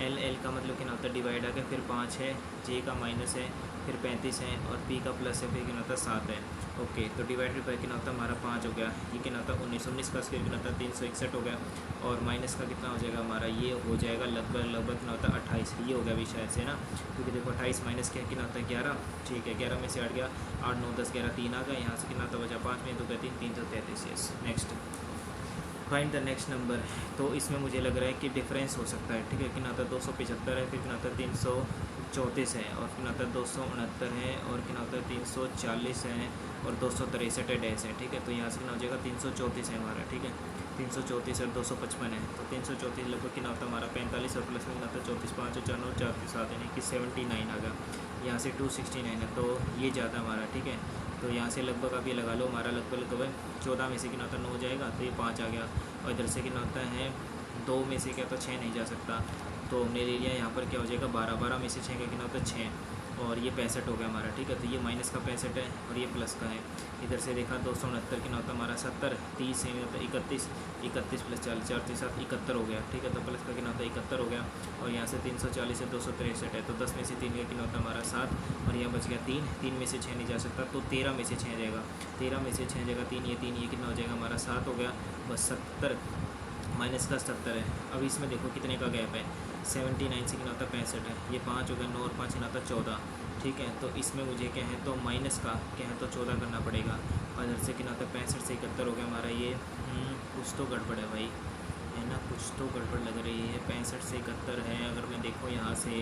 एल एल का मतलब कितना होता है डिवाइड आ गया, फिर 5 है, जे का माइनस है, फिर 35 है, और पी का प्लस है, फिर कितना होता है 7 है, ओके। तो डिवाइडेड बाई कितना होता है हमारा 5 हो गया, ये कितना होता है 19, 19 का स्क्वायर कितना होता है 361 हो गया, और माइनस का कितना हो जाएगा हमारा, ये हो जाएगा लगभग कितना होता है 28, ये हो गया भी शायद से ना, क्योंकि देखो 28 माइनस क्या कितना होता है 11, ठीक है। 11 में से 8 गया, 8 9 10 11 3 आ गया, यहाँ से कितना होता है बचा 5 में 2 3 333, yes. Next find the next number. तो इसमें मुझे लग रहा है कि डिफरेंस हो सकता है, ठीक है। कितना आता 275 है, फिर कितना आता 334 है, और कितना आता 269 है, और कितना आता 340 है, और 263 डैश है, ठीक है। तो यहाँ से कितना हो जाएगा 334 है हमारा, ठीक है। 334 और 255 है, तो 334 लगभग कितना होता है हमारा 45, और प्लस में कितना होता है 34, 5 और 4 और 4 के साथ, यानी कि 79 आ गया। यहाँ से 269 है, तो ये ज़्यादा हमारा, ठीक है। तो यहाँ से लगभग आप ये लगा लो, हमारा लगभग 14 में से कितना होता है 9 हो जाएगा, तो ये 5 आ गया। और इधर से कितना होता है 2 में से क्या, तो 6 नहीं जा सकता, तो हमने ले लिया यहाँ पर क्या हो जाएगा 12, 12 में से 6 का कितना होता है 6, और ये 65 हो गया हमारा, ठीक है। तो ये माइनस का 65 है, और ये प्लस का है। इधर से देखा 269 कितना होता है हमारा 70, 30 है होता है 31, 31 प्लस 40, 4 के साथ 71 हो गया, ठीक है। तो प्लस का कितना होता है 71 हो गया, और यहाँ से 340 है 263 है, तो 10 में से 3 का कितना होता है हमारा 7, और यहाँ बच गया 3, 3 में से 6 नहीं जा सकता, तो 13 में से 6 जाएगा, 13 में से 6 जाएगा 3, ये कितना हो जाएगा हमारा 7 हो गया, बस 70 माइनस का 70 है। अब इसमें देखो कितने का गैप है, 79 से कितना होता है 65 है, ये 5 हो गया, 9 और 5 कितना होता है 14, ठीक है। तो इसमें मुझे क्या है तो माइनस का क्या है तो 14 करना पड़ेगा, और इधर से कितना होता है 65 से 71 हो गया हमारा, ये कुछ तो गड़बड़ है भाई, है ना, कुछ तो गड़बड़ लग रही है। 65 से 71 है, अगर मैं देखो यहाँ से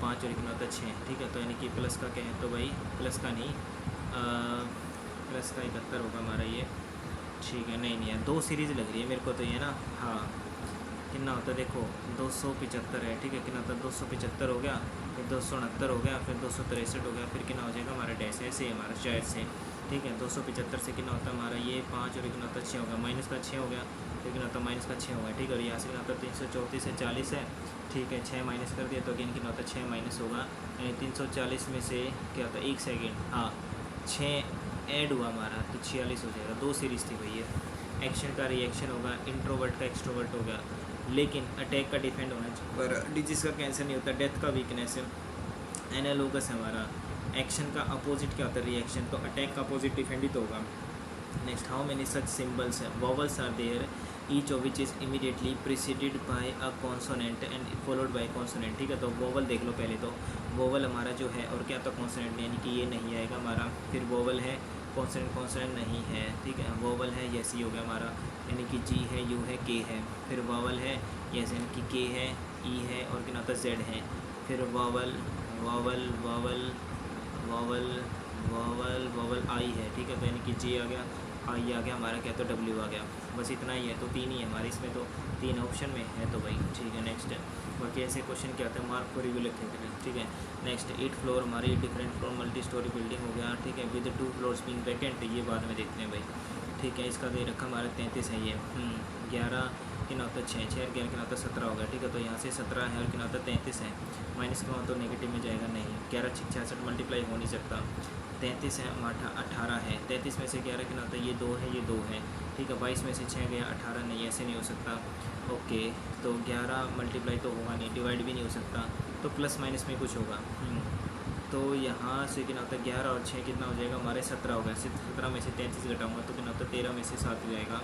5 और कितना होता है 6, ठीक है। तो यानी कि प्लस का क्या है तो भाई प्लस का नहीं, प्लस का 71 होगा हमारा ये, ठीक है। नहीं है, 2 सीरीज़ लग रही है मेरे को तो ये ना, हाँ। कितना होता है देखो 275 है, ठीक है। कितना होता है 275 हो गया, फिर 269 हो गया, फिर 263 हो गया, फिर कितना हो जाएगा हमारा डैश, ऐसे हमारा शायद से, ठीक है। 275 से कितना होता है हमारा ये 5, और कितना होता है 6 हो गया, माइनस का 6 हो गया, फिर कितना होता है माइनस का 6 हो गया, ठीक है। और यहाँ से कितना होता है 334 है 40 है, ठीक है। 6 माइनस कर दिया तो अगेन कितना होता है 6 माइनस होगा, 340 में से क्या होता है 1 सेकेंड, हाँ 6 ऐड हुआ हमारा, तो 46 हो जाएगा। 2 सीरीज़ थी भैया, एक्शन का रिएक्शन होगा, इंट्रोवर्ट का एक्सट्रोवर्ट होगा, लेकिन अटैक का डिफेंड होना चाहिए, पर डिजीज़ का कैंसर नहीं होता, डेथ का वीकनेस है, एनालोगस है हमारा। एक्शन का अपोजिट क्या होता है रिएक्शन, तो अटैक का अपोजिट डिफेंड ही तो होगा। Next, how many such symbols है, vowels are there each of which is immediately preceded by a consonant and followed by consonant, ठीक है। तो वोवल देख लो पहले, तो वोवल हमारा जो है, और क्या तो कॉन्सोनेंट, यानी कि ये नहीं आएगा हमारा, फिर वोवल है, कॉन्सोनेंट नहीं है, ठीक है। वोवल है यस ही हो गया हमारा, यानी कि जी है, यू है, के है, फिर वोवल है यस यानी कि के है, ई है, और क्या होता है जेड है, फिर vowel vowel vowel vowel vowel vowel I है, ठीक है। तो यानी कि जे आ गया, आई आ गया हमारा, क्या तो डब्ल्यू आ गया, बस इतना ही है। तो 3 ही है हमारे इसमें, तो 3 ऑप्शन में है तो भाई, ठीक है। नेक्स्ट है, बाकी ऐसे क्वेश्चन क्या होता है मार्क फॉर रिव्यू लिखते हैं, ठीक है। नेक्स्ट, 8 फ्लोर हमारी different floor multi storey building हो गया, ठीक है, विद 2 फ्लोर्स बीइंग वैकेंट, ये बाद में देखते हैं भाई, ठीक है। इसका दे रखा हमारा 33 है ये, 11 कितना होता है 6, 6 11 कितना होता है 17 होगा, ठीक है। तो यहाँ से 17 है, और कितना होता है 33 है, माइनस का तो नेगेटिव में जाएगा नहीं, 11 6 66 मल्टीप्लाई हो नहीं सकता, 33 है, 18 है, 33 में से 11 कितना होता है ये 2 है, ये 2 है, ठीक है। 22 में से 6 गया, 18 नहीं, ऐसे नहीं हो सकता, ओके। तो 11 मल्टीप्लाई तो होगा नहीं, डिवाइड भी नहीं हो सकता, तो प्लस माइनस में कुछ होगा, तो यहाँ से कितना होता है 11 और 6 कितना हो जाएगा हमारे 17 हो गया, 17 में से 33 घटाऊंगा तो कितना होता है 13 में से 7 जाएगा,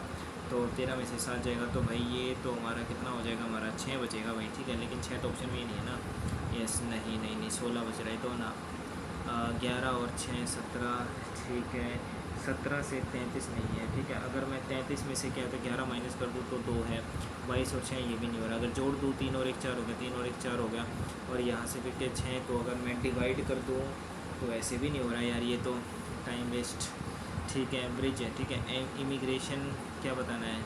तो 13 में से 7 जाएगा, तो भाई ये तो हमारा कितना हो जाएगा हमारा 6 बचेगा भाई, ठीक है। लेकिन 6 तो ऑप्शन में ही नहीं है ना, यस नहीं 16 बच रहा है, तो ना 11 और 6 17, ठीक है। 17 से 33 नहीं है, ठीक है। अगर मैं 33 में से क्या है तो 11 माइनस कर दूँ तो 2 है, 22 और 6 ये भी नहीं हो रहा, अगर जोड़ दूँ 3 और 1 4 हो गया, 3 और 1 4 हो गया, और यहाँ से फिर के 6 को अगर मैं डिवाइड कर दूँ तो ऐसे भी नहीं हो रहा यार, ये तो टाइम वेस्ट, ठीक है। ब्रिज है, ठीक है। इमिग्रेशन क्या बताना है,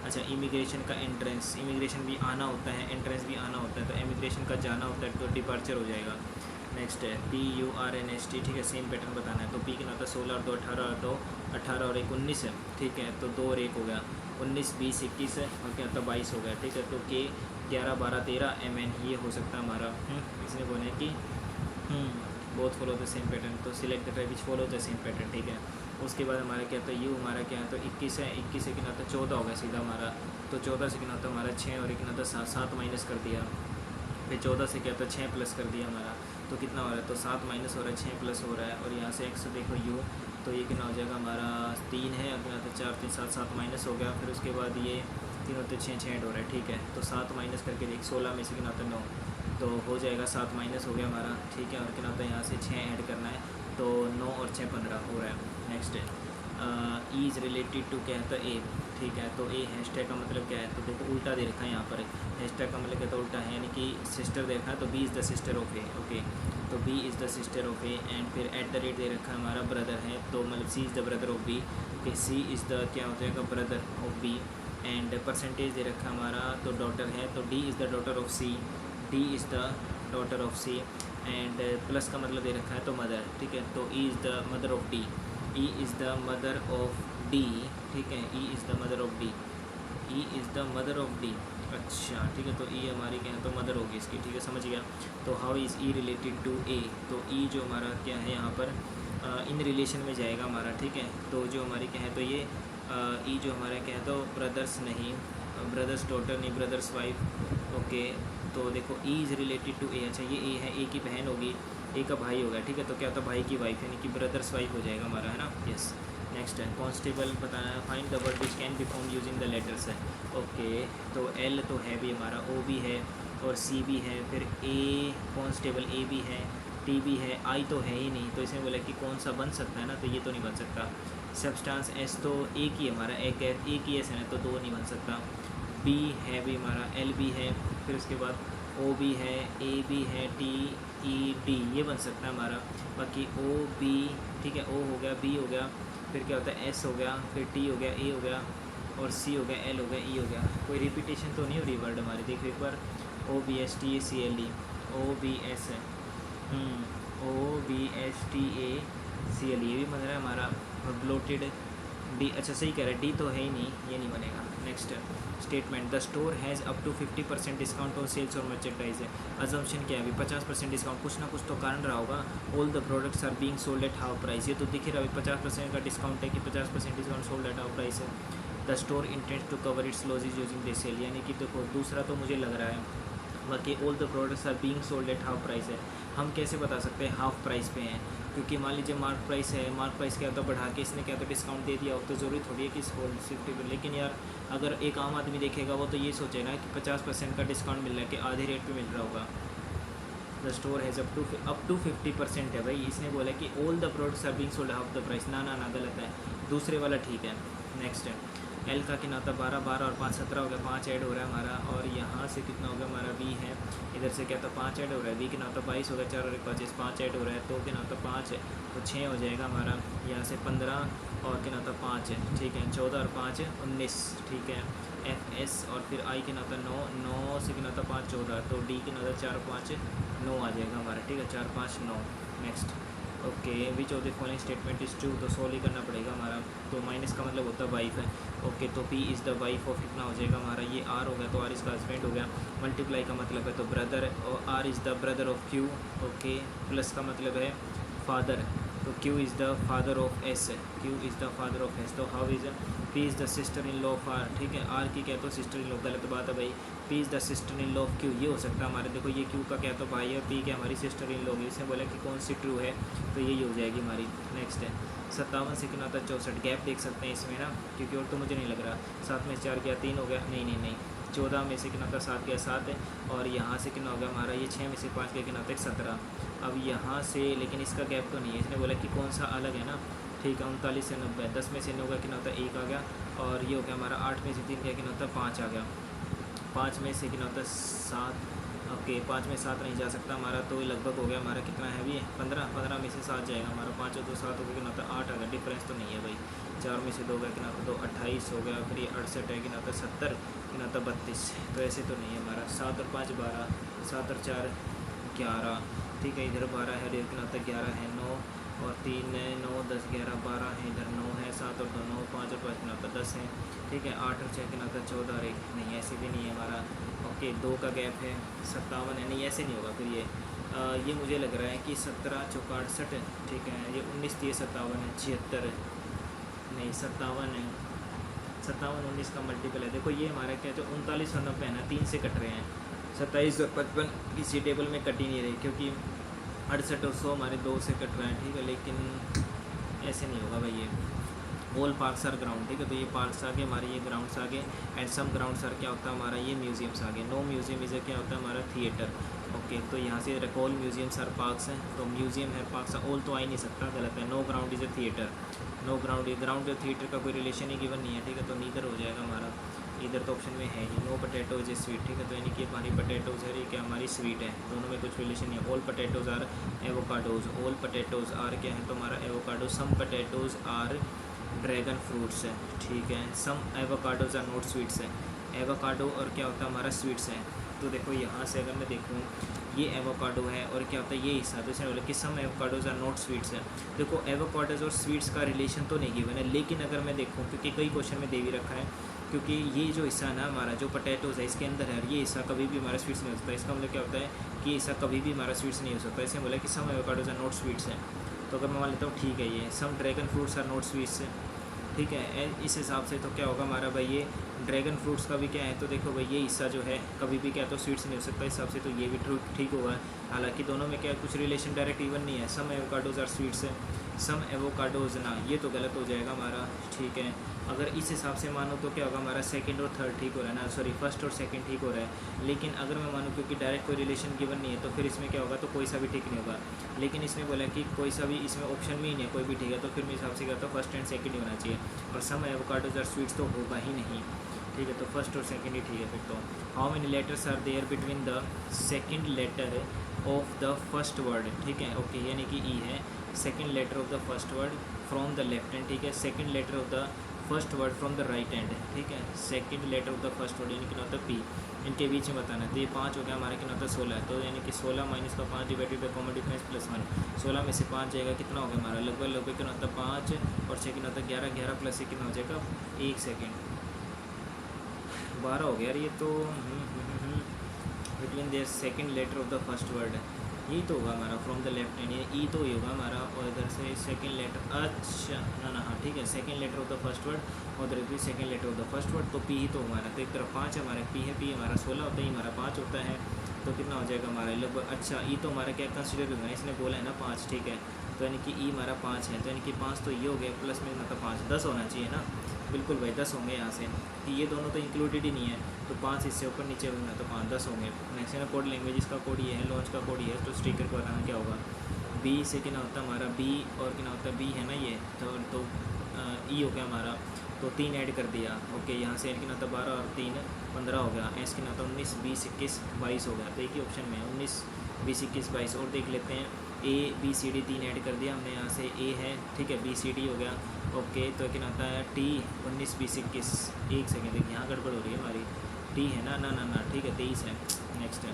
अच्छा इमिग्रेशन का एंट्रेंस, इमिग्रेशन भी आना होता है, एंट्रेंस भी आना होता है, तो इमिग्रेशन का जाना होता है तो डिपार्चर हो जाएगा। नेक्स्ट है PURNST, ठीक है, सेम पैटर्न बताना है, तो P कितना होता है 16 और 2 18, तो 18 और 1 19 है, ठीक है। तो 2 और 1 हो गया 19, 20 21 है, और क्या होता है 22 हो गया, ठीक है। तो K 11 12 13 MN ये हो सकता है हमारा, इसने बोला है कि both follow the same pattern, तो select the tribe which follow the same pattern, ठीक है। उसके बाद हमारा क्या होता है U हमारा क्या है तो 21 है, 21 से कितना होता है 14 हो गया सीधा हमारा, तो 14 से कितना होता है हमारा 6, और कितना होता है 7 माइनस कर दिया, फिर 14 से क्या होता है 6 प्लस कर दिया हमारा, तो कितना हो रहा है तो 7 माइनस हो रहा है, 6 प्लस हो रहा है, और यहाँ से x देखो U, तो ये कितना हो जाएगा हमारा 3 है, और कितना होता है 4 3 7 7 माइनस हो गया, फिर उसके बाद ये 3 होते 6 6 ऐड हो रहा है, ठीक है। तो 7 माइनस करके देख, 16 में से कितना होता है 9, तो हो जाएगा 7 माइनस हो गया हमारा, ठीक है। और कितना होता है यहाँ से 6 ऐड करना है, तो 9 और 6 15 हो रहा है। नेक्स्ट है ई इज़ रिलेटेड टू क्या है तो ए, ठीक है। तो ए हैशटैग का मतलब क्या है, तो देखो उल्टा दे रखा है यहाँ पर, हैशटैग का मतलब क्या तो उल्टा है, यानी कि सिस्टर दे रखा है, तो B is the sister of A, okay. तो B is the sister of A, and फिर एट द रेट दे रखा है हमारा ब्रदर है, तो मतलब C is the brother of B, okay. C is the क्या हो जाएगा brother of B, and percentage दे रखा है हमारा, तो डॉटर है, तो D is the daughter of C, D is the daughter of C, and plus का मतलब दे रखा है तो मदर, ठीक है। तो E is the mother of D, E is the mother of D, ठीक है। E is the mother of D, E is the mother of D, अच्छा ठीक है। तो ई हमारी क्या है तो मदर होगी इसकी, ठीक है, समझ गया। तो how is E related to A, तो ई जो हमारा क्या है यहाँ पर इन रिलेशन में जाएगा हमारा, ठीक है। तो जो हमारी क्या है तो ये ई जो हमारा क्या है तो ब्रदर्स नहीं, ब्रदर्स डॉटर नहीं, ब्रदर्स वाइफ, ओके। तो देखो ई इज़ रिलेटेड टू ए, अच्छा ये ए है, ए की बहन होगी, ए का भाई होगा, ठीक है। तो क्या होता है भाई की वाइफ, यानी कि ब्रदर्स वाइफ हो जाएगा हमारा, है ना, यस। नेक्स्ट है कांस्टेबल बताना है, find the word which can be found using the letters है, ओके। तो एल तो है भी हमारा, ओ भी है और सी भी है, फिर ए कांस्टेबल ए भी है, टी भी है, आई तो है ही नहीं, तो इसमें बोला कि कौन सा बन सकता है ना, तो ये तो नहीं बन सकता। सब्सटेंस एस तो एक ही हमारा, एक ही एस है ना, तो दो नहीं बन सकता। बी है भी हमारा, एल भी है, फिर उसके बाद ओ भी है, ए भी है, टी ई डी ये बन सकता है हमारा। बाकी ओ बी, ठीक है, ओ हो गया, बी हो गया, फिर क्या होता है एस हो गया, फिर टी हो गया, ए हो गया, और सी हो गया, एल हो गया, ई हो गया। कोई रिपीटेशन तो नहीं हो रही वर्ड हमारी, देखो एक बार, O B S T A C L E, O B S है, O B S T A C L, ये भी बन रहा है हमारा। और ब्लोटेड डी, अच्छा सही कह रहा है, डी तो है ही नहीं, ये नहीं बनेगा। Next statement, the store has up to 50% discount on sales और मर्चेंडाइज है। अजम्पशन क्या है अभी 50% डिस्काउंट, कुछ ना कुछ तो कारण रहा होगा। All the products are being sold at half price, ये तो दिख ही रहा है 50% का डिस्काउंट है कि 50% discount sold at half price है। The store intends to cover its losses using this sale, यानी कि देखो दूसरा तो मुझे लग रहा है, बाकी all the products are being sold at half price है। हम कैसे बता सकते हैं हाफ प्राइस पे हैं, क्योंकि मान लीजिए मार्क प्राइस है, मार्क प्राइस क्या होता है बढ़ा के इसने क्या तो डिस्काउंट दे दिया हो, तो ज़रूरी थोड़ी है कि होल 50, लेकिन यार अगर एक आम आदमी देखेगा वो तो ये सोचेगा कि 50% का डिस्काउंट मिल रहा है, कि आधे रेट पे मिल रहा होगा। The store has up to 50% है भाई, इसने बोला कि all the products are being sold half the price, ना ना ना गलत है, दूसरे वाला ठीक है। नेक्स्ट है एल का कितना होता है 12, 12 और 5 17 हो गया, 5 ऐड हो रहा है हमारा, और यहाँ से कितना हो गया हमारा बी है, इधर से क्या था 5 ऐड हो रहा है, बी कितना होता है 22 हो गया, 4 और 1 25, 5 ऐड हो रहा है, तो कितना होता है 5 है, तो 6 हो जाएगा हमारा, यहाँ से 15 और कितना होता है 5 है, ठीक है, 14 और 5 19, ठीक है। एफ एस और फिर आई कितना होता है 9, 9 से कितना होता है 5 14, तो डी कितना होता है 4 5 9 आ जाएगा हमारा, ठीक है, 4 5 9। Next okay, which of the following statement is true, तो सॉल्व ही करना पड़ेगा हमारा, तो माइनस का मतलब होता है वाइफ है, ओके। तो P is the wife of कितना हो जाएगा हमारा, ये आर हो गया, तो आर इसका हस्बैंड हो गया, मल्टीप्लाई का मतलब है तो ब्रदर, और R is the brother of Q, okay. Plus का मतलब है फादर, तो Q is the father of S, Q is the father of S. तो how is P is the sister in law of R, ठीक है, are की क्या तो सिस्टर इन लॉ, गलत बात है भाई, P is the sister in law of Q, ये हो सकता है हमारे, देखो ये क्यू का क्या तो भाई है, पी क्या हमारी सिस्टर इन लॉ होगी, इसने बोला कि कौन सी ट्रू है, तो यही हो जाएगी हमारी। नेक्स्ट है 57 से कितना होता है 64, गैप देख सकते हैं इसमें ना, क्योंकि और तो मुझे नहीं लग रहा, 7 में 4 गया 3 हो गया, नहीं 14 में से कितना होता है 7 गया 7 है, और यहाँ से कितना हो गया हमारा, ये 6 में से 5 गया कितना होता है 17। अब यहाँ से लेकिन इसका गैप तो नहीं है, इसने बोला कि कौन सा अलग है ना, ठीक है। 39 से 90, 10 में से 9 का कितना होता है 1 आ गया, और ये हो गया हमारा 8 में से 3 का कितना होता है 5 आ गया, 5 में से कितना होता है 7, ओके 5 में 7 नहीं जा सकता हमारा, तो लगभग हो गया हमारा कितना है भी 15 में से 7 जाएगा हमारा, 5 और 2 7 हो गया, कितना होता है 8 आ गया, डिफरेंस तो नहीं है भाई। 4 में से 2 गया कितना होता है 2, 28 हो गया, फिर ये 68 है कितना होता है 70, कितना होता है 32, तो ऐसे तो नहीं है हमारा। 7 और 5 12, 7 और 4 11, ठीक है, इधर 12 है, कितना होता है 11 है, 9 और 3 है 9 10 11 12 है, इधर 9 है, 7 और 2 9, 5 और 5 कितना होता है 10 है, ठीक है। 8 और 6 कितना होता है 14 और 1 नहीं, ऐसे भी नहीं है हमारा, ओके। 2 का गैप है, 57 है, नहीं ऐसे नहीं होगा फिर ये मुझे लग रहा है कि 17 चौका 68, ठीक है, ये 19 30 57 है, 76 नहीं 57 है, 57 19 का मल्टीपल है, देखो ये हमारा क्या है तो 39 और 90 है ना, 3 से कट रहे हैं, 27 और 55 किसी टेबल में कट ही नहीं रही, क्योंकि 68 और 100 हमारे 2 से कट रहे हैं, ठीक है, लेकिन ऐसे नहीं होगा भाई। ये ऑल पार्क्स आर ग्राउंड, ठीक है, तो ये पार्क्स आ गए हमारे, ये ग्राउंड्स आ गए, एंड सम ग्राउंड्स आर क्या होता है हमारा, ये म्यूजियम्स आ गए। नो म्यूजियम इज़ क्या होता है हमारा थिएटर, ओके, तो यहाँ से रिकॉल म्यूजियम्स आर पार्क्स हैं, तो म्यूजियम है पार्क्स, ऑल तो आ ही नहीं सकता, गलत है। No ground is a theatre, no ground, ground और थिएटर का कोई रिलेशन ही गिवन नहीं है, ठीक है, तो नीदर हो जाएगा हमारा, इधर तो ऑप्शन में है ही। नो पोटैटोज इज स्वीट, ठीक है, तो यानी कि हमारी पोटैटोज है ये क्या हमारी स्वीट है, दोनों में कुछ रिलेशन नहीं है। All potatoes are avocados, all potatoes are क्या है तो हमारा avocado, some potatoes are dragon fruits है, ठीक है, some avocados are not sweets है, एवोकाडो और क्या होता है हमारा स्वीट्स है। तो देखो यहाँ से अगर मैं देखूँ ये एवोकाडो है और क्या होता है ये हिस्सा, तो इसमें बोला कि सम एवोकाडोज आर नॉट स्वीट्स है। देखो एवोकाडोज और स्वीट्स का रिलेशन तो नहीं गिवन है, लेकिन अगर मैं देखूँ क्योंकि कई क्वेश्चन में दे भी रखा है, क्योंकि ये जो हिस्सा है ना हमारा जो पोटैटोज़ है इसके अंदर है, ये हिस्सा कभी भी हमारा स्वीट्स नहीं हो सकता। इसका मतलब क्या होता है कि ये हिस्सा कभी भी हमारा स्वीट्स नहीं हो सकता। इसमें बोला कि सम एवोकाडोज आर नॉट स्वीट्स है, तो अगर मैं मान लेता हूँ ठीक है ये some dragon fruits are not sweets है, ठीक है, इस हिसाब से तो क्या होगा हमारा भाई ये ड्रैगन फ्रूट्स का भी क्या है, तो देखो भाई ये हिस्सा जो है कभी भी क्या तो स्वीट्स नहीं हो सकता, इस हिसाब से तो ये भी ठीक होगा। हालांकि दोनों में क्या कुछ रिलेशन डायरेक्ट इवन नहीं है, सम एवोकाडोज आर स्वीट्स है, सम एवोकाडोज ना, ये तो गलत हो जाएगा हमारा, ठीक है। अगर इस हिसाब से मानो तो क्या होगा हमारा सेकंड और थर्ड ठीक हो रहा है ना, सॉरी फर्स्ट और सेकंड ठीक हो रहा है, लेकिन अगर मैं मानूँ क्योंकि डायरेक्ट कोई रिलेशन गिवन नहीं है तो फिर इसमें क्या होगा तो कोई सा भी ठीक नहीं होगा। लेकिन इसमें बोला कि कोई सा भी इसमें ऑप्शन में ही नहीं है, कोई भी ठीक है, तो फिर मेरे हिसाब से क्या होता है फर्स्ट एंड सेकंड ही होना चाहिए, और सम एवोकाडोज आर स्वीट्स तो होगा ही नहीं, ठीक है, तो फर्स्ट और सेकंड ही ठीक है फिर तो। How many letters are there between the second letter of the first word, ठीक है, ओके, यानी कि ई है second letter of the first word from the left hand, ठीक है, second letter of the first word from the right hand, ठीक है, second letter of the first word यानी कि होता है पी, इनके बीच में बताना है। तो ये 5 हो गया हमारे क्या होता है 16, तो यानी कि 16 माइनस का 5 divided by common difference plus 1, 16 में से 5 जाएगा कितना हो गया हमारा लगभग क्या होता है 5 और 6 कितना होता है 11, 11 प्लस 1 कितना हो जाएगा 1 सेकेंड 12 हो गया यार ये तो। Between there second letter of the first word, यही तो होगा हमारा फ्रॉम द लेफ्ट हैंड, ये ई तो ही होगा हमारा, और इधर से सेकंड लेटर, अच्छा ना हाँ ठीक है, second letter of the first word और इधर भी second letter of the first word, तो पी ही तो हमारा, तो एक तरफ 5 हमारा पी है, पी हमारा 16 होता है, हमारा 5 होता है, तो कितना हो जाएगा हमारा लगभग, अच्छा ई तो हमारा क्या कंसिडर होगा, इसने बोला है ना 5, ठीक है, तो यानी कि ई हमारा 5 है, तो यानी कि 5 तो ये हो गया प्लस में मतलब 5 10 होना चाहिए ना, बिल्कुल भाई 10 होंगे यहाँ से, कि ये दोनों तो इंक्लूडेड ही नहीं है, तो 5 इससे ऊपर नीचे होंगे तो 5 10 होंगे। नेक्स्ट है ना कोड लैंग्वेज का कोड ये है, लॉन्च का कोड ये है, तो स्टिकर को बनाना क्या होगा बी से कितना होता है हमारा बी और कितना होता है बी है ना ये, तो ई हो गया हमारा, तो 3 ऐड कर दिया, ओके, यहाँ से कितना होता है 12 और 3 15 हो गया, एस कितना होता है 19 20 21 22 हो गया, तो एक ही ऑप्शन में 19 20 21 22। और देख लेते हैं A B C D 3 add कर दिया हमने, यहाँ से ए है, ठीक है, बी सी डी हो गया, ओके, तो कितना होता है टी 19 20 21, एक सेकेंड देखिए यहाँ गड़बड़ हो रही है हमारी, टी है ना ना ना ना ठीक है 23 है। नेक्स्ट है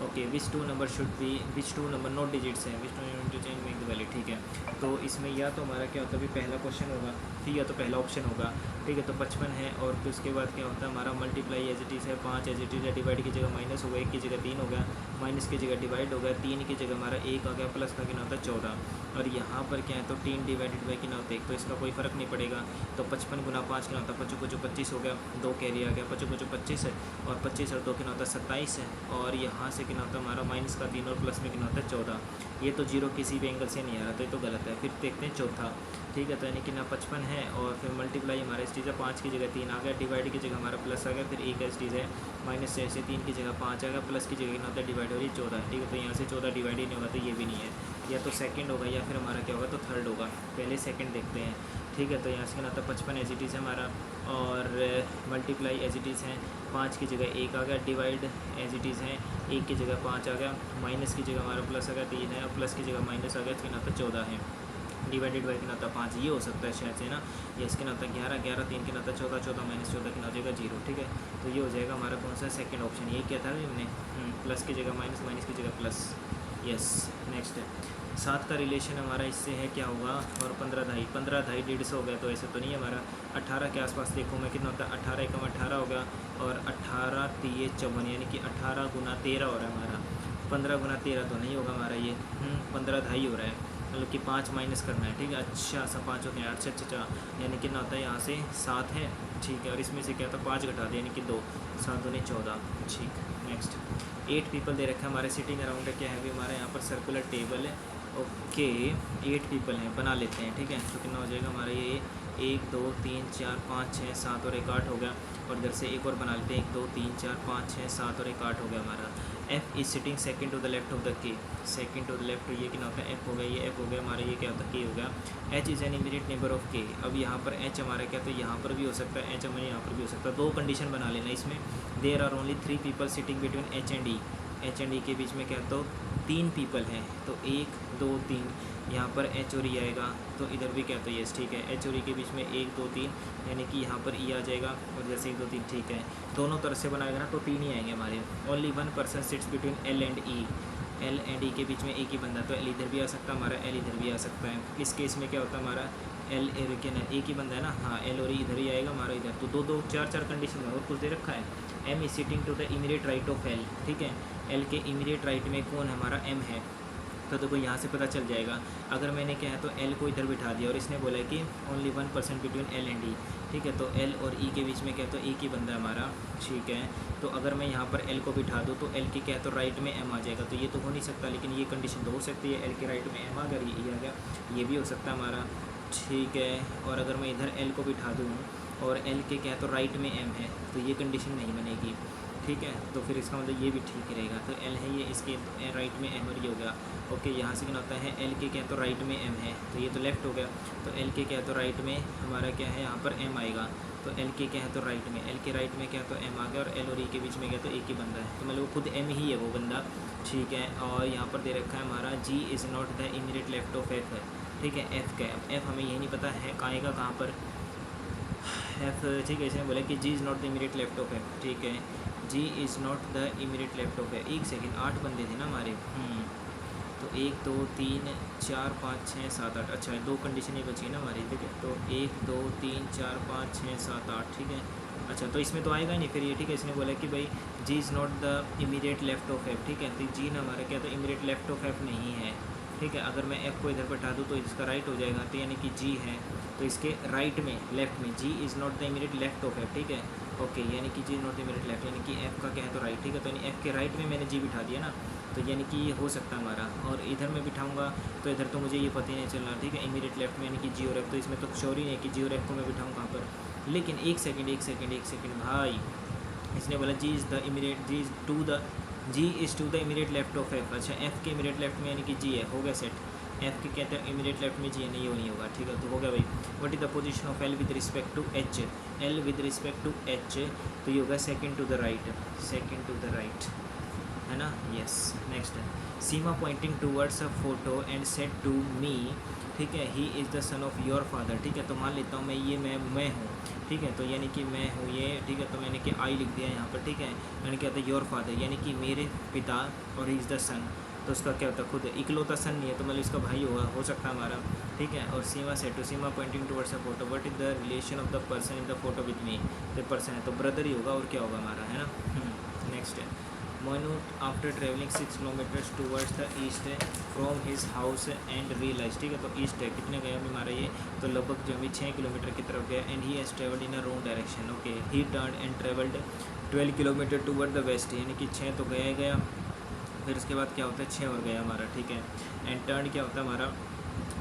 okay, which 2 number should be, which 2 number note digits है, विच 2 number change make the value, ठीक है, तो इसमें या तो हमारा क्या होता है पहला क्वेश्चन होगा, ठीक है, तो पहला ऑप्शन होगा, ठीक है, तो 55 है, और फिर उसके बाद क्या होता है हमारा मल्टीप्लाई एज इट इज़ है 5 एज इट इज़ है, डिवाइड की जगह माइनस हो गया, 1 की जगह 3 हो गया, माइनस की जगह डिवाइड हो गया, 3 की जगह हमारा 1 आ गया, प्लस का कितना होता है 14, और यहाँ पर क्या है तो 3 डिवाइडेड बाई कितना होता है 1, तो इसका कोई फ़र्क नहीं पड़ेगा, तो 55 गुना 5 कितना होता है 55 55 25 हो गया, 2 कैरी आ गया 55 55 25 है, और 25 और 2 कितना होता है 27 है, और यहाँ से कितना होता है हमारा माइनस का 3 और प्लस में कितना होता है 14, ये तो जीरो किसी भी एंगल से नहीं आ रहा, तो ये तो गलत है। फिर देखते हैं चौथा, ठीक है, तो यानी कि ना 55 है, और फिर मल्टीप्लाई हमारा इस चीज़ है 5 की जगह 3 आ गया, डिवाइड की जगह हमारा प्लस आ गया, फिर एक इस चीज़ है माइनस से 3 की जगह 5 आ गया, प्लस की जगह कितना होता है डिवाइड हो रही है 14, ठीक है, तो यहाँ से 14 डिवाइड ही नहीं होगा, तो ये भी नहीं है, या तो सेकंड होगा या फिर हमारा क्या होगा तो थर्ड होगा। पहले सेकंड देखते हैं, ठीक है, तो यहाँ से क्या होता है 55 एज इट इज़ है हमारा, और मल्टीप्लाई एज इट इज़ है 5 की जगह 1 आ गया, डिवाइड एज इट इज़ है 1 की जगह 5 आ गया, माइनस की जगह हमारा प्लस आ गया 3 है, और प्लस की जगह माइनस आ गया, इसके नाता 14 है, डिवाइडेड बाई कितना होता है 5, ये हो सकता है शायद से ना, या इसके नाता 11 11 3 के नाता 14 14 माइनस 14 कितना हो जाएगा 0, ठीक है, तो ये हो जाएगा हमारा कौन सा सेकंड ऑप्शन, ये क्या था हमने प्लस की जगह माइनस, माइनस की जगह प्लस, यस। नेक्स्ट है 7 का रिलेशन हमारा इससे है क्या होगा, और 15 ढाई 150 हो गया, तो ऐसे तो नहीं है हमारा, 18 के आसपास देखो मैं कितना होता है 18 एकम 18 हो गया, और 18 3 54 यानी कि 18 गुना 13 हो रहा है हमारा, 15 गुना 13 तो नहीं होगा हमारा ये, 15 ढाई हो रहा है, मतलब कि 5 माइनस करना है, ठीक है, अच्छा सा 5 होते हैं, अच्छा अच्छा अच्छा, यानी कितना होता है यहाँ से 7 है, ठीक है, और इसमें से क्या होता है 5 घटा दिया यानी कि 2, 7 दूनी 14, ठीक। नेक्स्ट 8 पीपल दे रखे हैं हमारे, सिटिंग अराउंड है, क्या है भी हमारे यहाँ पर सर्कुलर टेबल है, ओके 8 पीपल हैं, बना लेते हैं, ठीक है, तो कितना हो जाएगा हमारा ये 1 2 3 4 5 6 7 और 1 8 हो गया, और इधर से एक और बना लेते हैं 1 2 3 4 5 6 7 और 1 8 हो गया हमारा। F is sitting second to the left of the K, second to the left, तो ये क्या होता है एफ हो गया, ये एफ हो गया हमारा, ये क्या होता है के हो गया। H is an immediate neighbour of के, अब यहाँ पर एच हमारा क्या, तो यहाँ पर भी हो सकता है एच हमारे यहाँ पर भी हो सकता है। दो कंडीशन बना लेना इसमें, there are only 3 people sitting between H and E, H and E के बीच में क्या, तो 3 पीपल हैं, तो 1 2 3, यहाँ पर एच और ई आएगा, तो इधर भी क्या, तो यस ठीक है, एच और ई के बीच में 1 2 3, यानी कि यहाँ पर ई आ जाएगा, और जैसे 1 2 3 ठीक है, दोनों तरफ से बनाएगा ना तो 3 ही आएंगे हमारे। Only 1 person sits between L and E, L and E के बीच में एक ही बंदा, तो एल इधर भी आ सकता है हमारा, एल इधर भी आ सकता है। इस केस में क्या होता है हमारा एल एक ही बंदा है ना, हाँ एल और ई इधर ही आएगा हमारा इधर, तो 2 2 4 4 कंडीशन में और कुछ दे रखा है। M is sitting to the immediate right of L, ठीक है, एल के इमीडिएट राइट में कौन है हमारा, एम है, तो देखो यहाँ से पता चल जाएगा। अगर मैंने क्या है तो एल को इधर बिठा दिया और इसने बोला है कि only 1 person between L and E, ठीक है, तो एल और ई के बीच में क्या है तो एक ही बंदा है हमारा, ठीक है। तो अगर मैं यहाँ पर एल को बिठा दूँ तो एल के क्या है तो राइट में एम आ जाएगा, तो ये तो हो नहीं सकता, लेकिन ये कंडीशन तो हो सकती है, एल के राइट में एम आ गया, ये आ गया, ये भी हो सकता है हमारा, ठीक है। और अगर मैं इधर एल को बिठा दूँ और एल के क्या है तो राइट में एम है, तो ये कंडीशन नहीं बनेगी, ठीक है। तो फिर इसका मतलब ये भी ठीक रहेगा, तो एल है ये, इसके राइट में एम और ये हो गया, ओके। यहाँ से क्या होता है एल के क्या तो राइट में एम है, तो ये तो लेफ्ट हो गया, तो एल के क्या तो राइट में हमारा क्या है यहाँ पर एम आएगा, तो एल के क्या है तो राइट में, एल के राइट में क्या तो एम आ गया, और एल और ई के बीच में क्या तो एक ही बंदा है, तो मतलब वो खुद एम ही है वो बंदा, ठीक है। और यहाँ पर दे रखा है हमारा G is not the immediate left of F है, ठीक है। एफ़ का एफ़ हमें यही नहीं पता है आएगा कहाँ पर एफ़, ठीक है। इसने बोला कि G is not the immediate left of F, ठीक है, G is not the immediate left of F. एक सेकेंड, 8 बंदे थे ना हमारे, तो 1 2 3 4 5 6 7 8, अच्छा 2 कंडीशन ही बची है ना हमारी, ठीक है। तो 1 2 3 4 5 6 7 8, ठीक है। अच्छा तो इसमें तो आएगा नहीं फिर ये, ठीक है। इसने बोला कि भाई G is not the immediate left of F, ठीक है, तो जी ना हमारा क्या तो इमीडिएट लेफ्ट ऑफ एफ नहीं है, ठीक है। अगर मैं एफ़ को इधर बैठा दूँ तो इसका राइट हो जाएगा, तो यानी कि जी है, तो इसके राइट में लेफ्ट में G is not the immediate left of F, ठीक है, ओके। यानी कि G not the immediate left, यानी कि एफ़ का क्या है तो राइट, ठीक है। तो यानी एफ़ के राइट में मैंने जी बिठा दिया ना, तो यानी कि ये हो सकता है हमारा। और इधर मैं बिठाऊंगा तो इधर तो मुझे ये पता ही नहीं चलना, ठीक है, इमीडिएट लेफ्ट में, यानी कि जी और एफ, तो इसमें तो श्योर ही नहीं है कि जी और एफ को मैं बिठाऊँ कहाँ पर। लेकिन एक सेकेंड भाई, इसने बोला G is the immediate, G is to the immediate left of F, अच्छा एफ़ के इमीडिएट लेफ्ट में यानी कि जी है, हो गया सेट। एफ़ के कहते हैं इमीडिएट लेफ्ट में जी है, नहीं वो नहीं होगा, ठीक है, तो हो गया भाई। What is the position of L with respect to H, L with respect to H, तो ये होगा सेकंड टू द राइट, है ना, यस। नेक्स्ट है Seema pointing towards a photo and said to me, ठीक है, he is the son of your father, ठीक है। तो मान लेता हूँ मैं हूँ, ठीक है, तो यानी कि मैं हूँ ये, ठीक है, तो मैंने कि आई लिख दिया यहाँ पर, ठीक है। मैंने क्या था योर फादर, यानी कि मेरे पिता, और ही इज़ द सन, तो उसका क्या होता है खुद इकलौता सन नहीं है, तो मतलब इसका भाई होगा, हो सकता है हमारा, ठीक है। और Seema said to, Seema pointing towards a photo, what is the relation of the person in the photo with me, the person है तो ब्रदर ही होगा, और क्या होगा हमारा, है ना। नेक्स्ट है Manu after traveling 6 kilometers towards the east from his house and realized, ठीक है, तो ईस्ट है कितने गया अभी हमारा ये, तो लगभग जो अभी 6 किलोमीटर की तरफ गया, and he has travelled in a wrong direction, okay. He turn and travelled 12 kilometre toward the west, यानी कि 6 तो गया ही गया, फिर उसके बाद क्या होता है 6 और गया हमारा, ठीक है। एंड टर्न क्या होता है हमारा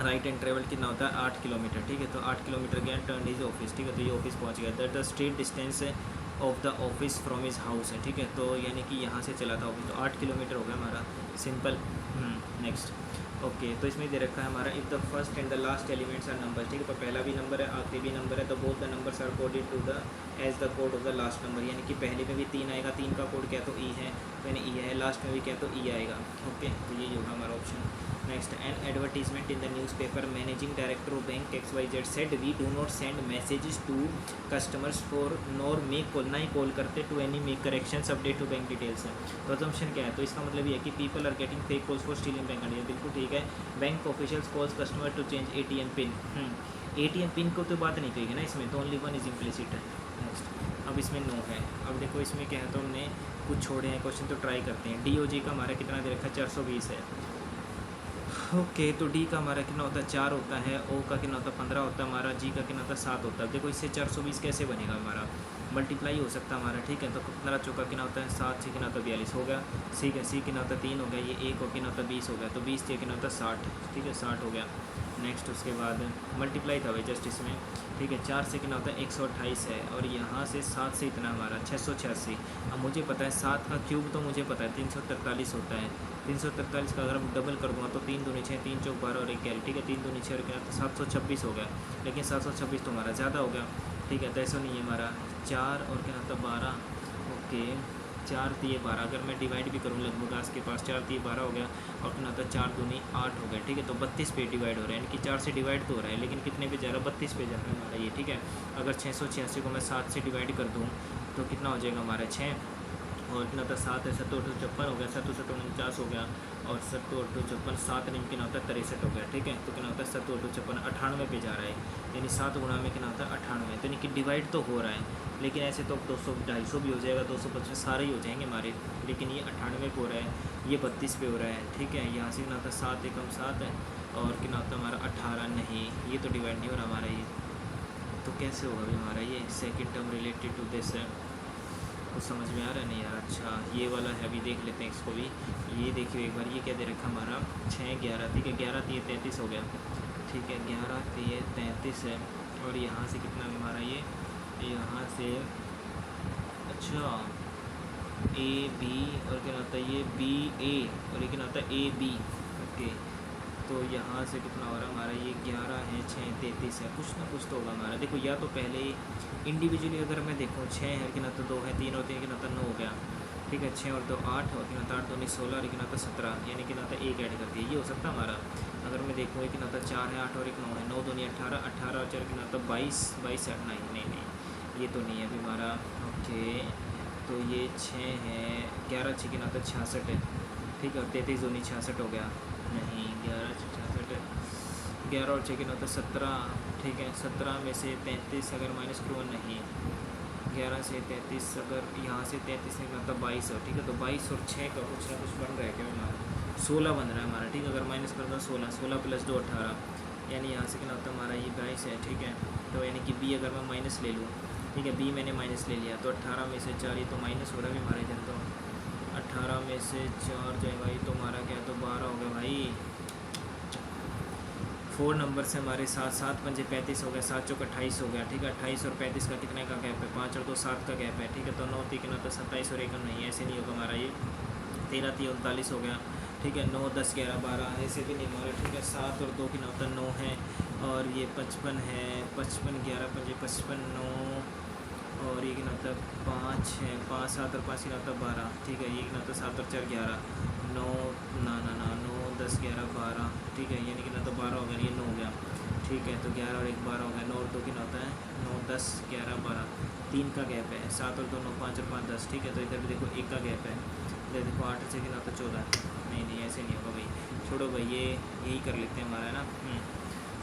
राइट, एंड ट्रेवल कितना होता है 8 किलोमीटर, ठीक है, तो 8 किलोमीटर गया, टर्न इज ऑफिस, ठीक है, तो ये ऑफिस पहुँच गया। That the straight distance of the office from his house है, ठीक है, तो यानी कि यहाँ से चला था ऑफिस, तो 8 किलोमीटर हो गया हमारा, सिंपल। नेक्स्ट, ओके, तो इसमें दे रखा है हमारा if the first and the last elements are number, ठीक है, तो पहला भी नंबर है आखिरी भी नंबर है, तो both the numbers are coded to the as the code of the last number, यानी कि पहले में भी 3 आएगा, 3 का कोड क्या तो ई है, तो यानी ई है, लास्ट में भी क्या तो ई आएगा, ओके। तो ये होगा हमारा option. Next, an advertisement in the newspaper managing director of bank XYZ said we do not send messages to customers for nor make call, ना ही कॉल करते to any make corrections update to bank details है। तो assumption क्या है, तो इसका मतलब ये है कि people are getting fake calls for stealing bank details, बिल्कुल ठीक है। Bank officials calls customer to change ATM pin, ATM pin को तो बात नहीं कही है ना इसमें, तो ओनली वन इज इम्प्लिसिट है। नेक्स्ट, अब इसमें नो है, अब देखो इसमें क्या है, तो हमने कुछ छोड़े हैं क्वेश्चन, तो ट्राई करते हैं। DOG का हमारा कितना दे रखा है 420 है, ओके। तो डी का हमारा कितना होता है 4 होता है, ओ का कितना होता है 15 होता है हमारा, जी का कितना होता है 7 होता है। देखो इससे 420 कैसे बनेगा हमारा, मल्टीप्लाई हो सकता है हमारा, ठीक है। तो 15 चौका कितना होता है 7, 6 कितना होता है 42 हो गया, ठीक है। सी कितना होता है 3 हो गया, ये 1 और कितना होता है 20 हो गया, तो 20 कितना होता है 60, ठीक है 60 हो गया। नेक्स्ट उसके बाद मल्टीप्लाई था भाई जस्ट इसमें, ठीक है। 4 से कितना होता है 128 है, और यहाँ से 7 से इतना हमारा 686। अब मुझे पता है 7 का क्यूब तो मुझे पता है 343 होता है। 343 का अगर हम डबल कर दूँगा तो 3 दूनी 6, 3 चौक 12 और 1 कैरी, ठीक है। 3 दूनी 6 और क्या, तो 726 हो गया, लेकिन 726 तो हमारा ज़्यादा हो गया, ठीक है। तो ऐसा नहीं है हमारा 4 और क्या होता है 12, ओके 4 3 12, अगर मैं डिवाइड भी करूँ लगभग आज के पास 4 3 12 हो गया, और कितना होता है 4 दूनी 8 हो गया, ठीक है। तो 32 पे डिवाइड हो रहा है, यानी कि 4 से डिवाइड तो हो रहा है, लेकिन कितने पे जा रहा है 32 पे जा रहा है हमारा ये, ठीक है। अगर 686 को मैं 7 से डिवाइड कर दूँ तो कितना हो जाएगा हमारा 6, और कितना होता है 7 है 7 8 56 हो गया, 7 7 49 हो गया, और 7 8 56 7 नहीं कितना होता है 63 हो गया, ठीक है। तो कितना होता है 7 8 56 98 पे जा रहा है, यानी 7 गुणा में कितना होता है 98, तो यानी कि डिवाइड तो हो रहा है, लेकिन ऐसे तो 200 250 भी हो जाएगा, 255 सारे ही हो जाएंगे हमारे, लेकिन ये 98 पे हो रहा है, ये 32 पे हो रहा है, ठीक है। यहाँ से कितना होता है 7 एकम 7 है, और कितना होता है हमारा 18, नहीं ये तो डिवाइड नहीं हो रहा हमारा ये, तो कैसे होगा अभी हमारा ये second term related to this है, कुछ समझ में आ रहा है नहीं यार। अच्छा ये वाला है, अभी देख लेते हैं इसको भी, ये देखिए एक बार, ये क्या दे रखा हमारा 6 11, ठीक है 11 3 33 हो गया, ठीक है 11 3 33 है, और यहाँ से कितना है हमारा ये, यहाँ से अच्छा ए बी, और क्या होता है ये बी ए, और ये क्या होता है ए बी, ओके। तो यहाँ से कितना हो रहा है हमारा ये 11 है 6 33 है, कुछ ना कुछ तो होगा हमारा। देखो या तो पहले इंडिविजुअली अगर मैं देखूँ 6 है कि ना तो 2 है 3 और 3 कि ना तो 9 हो गया, ठीक है। 6 और 2 8 और कि ना तो 8 2 16 और कि ना तो 17, यानी कि ना तो 1 ऐड कर दिया, ये हो सकता है हमारा। अगर मैं देखूँ कि ना तो 4 है 8 और 1 9 है, 9 2 18 18 और 4 कि ना तो 22 22 8 नहीं ये तो नहीं है अभी हमारा, ओके। तो ये 6 है 11 6 कि ना तो 66 है, ठीक है। 33 2 66 हो गया, नहीं 11 6 66 है, 11 और 6 कि ना तो 17, ठीक है। 17 में से 33 अगर माइनस करूँ, नहीं 11 से 33 अगर यहाँ से 33 निकला तो 22 हो, ठीक है। तो 22 और 6 का कुछ ना कुछ बन रहा है क्या हमारा, 16 बन रहा है हमारा, ठीक है। अगर माइनस कर दो 16 16 प्लस 2 18, यानी यहाँ से कितना होता है हमारा ये 22 है, ठीक है। तो यानी कि बी अगर मैं माइनस ले लूँ, ठीक है, बी मैंने माइनस ले लिया, तो 18 में से 4 ये तो माइनस हो रहा है हमारे इधर, तो 18 में से 4 जाएगा ये तो हमारा क्या, तो 12 हो गया भाई। 4 नंबर से हमारे 7 7 पंजे 35 हो गया, 7 चौक 28 हो गया, ठीक है। 28 और 35 का कितने का गैप है, 5 और 2 7 का गैप है, ठीक है। तो 9 3 कितना तो 27 और 1 नहीं, ऐसे नहीं होगा हमारा ये। 13 3 39 हो गया, ठीक है। 9 10 11 12 ऐसे भी नहीं हमारा, ठीक है। 7 और 2 कितना होता है 9 है, और ये 55 है, 55 11 पंजे 55 9, और ये कितना होता है 5 है, 5 7 और 5 कितना होता है 12, ठीक है। ये कितना होता है 7 और 4 11 9 ना 9 10 11 12, ठीक है। यानी कितना तो 12 हो गया, ये 9 हो गया, ठीक है। तो 11 और 1 12 हो गया, 9 और 2 कितना होता है 9 10 11 12, 3 का गैप है। 7 और 2 9 5 और 5 10, ठीक है। तो इधर भी देखो 1 का गैप है, इधर देखो 8 से कितना होता है 14, नहीं ऐसे नहीं होगा भाई, छोड़ो भाई, ये यही कर लेते हैं हमारा ना।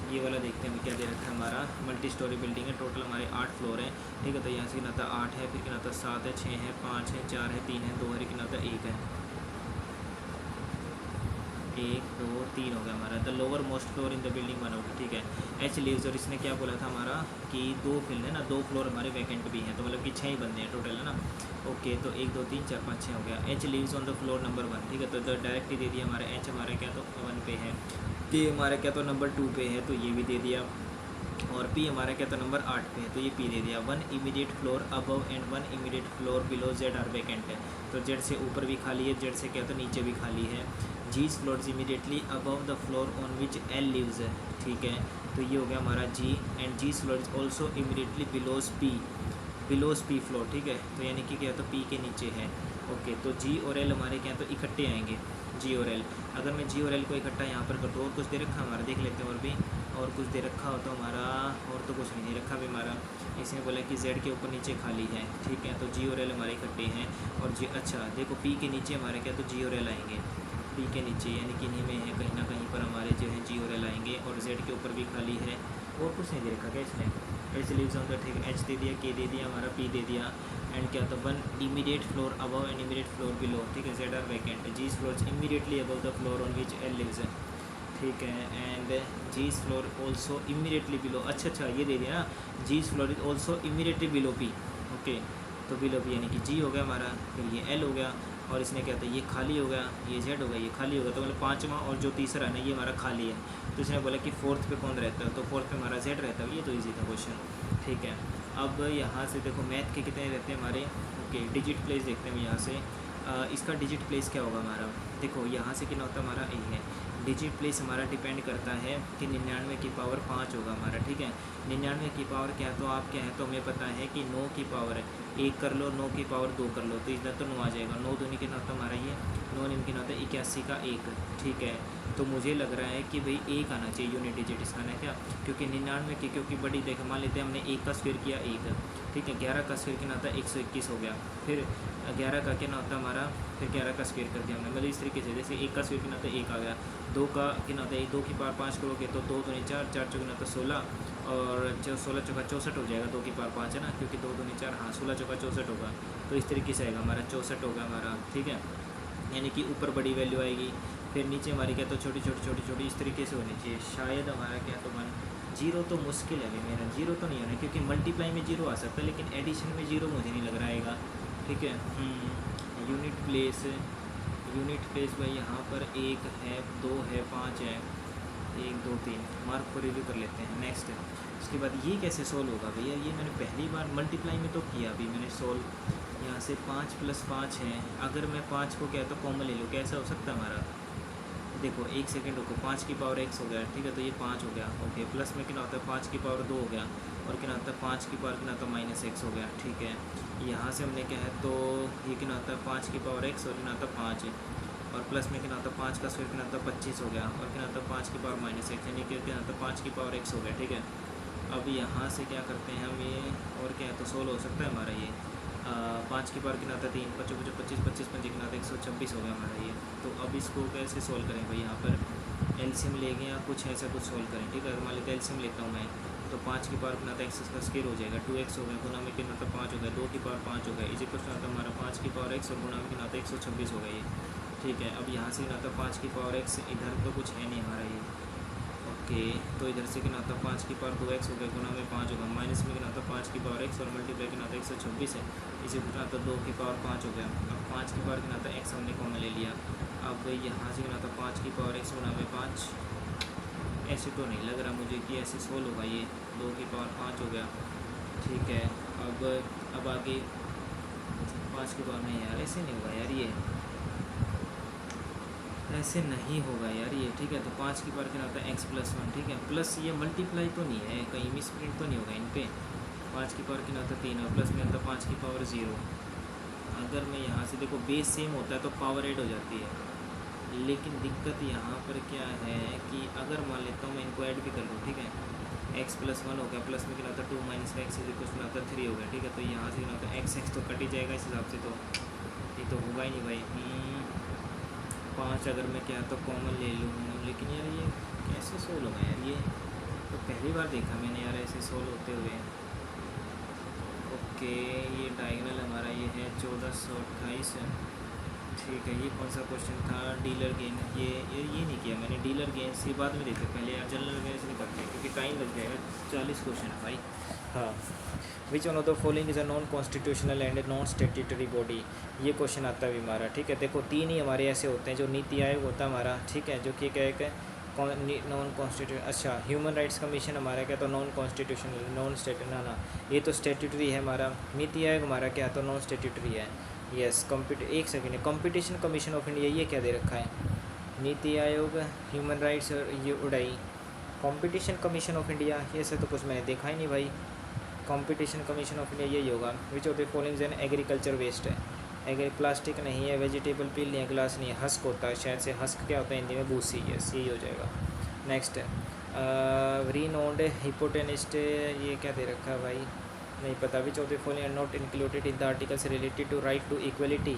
ये वाला देखते हैं अभी क्या दे रखा है हमारा, मल्टी स्टोरी बिल्डिंग है, टोटल हमारे 8 फ्लोर है, ठीक है। तो यहाँ से कितना था 8 है, फिर कितना था 7 है 6 है 5 है 4 है 3 है 2 है, कितना था 1 है, 1 2 3 हो गया हमारा। The lower most floor in the building one out, ठीक है। एच लीव्स, और इसने क्या बोला था हमारा कि 2 फिल है ना, 2 फ्लोर हमारे वैकेंट भी हैं, तो मतलब कि 6 ही बंदे हैं टोटल है ना, ओके। तो 1 2 3 4 5 6 हो गया। H leaves on the floor number 1, ठीक है। तो डायरेक्ट ही दे दिया हमारा एच हमारे क्या तो 1 पे है, टी हमारा क्या तो नंबर 2 पे है, तो ये भी दे दिया, और पी हमारा क्या तो नंबर 8 पे है, तो ये पी दे दिया। 1 immediate floor above and 1 immediate floor below Z are vacant है, तो जेड से ऊपर भी खाली है, जेड से क्या तो नीचे भी खाली है। G's floors immediately above the floor on which L lives है, ठीक है। तो ये हो गया हमारा G, and G floors also immediately belows P floor, ठीक है। तो यानी कि क्या तो पी के नीचे है, ओके। तो जी और एल हमारे क्या तो इकट्ठे आएंगे, जी और एल। अगर मैं जी और एल को इकट्ठा यहाँ पर कर दूँ, और कुछ दे रखा हमारा देख लेते हैं, और भी और कुछ दे रखा हो तो हमारा, और तो कुछ नहीं दे रखा भी हमारा। इसमें बोला कि जेड के ऊपर नीचे खाली है, ठीक है। तो जी और एल हमारे इकट्ठे हैं, और जी अच्छा देखो पी के नीचे हमारे क्या तो जी और एल आएंगे, पी के नीचे यानी कि इन्हीं में है, कहीं ना कहीं पर हमारे जो है जी और एल आएंगे, और जेड के ऊपर भी खाली है, और कुछ नहीं दे रखा क्या इसने। एच लीव्स ऑन द, ठीक है। एच दे दिया, के दे दिया, हमारा पी दे दिया, एंड क्या था 1 immediate floor above and immediate floor below, ठीक है। Z are vacant, G floors immediately above the floor on which L lives है, ठीक है। And G floor also immediately below, अच्छा ये दे दिया ना, G floor is also immediately below P, okay, तो बिलो बी यानी कि जी हो गया हमारा, फिर ये एल हो गया, और इसने क्या था ये खाली हो गया, ये जेड हो गया, ये खाली हो गया, तो मतलब पाँचवा और जो तीसरा है ना ये हमारा खाली है। तो इसने बोला कि फोर्थ पे कौन रहता है, तो फोर्थ पे हमारा जेड रहता है। ये तो इजी था क्वेश्चन, ठीक है। अब यहाँ से देखो मैथ के कितने रहते हैं हमारे, ओके डिजिट प्लेस देखते हैं यहाँ से। इसका डिजिट प्लेस क्या होगा हमारा, देखो यहाँ से कितना होता है हमारा ए है। डिजिट प्लेस हमारा डिपेंड करता है कि 99 की पावर 5 होगा हमारा, ठीक है। 99 की पावर क्या है, तो आप क्या है तो हमें पता है कि 9 की पावर 1 कर लो, 9 की पावर 2 कर लो, तो इधर तो 9 आ जाएगा। 9 दूनी कितना होता है हमारा ये 9 निम कितना होता है 81 का 1, ठीक है। तो मुझे लग रहा है कि भाई 1 आना चाहिए यूनिट डिजिट इसका ना, क्या, क्योंकि 99 की, क्योंकि बड़ी देख मान लेते हैं हमने 1 का स्क्वायर किया 1, ठीक है। 11 का स्क्वायर कितना होता है 121 हो गया, फिर 11 का कितना होता है हमारा, फिर 11 का स्क्वायर कर दिया हमने, मतलब इस तरीके से। जैसे 1 का स्क्वायर कितना होता है 1 आ गया, 2 का कितना होता है 2 की पावर 5 करोगे तो 2 दूनी 4, 4 चौके होता है 16, और 16 चौका 64 हो जाएगा, 2 की पावर 5 है ना, क्योंकि 2 दूनी 4, हाँ 16 चौका 64 होगा। तो इस तरीके से आएगा हमारा 64 होगा हमारा, ठीक है। यानी कि ऊपर बड़ी वैल्यू आएगी, फिर नीचे हमारी क्या तो छोटी छोटी छोटी छोटी इस तरीके से होनी चाहिए। शायद हमारा क्या तो मन जीरो तो मुश्किल है भाई मेरा, जीरो तो नहीं होना, क्योंकि मल्टीप्लाई में जीरो आ सकता है लेकिन एडिशन में जीरो मुझे नहीं लग रहा आएगा, ठीक है। यूनिट प्लेस भाई यहाँ पर 1 है, 2 है, 5 है, 1 2 3 मार्क को रिव्यू कर लेते हैं। नेक्स्ट उसके बाद ये कैसे सोल्व होगा भैया, ये मैंने पहली बार मल्टीप्लाई में तो किया अभी मैंने सोल्व। यहाँ से 5 + 5 है, अगर मैं 5 को क्या तो कॉमन ले लूँ, कैसा हो सकता है हमारा, देखो 1 सेकंड रुको, 5 की पावर x हो गया, ठीक है, तो ये 5 हो गया, ओके। प्लस में कितना होता है 5 की पावर 2 हो गया, और कितना होता है 5 की पावर कितना होता है -x हो गया, ठीक है। यहाँ से हमने क्या है तो ये कितना होता है 5 की पावर x, और कितना होता है 5, और प्लस में कितना होता है 5 का स्क्वायर कितना होता है 25 हो गया, और कितना होता है 5 की पावर -x, यानी कि कितना होता है 5 की पावर x हो गया, ठीक है। अब यहाँ से क्या करते हैं हम ये, और क्या है तो सोल्व हो सकता है हमारा ये 5 की पावर कितना आता है 3, 5 5 25 25 5 कितना आता है 126 हो गया हमारा ये। तो अब इसको कैसे सोल्व करें भाई, यहाँ पर एलसीएम लेंगे या कुछ ऐसा कुछ सोल्व करें, ठीक है। मान लेते हैं एलसीएम लेता हूँ मैं, तो 5 की पावर कितना आता है x का स्क्वायर हो जाएगा, 2x हो गया, गुना में कितना आता है 5 हो गया, 2 की पावर 5 हो गया, इसी पर आता है हमारा 5 की पावर x, और गुना में कितना आता है 126 हो गया ये, ठीक है। अब यहाँ से कितना आता है 5 की पावर x, इधर तो कुछ है नहीं हमारा ये, ओके। तो इधर से कितना आता है 5 की पावर 2x हो गया, गुना में 5 होगा, माइनस में कितना आता है 5 की पावर x, और मल्टीप्लाई कितना आता है 126 है, इसे कितना आता है 2 की पावर 5 हो गया। अब 5 की पावर कितना आता है x हमने कॉमन ले लिया, अब यहाँ से कितना आता है 5 की पावर x गुना में 5, ऐसे तो नहीं लग रहा मुझे कि ऐसे सोल्व होगा ये, 2 की पावर 5 हो गया, ठीक है। अब आगे 5 की पावर नहीं यार, ऐसे नहीं होगा यार, ये ऐसे नहीं होगा यार ये, ठीक है। तो 5 की पावर कितना आता है x + 1, ठीक है, प्लस ये मल्टीप्लाई तो नहीं है, कहीं मिस प्रिंट तो नहीं होगा इन पे। 5 की पावर कितना आता है 3, और प्लस में आता है 5 की पावर 0। अगर मैं यहाँ से देखो बेस सेम होता है तो पावर ऐड हो जाती है, लेकिन दिक्कत यहाँ पर क्या है कि अगर मान लेता हूँ मैं इनको ऐड भी कर लूँ, ठीक है, x + 1 हो गया, प्लस में कितना आता है 2 - x = आता है 3 हो गया, ठीक है। तो यहाँ से कितना आता है x तो कट ही जाएगा इस हिसाब से, तो ये तो होगा ही नहीं भाई। 5 अगर मैं क्या तो कॉमन ले लूँ, लेकिन यार ये कैसे सोल्व होगा यार, ये तो पहली बार देखा मैंने यार ऐसे सोल्व होते हुए। ओके ये डायगोनल हमारा ये है 1428, ठीक है। ये कौन सा क्वेश्चन था, डीलर गेन, ये नहीं किया मैंने, डीलर गेन ये बाद में देखते, पहले यार जनरल गेन से नहीं करते क्योंकि टाइम लग जाएगा, 40 क्वेश्चन है भाई। हाँ, which one of the following is a non constitutional and non statutory body, ये क्वेश्चन आता है हमारा, ठीक है। देखो 3 ही हमारे ऐसे होते हैं, जो नीति आयोग होता है हमारा, ठीक है, जो कि क्या है नॉन कॉन्स्टिट्यूशन, अच्छा ह्यूमन राइट्स कमीशन हमारा क्या तो नॉन कॉन्स्टिट्यूशनल, नॉन स्टेट ना ये तो स्टेट्यूटरी है हमारा। नीति आयोग हमारा क्या तो नॉन स्टेट्यूटरी है, यस। एक second, competition commission of India ये क्या दे रखा है, नीति आयोग, ह्यूमन राइट्स, और ये उड़ाई कंपटीशन कमीशन ऑफ इंडिया, ये सब तो कुछ मैंने देखा ही नहीं भाई। कंपटीशन कमीशन ऑफ इंडिया यही होगा। Which of the following an agriculture waste है, एग्री प्लास्टिक नहीं है, वेजिटेबल पील नहीं है, ग्लास नहीं है, हस्क होता है, शायद से हस्क क्या होता है हिंदी में, भूसी, यस यही हो जाएगा। नेक्स्ट रीनोन्ड हिपोटेनिस्ट, ये क्या दे रखा है भाई, नहीं पता। Which of the following are not included in the articles related to right to equality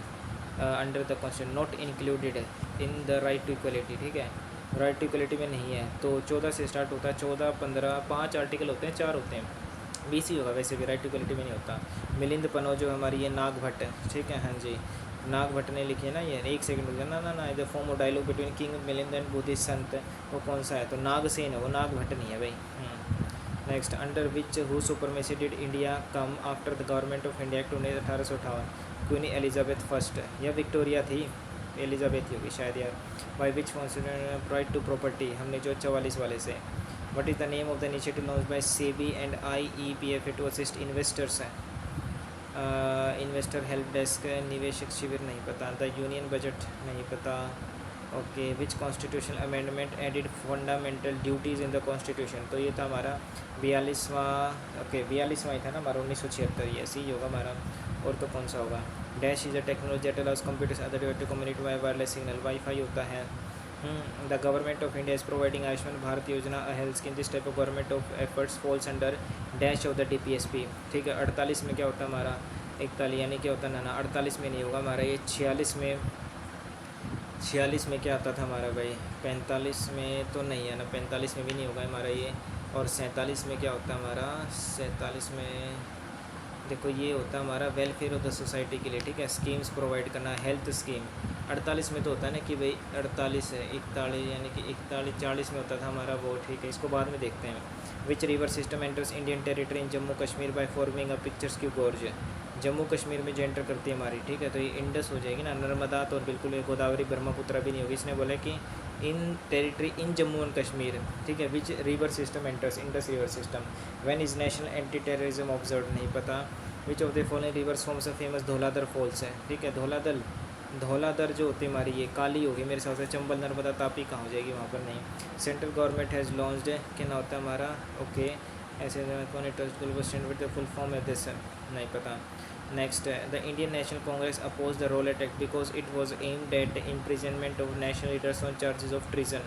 under the constitution, not included in the right to equality, ठीक है, राइट टू इक्वलिटी में नहीं है। तो 14 से स्टार्ट होता है, 14 15 5 आर्टिकल होते हैं, 4 होते हैं, 20 ही होगा वैसे भी, राइट टू इक्वलिटी में नहीं होता। मिलिंद पनो जो हमारी ये नाग भट्ट, ठीक है, हाँ जी नाग भट्ट ने लिखी है ना ये, एक सेकंड रुक ना ना ना, इधर form of dialogue between king Milind and Buddhist संत, वो कौन सा है, तो नागसेन है वो, नाग भट्ट नहीं है भाई। Next, under which who supremacy did India come after the government of India act 1858? Queen Elizabeth first या विक्टोरिया थी, एलिजाबेथ ही होगी शायद यार। By which constitution right to property, हमने जो 44 वाले से। What is the name of the initiative launch by SEBI and IEPF to assist investors हैं? इन्वेस्टर हेल्प डेस्क, निवेशक शिविर नहीं पता, द यूनियन बजट नहीं पता। Okay, which constitution amendment added fundamental duties in the constitution? तो ये था हमारा 42वां, ओके 42वां ही था ना हमारा, 1976, ये ऐसे ही होगा हमारा। और तो कौन सा होगा? Dash is a technology that allows computers other device to communicate by wireless signal, wifi होता है। The government of India is providing Ayushman Bharat Yojana a health scheme, this type of government of efforts falls under dash of the DPSP। ठीक है, 48 में क्या होता है हमारा? 41 यानी क्या होता है ना, 48 में नहीं होगा हमारा ये, 46 में क्या आता था हमारा भाई? 45 में तो नहीं है ना, 45 में भी नहीं होगा हमारा ये। और 47 में क्या होता है हमारा? 47 में देखो ये होता है हमारा वेलफेयर ऑफ द सोसाइटी के लिए, ठीक है, स्कीम्स प्रोवाइड करना, हेल्थ स्कीम। 48 में तो होता है ना कि भाई 48 है, 41 यानी कि 41 40 में होता था हमारा वो, ठीक है, इसको बाद में देखते हैं। विच river system enters Indian territory in Jammu Kashmir by forming a pictures की गोर्ज? जम्मू कश्मीर में जो एंटर करती है हमारी, ठीक है, तो ये इंडस हो जाएगी ना, नर्मदा तो बिल्कुल ये गोदावरी ब्रह्मपुत्र भी नहीं होगी। इसने बोला कि in territory in Jammu and Kashmir, ठीक है, which river system enters Indus river system. When is national anti terrorism observe? नहीं पता। Which of the following rivers forms a famous Dhauladhar falls है? ठीक है, धौलाधर जो होती है हमारी ये काली होगी मेरे हिसाब से, चंबल नर्मदा तापी कहाँ हो जाएगी वहाँ पर? नहीं। सेंट्रल गवर्नमेंट हैज़ लॉन्च्ड, क्या ना होता है हमारा? ओके, ऐसे global standard the full form है दिस, नहीं पता। Next, the Indian National Congress oppose the Rowlatt Act because it was aimed at imprisonment of national leaders on charges of treason,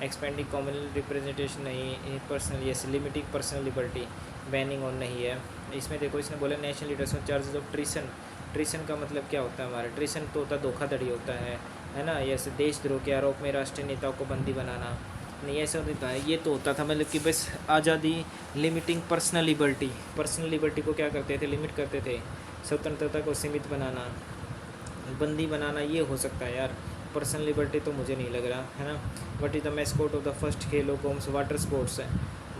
expanding communal representation नहीं, personal yes, limiting personal liberty, banning on नहीं है। इसमें देखो इसने बोला national leaders on charges of treason. Treason का मतलब क्या होता है हमारा? ट्रीसन तो होता है धोखाधड़ी होता है ना, यस, देशद्रोह के आरोप में राष्ट्रीय नेताओं को बंदी बनाना, नहीं ऐसा होता है। ये तो होता था मतलब कि बस आज़ादी, लिमिटिंग पर्सनल लिबर्टी को क्या करते थे? लिमिट करते थे। स्वतंत्रता को सीमित बनाना, बंदी बनाना, ये हो सकता है यार। पर्सनल लिबर्टी तो मुझे नहीं लग रहा है ना। What is the mascot of the first Khelo corms? Water sports है।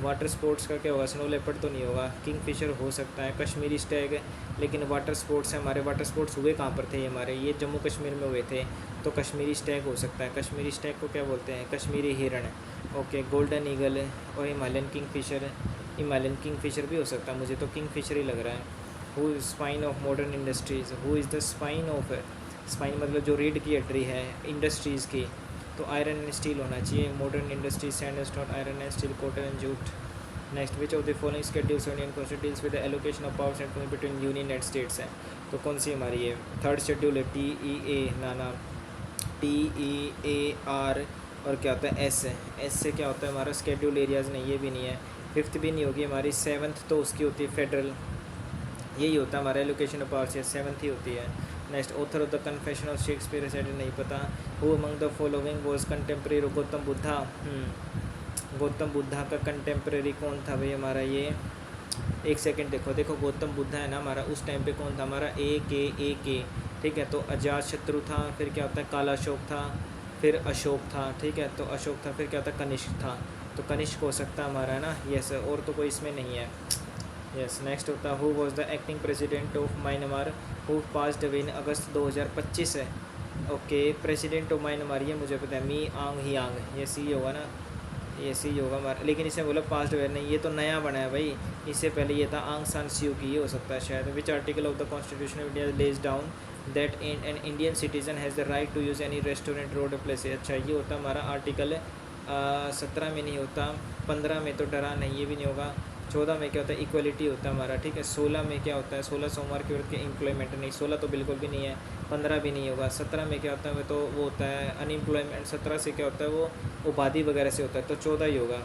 वाटर स्पोर्ट्स का क्या होगा? स्नो लेपर्ड तो नहीं होगा, किंगफिशर हो सकता है, कश्मीरी स्टैग है, लेकिन वाटर स्पोर्ट्स है हमारे। वाटर स्पोर्ट्स हुए कहाँ पर थे ये हमारे? ये जम्मू कश्मीर में हुए थे, तो कश्मीरी स्टैग हो सकता है। कश्मीरी स्टैग को क्या बोलते हैं? कश्मीरी हिरण। ओके, गोल्डन ईगल है, और हिमालयन किंगफिशर भी हो सकता है, मुझे तो किंगफिशर ही लग रहा है। Who is spine of modern industries? Who is the spine of, spine मतलब जो रीढ़ की हड्डी है इंडस्ट्रीज़ की, तो आयरन एंड स्टील होना चाहिए। Modern industries sand and stone, iron and steel, cotton and jute. Next, which of the following schedules Indian constitution with the allocation of powers and between union and states है? तो कौन सी हमारी ये third schedule है? TEA नाना, TEAR, और क्या होता है? एस से क्या होता है हमारा? स्केड्यूल एरियाज़ नहीं, ये भी नहीं है। फिफ्थ भी नहीं होगी हमारी। सेवन्थ तो उसकी होती है फेडरल, यही होता है हमारा एलोकेशन ऑफ पावर्स, सेवन्थ ही होती है। Next, author of the confession of Shakespeare said, नहीं पता। Who among the following was contemporary? Gautam Buddha. Gautam Buddha का कंटेम्प्रेरी कौन था भाई हमारा? ये एक सेकंड देखो गौतम बुद्धा है ना हमारा, उस टाइम पे कौन था हमारा? AK, ठीक है, तो अजात शत्रु था, फिर क्या होता है? कालाशोक था, फिर अशोक था, ठीक है, तो अशोक था, फिर क्या होता है? कनिष्क था, तो कनिष्क हो सकता है हमारा, है ना, यस। और तो कोई इसमें नहीं है, यस। नेक्स्ट होता है who was the acting president of Myanmar who passed away in August 2025 है? ओके, प्रेसिडेंट ऑफ म्यांमार ये मुझे पता है, मी आंग हियांग, ये सी होगा ना, ये सी होगा हमारा, लेकिन इसे बोला पास्ड अवे नहीं, ये तो नया बना है भाई, इससे पहले ये था आंग सान स्यू की, ये हो सकता है शायद। Which article of the constitution of India lays down that an Indian citizen has the right to use any restaurant, road, place? अच्छा, ये होता है हमारा आर्टिकल 17 में नहीं होता, 15 में तो डरा नहीं, ये भी नहीं होगा। 14 में क्या होता है? इक्वलिटी होता है हमारा, ठीक है। 16 में क्या होता है? 16 सोमवार के व्रत के एम्प्लॉयमेंट नहीं, 16 तो बिल्कुल भी नहीं है, 15 भी नहीं होगा। 17 में क्या होता है? तो वो होता है अनएम्प्लॉयमेंट, 17 से क्या होता है? वो उपाधि वगैरह से होता है, तो 14 ही होगा,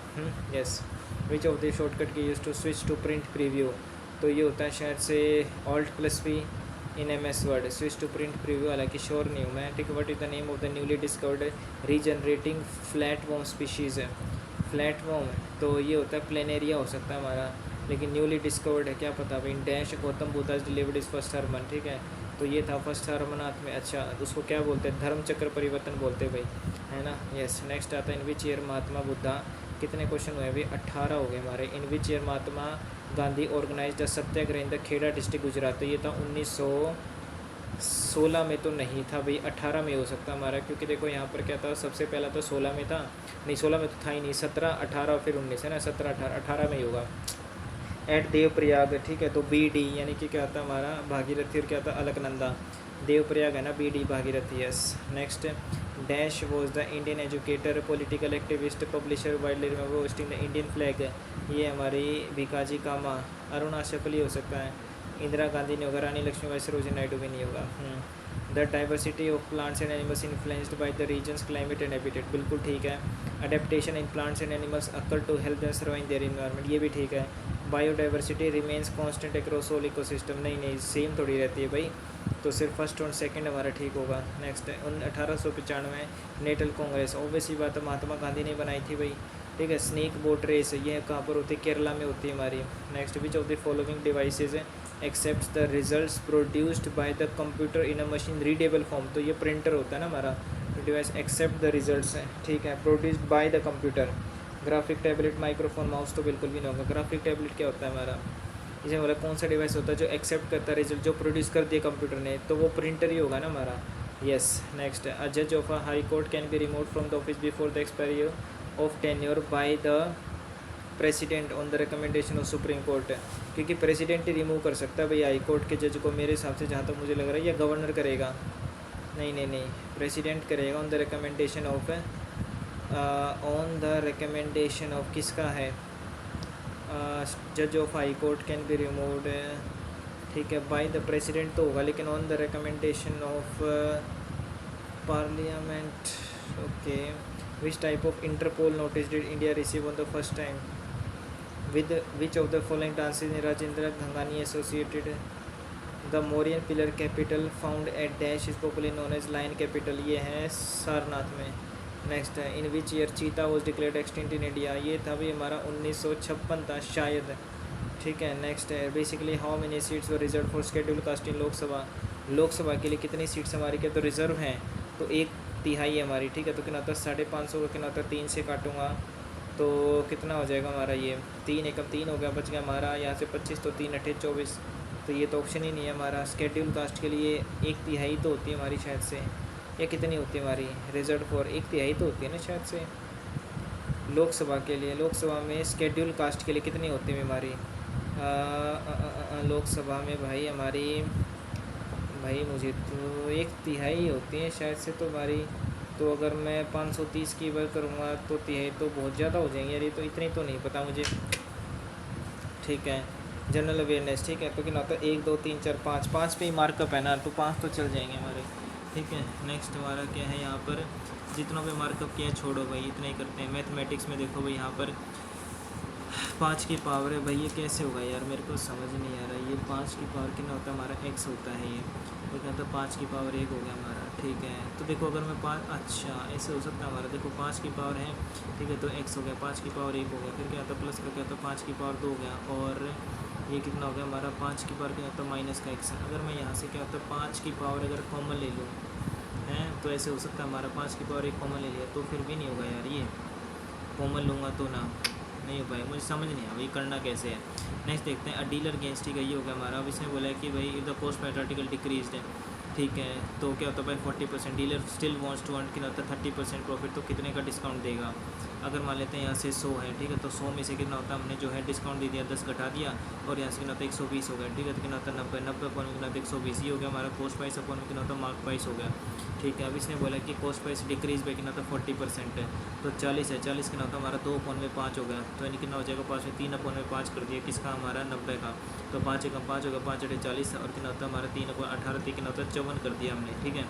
yes. Which of the shortcut key use to switch to print preview? तो ये होता है शायद से Alt+P in MS word, switch to print preview, हालांकि श्योर नहीं हूँ मैं, ठीक है। What is the name of the newly discovered regenerating flatworm species है? फ्लैटवॉर्म, तो ये होता है प्लेनेरिया हो सकता है हमारा, लेकिन न्यूली डिस्कवर्ड है, क्या पता भाई। Dash Gautam Buddha delivered is first sermon, ठीक है, तो ये था फर्स्ट हरमनाथ में। अच्छा, उसको क्या बोलते हैं? धर्म चक्र परिवर्तन बोलते हैं भाई, है ना, यस। नेक्स्ट आता है इन विच ईयर महात्मा बुद्धा कितने क्वेश्चन हुए अभी? 18 हो गए हमारे। In which year Mahatma Gandhi organise the Satyagraha in the Kheda district Gujarat, तो ये था 1916 में तो नहीं था भाई, 18 में हो सकता हमारा, क्योंकि देखो यहाँ पर क्या था, सबसे पहला तो 16 में था, नहीं 16 में तो था ही नहीं, 17, 18 फिर 19 है ना, 17, 18, 18 में ही होगा। एट देवप्रयाग, ठीक है, तो BD यानी कि क्या था हमारा भागीरथी, और क्या था अलकनंदा। देवप्रयाग है ना, BD Bhagirathi, yes. Next, dash was the Indian educator, political activist, publisher, widely remember hosting the Indian flag, ये हमारी भिकाजी कामा। अरुणा शफली हो सकता है, इंदिरा गांधी नहीं होगा, रानी लक्ष्मीबाई, सरोजिनी नायडू भी नहीं होगा। The diversity of plants and animals influenced by the regions climate and habitat, बिल्कुल ठीक है। Adaptation in plants and animals occur to help them survive their environment, ये भी ठीक है। Biodiversity remains constant across all ecosystem, नहीं same थोड़ी रहती है भाई, तो सिर्फ फर्स्ट और सेकंड हमारा ठीक होगा। नेक्स्ट है 1895 नेटल कांग्रेस, ऑब्वियसली बात है महात्मा गांधी ने बनाई थी भाई, ठीक है। स्नेक बोट रेस, ये कहाँ पर होती है? केरला में होती है हमारी। Next, which of the following devices accept the results produced by the computer in a machine readable form, तो ये प्रिंटर होता है ना हमारा डिवाइस, एक्सेप्ट द रिजल्ट्स है, ठीक है, produced by the computer. Graphic tablet, microphone, mouse तो बिल्कुल भी नहीं होगा। ग्राफिक टैबलेट क्या होता है हमारा? इसमें बोला कौन सा डिवाइस होता है जो एक्सेप्ट करता है रिजल्ट, जो प्रोड्यूस कर दिया कंप्यूटर ने, तो वो प्रिंटर ही होगा ना हमारा, यस। नेक्स्ट, अ जज of a high court can be remove from the office before the expiry of tenure bye the president on the recommendation of supreme court, क्योंकि प्रेसिडेंट ही रिमूव कर सकता है भाई हाई कोर्ट के जज को, मेरे हिसाब से जहाँ तक मुझे लग रहा है, या गवर्नर करेगा, नहीं, प्रेसिडेंट करेगा on the recommendation of, on the recommendation of किसका है? जज of high court can be removed, ठीक है, बाय द प्रेसिडेंट तो होगा, लेकिन on the recommendation of parliament, okay. Which type of Interpol notice did India receive on the first time? With which of the following dances in Rajendra Gangani associated? The Mauryan pillar capital found at dash is popularly known as lion capital, ये है सारनाथ में। Next है, इन which year चीता was declared extinct in India, ये था भी हमारा 1956 था शायद, ठीक है। नेक्स्ट है, basically how many seats were reserve for schedule caste in Lok Sabha, Lok Sabha के लिए कितनी सीट्स हमारी क्या तो रिजर्व हैं, तो 1/3 हमारी, ठीक है। तो कितना होता है 550 का, कितना होता है 3 से काटूंगा तो कितना हो जाएगा हमारा, ये 3 एकम 3 हो गया, बच गया हमारा यहाँ से 25, तो 3 8 24, तो ये तो ऑप्शन ही नहीं है हमारा। शेड्यूल कास्ट के लिए 1/3 तो होती है हमारी शायद से, या कितनी होती है हमारी रिजर्व फॉर? 1/3 तो होती है ना शायद से लोकसभा के लिए। लोकसभा में शेड्यूल कास्ट के लिए कितनी होती है हमारी? लोकसभा में भाई हमारी, भाई मुझे तो 1/3 होती है शायद से तो हमारी, तो अगर मैं 530 की बार करूँगा तो 1/3 तो बहुत ज़्यादा हो जाएंगे यार, ये तो इतनी तो नहीं पता मुझे, ठीक है। जनरल अवेयरनेस, ठीक है, तो कितना होता है 1 2 3 4 5 पे ही मार्कअप है ना, तो 5 तो चल जाएंगे हमारे, ठीक है। नेक्स्ट हमारा क्या है यहाँ पर, जितनों पे मार्कअप किया छोड़ो भाई, इतना ही करते हैं। मैथमेटिक्स में देखो भाई यहाँ पर 5 की पावर है भाई, ये कैसे होगा यार, मेरे को समझ नहीं आ रहा। ये 5 की पावर कितना होता है हमारा? x होता है ये, तो क्या होता है 5 की पावर 1 हो गया हमारा, ठीक है। तो देखो अगर मैं 5, अच्छा ऐसे हो सकता है हमारा, देखो 5 की पावर है, ठीक है, तो x हो गया, 5 की पावर 1 हो गया, फिर क्या होता है प्लस का क्या होता है 5 की पावर 2 हो गया, और ये कितना हो गया हमारा 5 की पावर क्या होता है माइनस का x। अगर मैं यहाँ से क्या होता है 5 की पावर अगर कॉमन ले लूँ हैं, तो ऐसे हो सकता है हमारा 5 की पावर 1 कॉमन ले लिया, तो फिर भी नहीं होगा यार, ये कॉमन लूँगा तो ना नहीं हो पाएगा, मुझे समझ नहीं आया भाई करना कैसे है। नेक्स्ट देखते हैं, अ डीलर गेंस, ठीक है, ये हो गया हमारा। अब इसने बोला है कि भाई if the cost per article decrease है, ठीक है, तो क्या होता है भाई 40%, dealer still wants to earn, कितना होता है 30% प्रॉफिट, तो कितने का डिस्काउंट देगा? अगर मान लेते हैं यहाँ से 100 है, ठीक है, तो 100 में से कितना होता है हमने जो है डिस्काउंट दे दिया 10 घटा दिया, और यहाँ से कितना होता है 120 हो गया, ठीक है, तो कितना होता है 90 अपन में कितना होता है 120, ये हो गया हमारा कॉस्ट प्राइस अपन में कितना होता है मार्क प्राइस हो गया, ठीक है। अब इसने बोला कि कॉस्ट प्राइस डिक्रीज पे कितना होता है 40% है, तो 40 है, 40 कितना होता है हमारा 2/5 हो गया, तो यानी कितना हो जाएगा 5 में 3/5 कर दिया किसका हमारा 90 का, तो 5 एकम 5 हो गया, 5 × 40, और कितना होता है हमारा 3/18, कितना होता है 54 कर दिया हमने, ठीक है।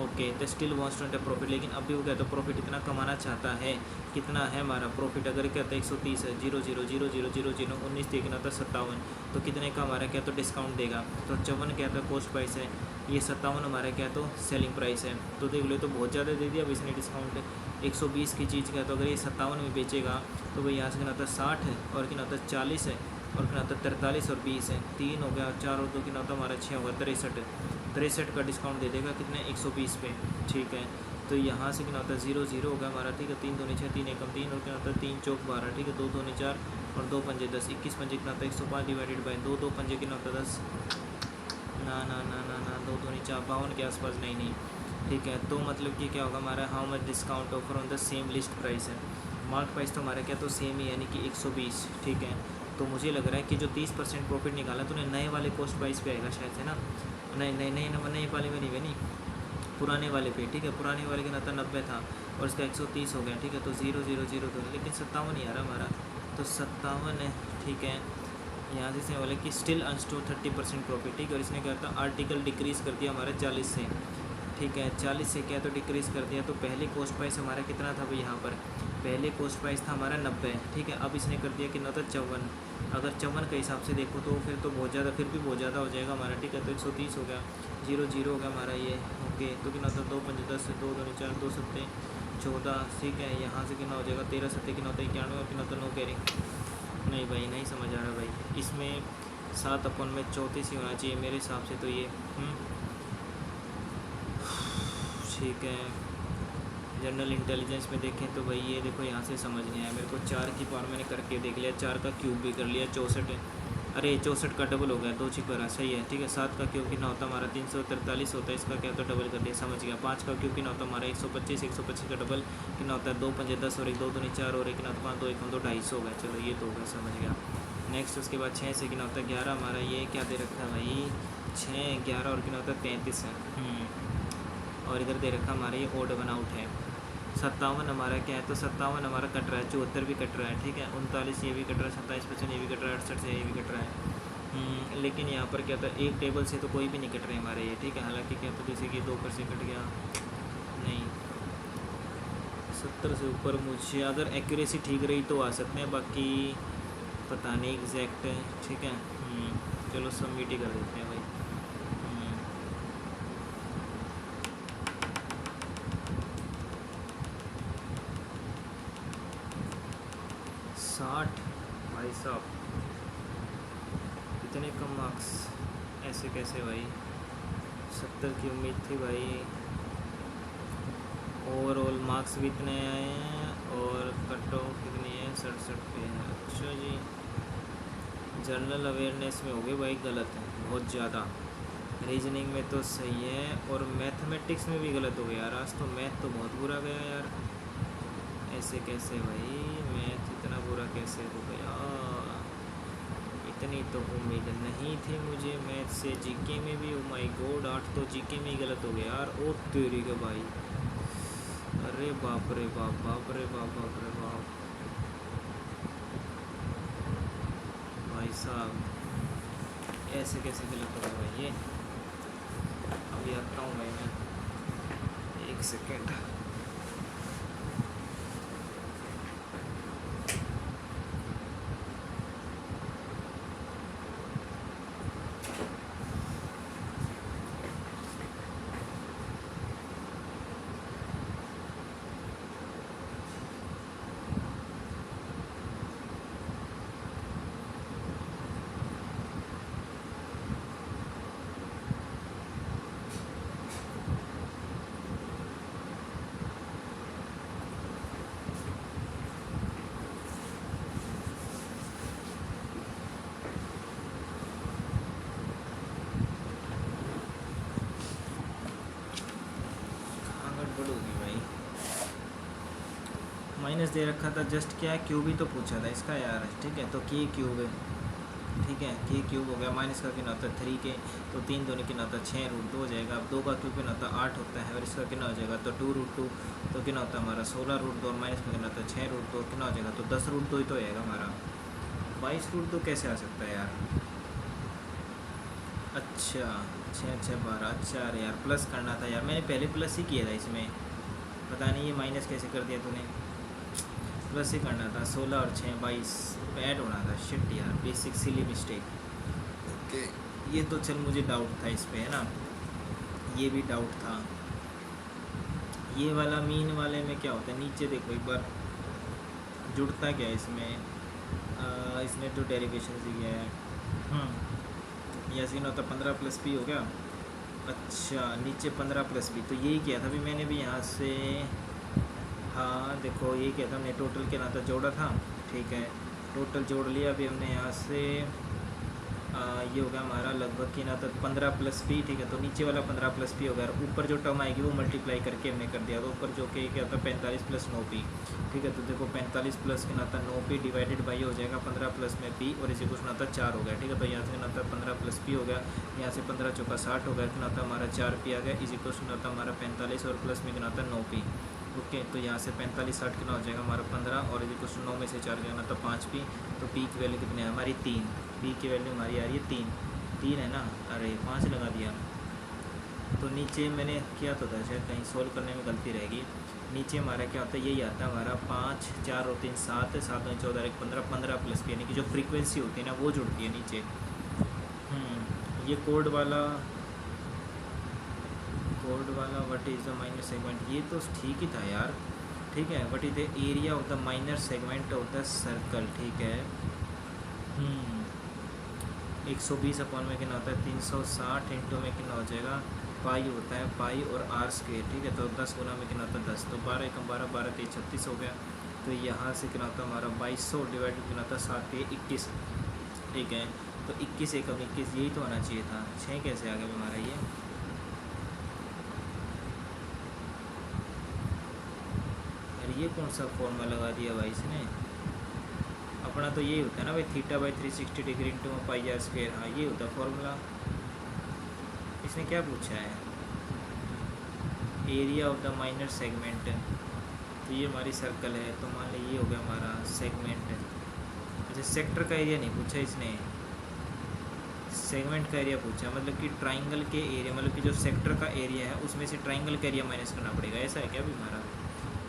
ओके, तो still wants to earn profit, लेकिन अब भी हो गया तो प्रॉफिट इतना कमाना चाहता है, कितना है हमारा प्रॉफिट? अगर क्या होता है 130 है, 0,000,000 19 कितना होता है 57, तो कितने का हमारा क्या तो डिस्काउंट देगा? तो 54 क्या था कॉस्ट प्राइस है, ये 57 हमारा क्या तो सेलिंग प्राइस है, तो देख लो तो बहुत ज़्यादा दे दिया अब इसने डिस्काउंट। 120 की चीज़ क्या, तो अगर ये 57 में बेचेगा तो भाई यहाँ से कितना होता है 60 है, और कितना होता है 40 है, और कितना होता है 43 और 20 है, 3 हो गया, 4 और 2 कितना होता है हमारा 6 होगा, 63 का डिस्काउंट दे देगा कितने 120 पे, ठीक है। तो यहाँ से कितना होता है 0 0 होगा हमारा, ठीक है। 3 दूनी 6, 3 एकम 3 और क्या होता है 3 चौक 12, ठीक है। 2 दूनी 4 और 2 पंजे 10, 21 पंजे कितना होता है 105 डिवाइडेड बाई 2, 2 पंजे कितना होता है 10, ना ना ना ना ना 2 दूनी 4 52 के आसपास, नहीं, ठीक है। तो मतलब कि क्या होगा हमारा, how much discount offer on the same list price है। मार्क प्राइस तो हमारा क्या तो सेम ही, यानी कि 120, ठीक है। तो मुझे लग रहा है कि जो 30% प्रॉफिट निकाला तो उन्हें नए वाले कॉस्ट प्राइस पे आएगा शायद से ना, नए वाले में नहीं, पुराने वाले पे, ठीक है। पुराने वाले का 90 था और इसका 130 हो गया, ठीक है। तो 0 0 0 तो लेकिन 57 नहीं आ रहा हमारा, तो 57 है, ठीक है। यहाँ से इसने बोला कि स्टिल अनस्टोर 30% प्रॉफिट, ठीक है। और इसने क्या था आर्टिकल डिक्रीज़ कर दिया हमारा 40 से, ठीक है। 40 से क्या तो डिक्रीज़ कर दिया। तो पहले कॉस्ट प्राइस हमारा कितना था भाई, यहाँ पर पहले कॉस्ट प्राइस था हमारा 90, ठीक है। अब इसने कर दिया कितना था 54। अगर 54 के हिसाब से देखो तो फिर तो बहुत ज़्यादा, फिर भी बहुत ज़्यादा हो जाएगा हमारा, ठीक है। तो 130 हो गया, 0 0 हो गया हमारा ये, ओके। तो कितना था 2 5 10 2 2 4 2 7 14, ठीक है। यहाँ से कितना हो जाएगा 13 7 कितना होता है 91 और कितना होता है 9 कैरी, नहीं भाई नहीं समझ आ रहा भाई। इसमें 7 अपन में 34 ही होना चाहिए मेरे हिसाब से, तो ये ठीक है। जनरल इंटेलिजेंस में देखें तो भाई ये देखो यहाँ से समझ नहीं आया मेरे को। 4 की पावर मैंने करके देख लिया, 4 का क्यूब भी कर लिया, 64, अरे 64 का डबल हो गया, 2 छिपरा सही है, ठीक है। 7 का क्यूब कितना होता है हमारा 343 होता है, इसका क्या होता है डबल कर दिया, समझ गया। 5 का क्यूब कितना होता है हमारा 125, 125 का डबल कितना होता है 2 5 10 और 1 2 दूनी 4 और 1 कितना 5 2 1 2 250 हो गया, चलो ये तो हो गया, समझ गया। नेक्स्ट उसके बाद 6 से कितना होता है 11 हमारा, ये क्या दे रखा है भाई 6 11 और कितना होता है 33 है, और इधर दे रखा हमारा ये ओड वन आउट है। 57 हमारा क्या है, तो 57 हमारा कट रहा है, 74 भी कट रहा है, ठीक है। 39 ये भी कट रहा है, 27% ये भी कट रहा है, 68 से ये भी कट रहा है। लेकिन यहाँ पर क्या था एक टेबल से तो कोई भी नहीं कट रहे हमारे ये, ठीक है। हालांकि क्या तो जैसे कि 2 से कट गया, नहीं 70 से ऊपर मुझे अगर एक्यूरेसी ठीक रही तो आ सकते हैं, बाकी पता नहीं एग्जैक्ट, ठीक है। चलो सबमिट ही कर देते हैं भाई। 60 भाई साहब, इतने कम मार्क्स ऐसे कैसे भाई, 70 की उम्मीद थी भाई। ओवरऑल मार्क्स भी इतने आए हैं और कट ऑफ कितनी है 67 पे है, अच्छा जी। जनरल अवेयरनेस में हो गए भाई गलत है बहुत ज़्यादा, रीजनिंग में तो सही है और मैथमेटिक्स में भी गलत हो गया यार, आज तो मैथ तो बहुत बुरा गया यार, ऐसे कैसे भाई मैथ इतना बुरा कैसे हो गया, इतनी तो उम्मीद नहीं थी मुझे मैथ से। जीके में भी ओ माय गॉड 8 तो जीके में ही गलत हो गया यार, ओ तेरी के भाई, अरे बाप रे बाप, बाप रे बाप, बाप रे बाप भाई साहब, ऐसे कैसे गलत हो गया भाई ये। अभी आता हूँ भाई मैं, 1 सेकेंड। माइनस दे रखा था जस्ट, क्या है क्यूब ही तो पूछा था इसका यार, ठीक है। तो के क्यूब है, ठीक है, के क्यूब हो गया, माइनस का कितना होता है 3 के, तो 3 दोनों कितना होता है 6 रूट 2 हो जाएगा। अब 2 का क्यूब कितना होता है 8 होता है, और इसका कितना हो जाएगा तो 2 रूट 2, तो कितना होता है हमारा 16 रूट 2, और माइनस में कितना होता है 6 रूट 2, कितना हो जाएगा तो 10 रूट 2 ही तो आएगा हमारा, 22 रूट 2 कैसे आ सकता है यार। अच्छा 6 6 12, अच्छा अरे यार प्लस करना था यार, मैंने पहले प्लस ही किया था इसमें, पता नहीं ये माइनस कैसे कर दिया तूने, प्लस ही करना था। 16 और 6 22 ऐड होना था, शिट यार बेसिक सिली मिस्टेक, ओके। ये तो चल मुझे डाउट था इस पे है ना, ये भी डाउट था। ये वाला मीन वाले में क्या होता है, नीचे देखो एक बार जुड़ता क्या है इसमें, इसने तो डेरिवेशन से किया है, यह सीन होता 15 + p हो गया, अच्छा नीचे 15 प्लस बी, तो यही किया था अभी मैंने भी यहाँ से। हाँ देखो यही किया था हमने, टोटल के नाता जोड़ा था, ठीक है टोटल जोड़ लिया अभी हमने यहाँ से। ये हो गया हमारा लगभग की ना तो 15 प्लस पी, ठीक है तो नीचे वाला 15 प्लस पी हो गया, और ऊपर जो टर्म आएगी वो मल्टीप्लाई करके हमने कर दिया, तो ऊपर जो कि क्या होता है 45 प्लस 9 पी, ठीक है तो देखो 45 प्लस के नाता 9 पी डिवाइडेड बाई हो जाएगा 15 प्लस में पी, और इसी कुछ नाता 4 हो गया, ठीक है तो यहाँ से नाता 15 प्लस पी हो गया, यहाँ से 15 चौका 60 हो गया, नाता हमारा 4 पी आ गया, इसी कुछ नाता हमारा 45 और प्लस में नाता 9 पी। ओके तो यहाँ से 45 60 कितना हो जाएगा हमारा 15, और यदि कुछ 9 में से 4 गया ना तो 5 पी, तो पी की वैल्यू कितनी है हमारी 3, पी की वैल्यू हमारी आ रही है 3 है ना, अरे 5 लगा दिया। तो नीचे मैंने किया तो था शायद कहीं सोल्व करने में गलती रहेगी, नीचे हमारा क्या होता है यही आता है हमारा 5 4 और 3 7 7 में 14 1 15 15 प्लस पी, यानी कि जो फ्रीक्वेंसी होती है ना वो जुड़ती है नीचे। ये कोड वाला what is the minor segment, ये तो ठीक ही था यार, ठीक है what is the area of the minor segment of the circle, ठीक है 120 अपॉन में कितना होता है 360 इंटू में कितना हो जाएगा पाई होता है पाई और आर स्क्वेयर, ठीक है तो 10 गुना में कितना होता है 10, तो 12 एकम 12 12 3 36 हो गया, तो यहाँ से कितना होता है हमारा 2200 डिवाइड कितना होता है 7 के 21, ठीक है तो 21 एकम 21 यही तो आना चाहिए था, 6 कैसे आ गया हमारा ये। ये कौन सा फॉर्मूला लगा दिया भाई इसने, अपना तो यही होता है ना भाई theta by 360 degree into pi R square, हाँ ये होता है फॉर्मूला। इसने क्या पूछा है area of the minor segment, तो ये हमारी सर्कल है, तो मान लीजिए ये हो गया हमारा सेगमेंट। अच्छा सेक्टर का एरिया नहीं पूछा इसने, सेगमेंट का एरिया पूछा, मतलब कि ट्राइंगल के एरिया, मतलब कि जो सेक्टर का एरिया है उसमें से ट्राइंगल का एरिया माइनस करना पड़ेगा, ऐसा है क्या अभी हमारा,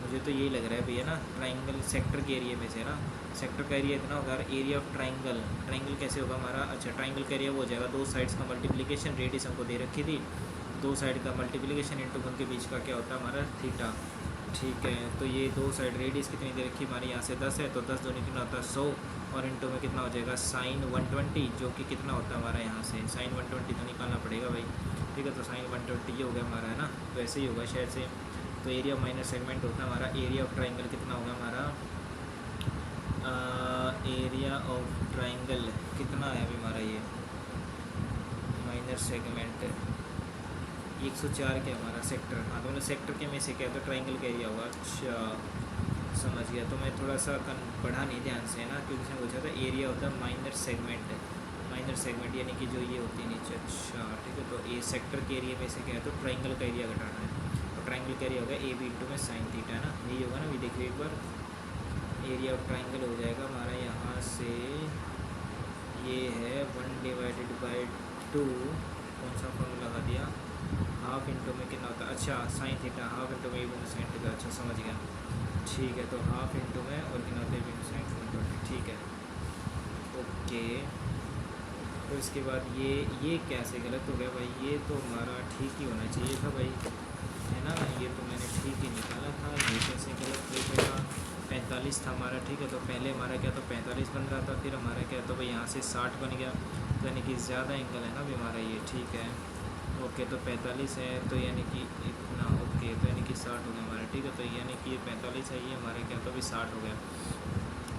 मुझे तो यही लग रहा है भैया ना, ट्राइंगल सेक्टर के एरिया में से ना, सेक्टर का एरिया इतना होगा, एरिया ऑफ ट्राइंगल, ट्राइंगल कैसे होगा हमारा, अच्छा ट्राइंगल का एरिया वो हो जाएगा दो साइड्स का मल्टीप्लिकेशन, रेडियस हमको दे रखी थी, दो साइड का मल्टीप्लिकेशन इंटू उनके बीच का क्या होता है हमारा थीटा, ठीक है तो ये दो साइड रेडियस कितनी दे रखी हमारी यहाँ से 10 है, तो 10 दोनों कितना होता है 100, और इंटू में कितना हो जाएगा साइन 120, जो कि कितना होता है हमारा यहाँ से साइन 120 तो निकालना पड़ेगा भाई, ठीक है तो साइन 120 ये हो गया हमारा है ना, तो ऐसे ही होगा शायद से। तो एरिया ऑफ माइनर सेगमेंट होता है हमारा, एरिया ऑफ ट्राइंगल कितना होगा हमारा, एरिया ऑफ ट्राइंगल कितना है अभी हमारा ये माइनर सेगमेंट 104 के हमारा सेक्टर, हाँ तो मतलब सेक्टर के में से क्या तो ट्राइंगल का एरिया होगा, अच्छा समझ गया, तो मैं थोड़ा सा पढ़ा नहीं ध्यान से है ना, क्योंकि उसने पूछा था area of the minor segment यानी कि जो ये होती है नीचे, अच्छा ठीक है तो ए सेक्टर के एरिया में से क्या है तो ट्राइंगल का एरिया घटाना है, ट्राइंगल का एरिया होगा ए बी इंटू में साइन थीटा है ना, यही होगा ना, अभी देखिए एक बार एरिया ऑफ ट्राइंगल हो जाएगा हमारा यहाँ से, ये है 1 डिवाइडेड बाई 2, कौन सा फॉर्मूला लगा दिया, हाफ इंटू में कितना होता है, अच्छा साइन थीटा हाफ इंटू में ए बी साइन थीटा, अच्छा समझ गया, ठीक है तो हाफ इंटू में और कितना होता है ए बी साइन थीटा, ठीक है ओके। तो इसके बाद ये कैसे गलत हो गया भाई, ये तो हमारा ठीक ही होना चाहिए था भाई है ना, ये तो मैंने ठीक ही निकाला था, ये कैसे गलत हो गया, 45 था हमारा, ठीक है तो पहले हमारा क्या तो 45 बन रहा था, फिर हमारा क्या तो भाई यहाँ से 60 बन गया, तो यानी कि ज़्यादा एंगल है ना अभी हमारा ये, ठीक है ओके तो 45 है तो यानी कि इतना, ओके तो यानी कि 60 हो गया हमारा, ठीक है तो यानी कि ये 45 है, ये हमारा क्या तो अभी 60 हो गया,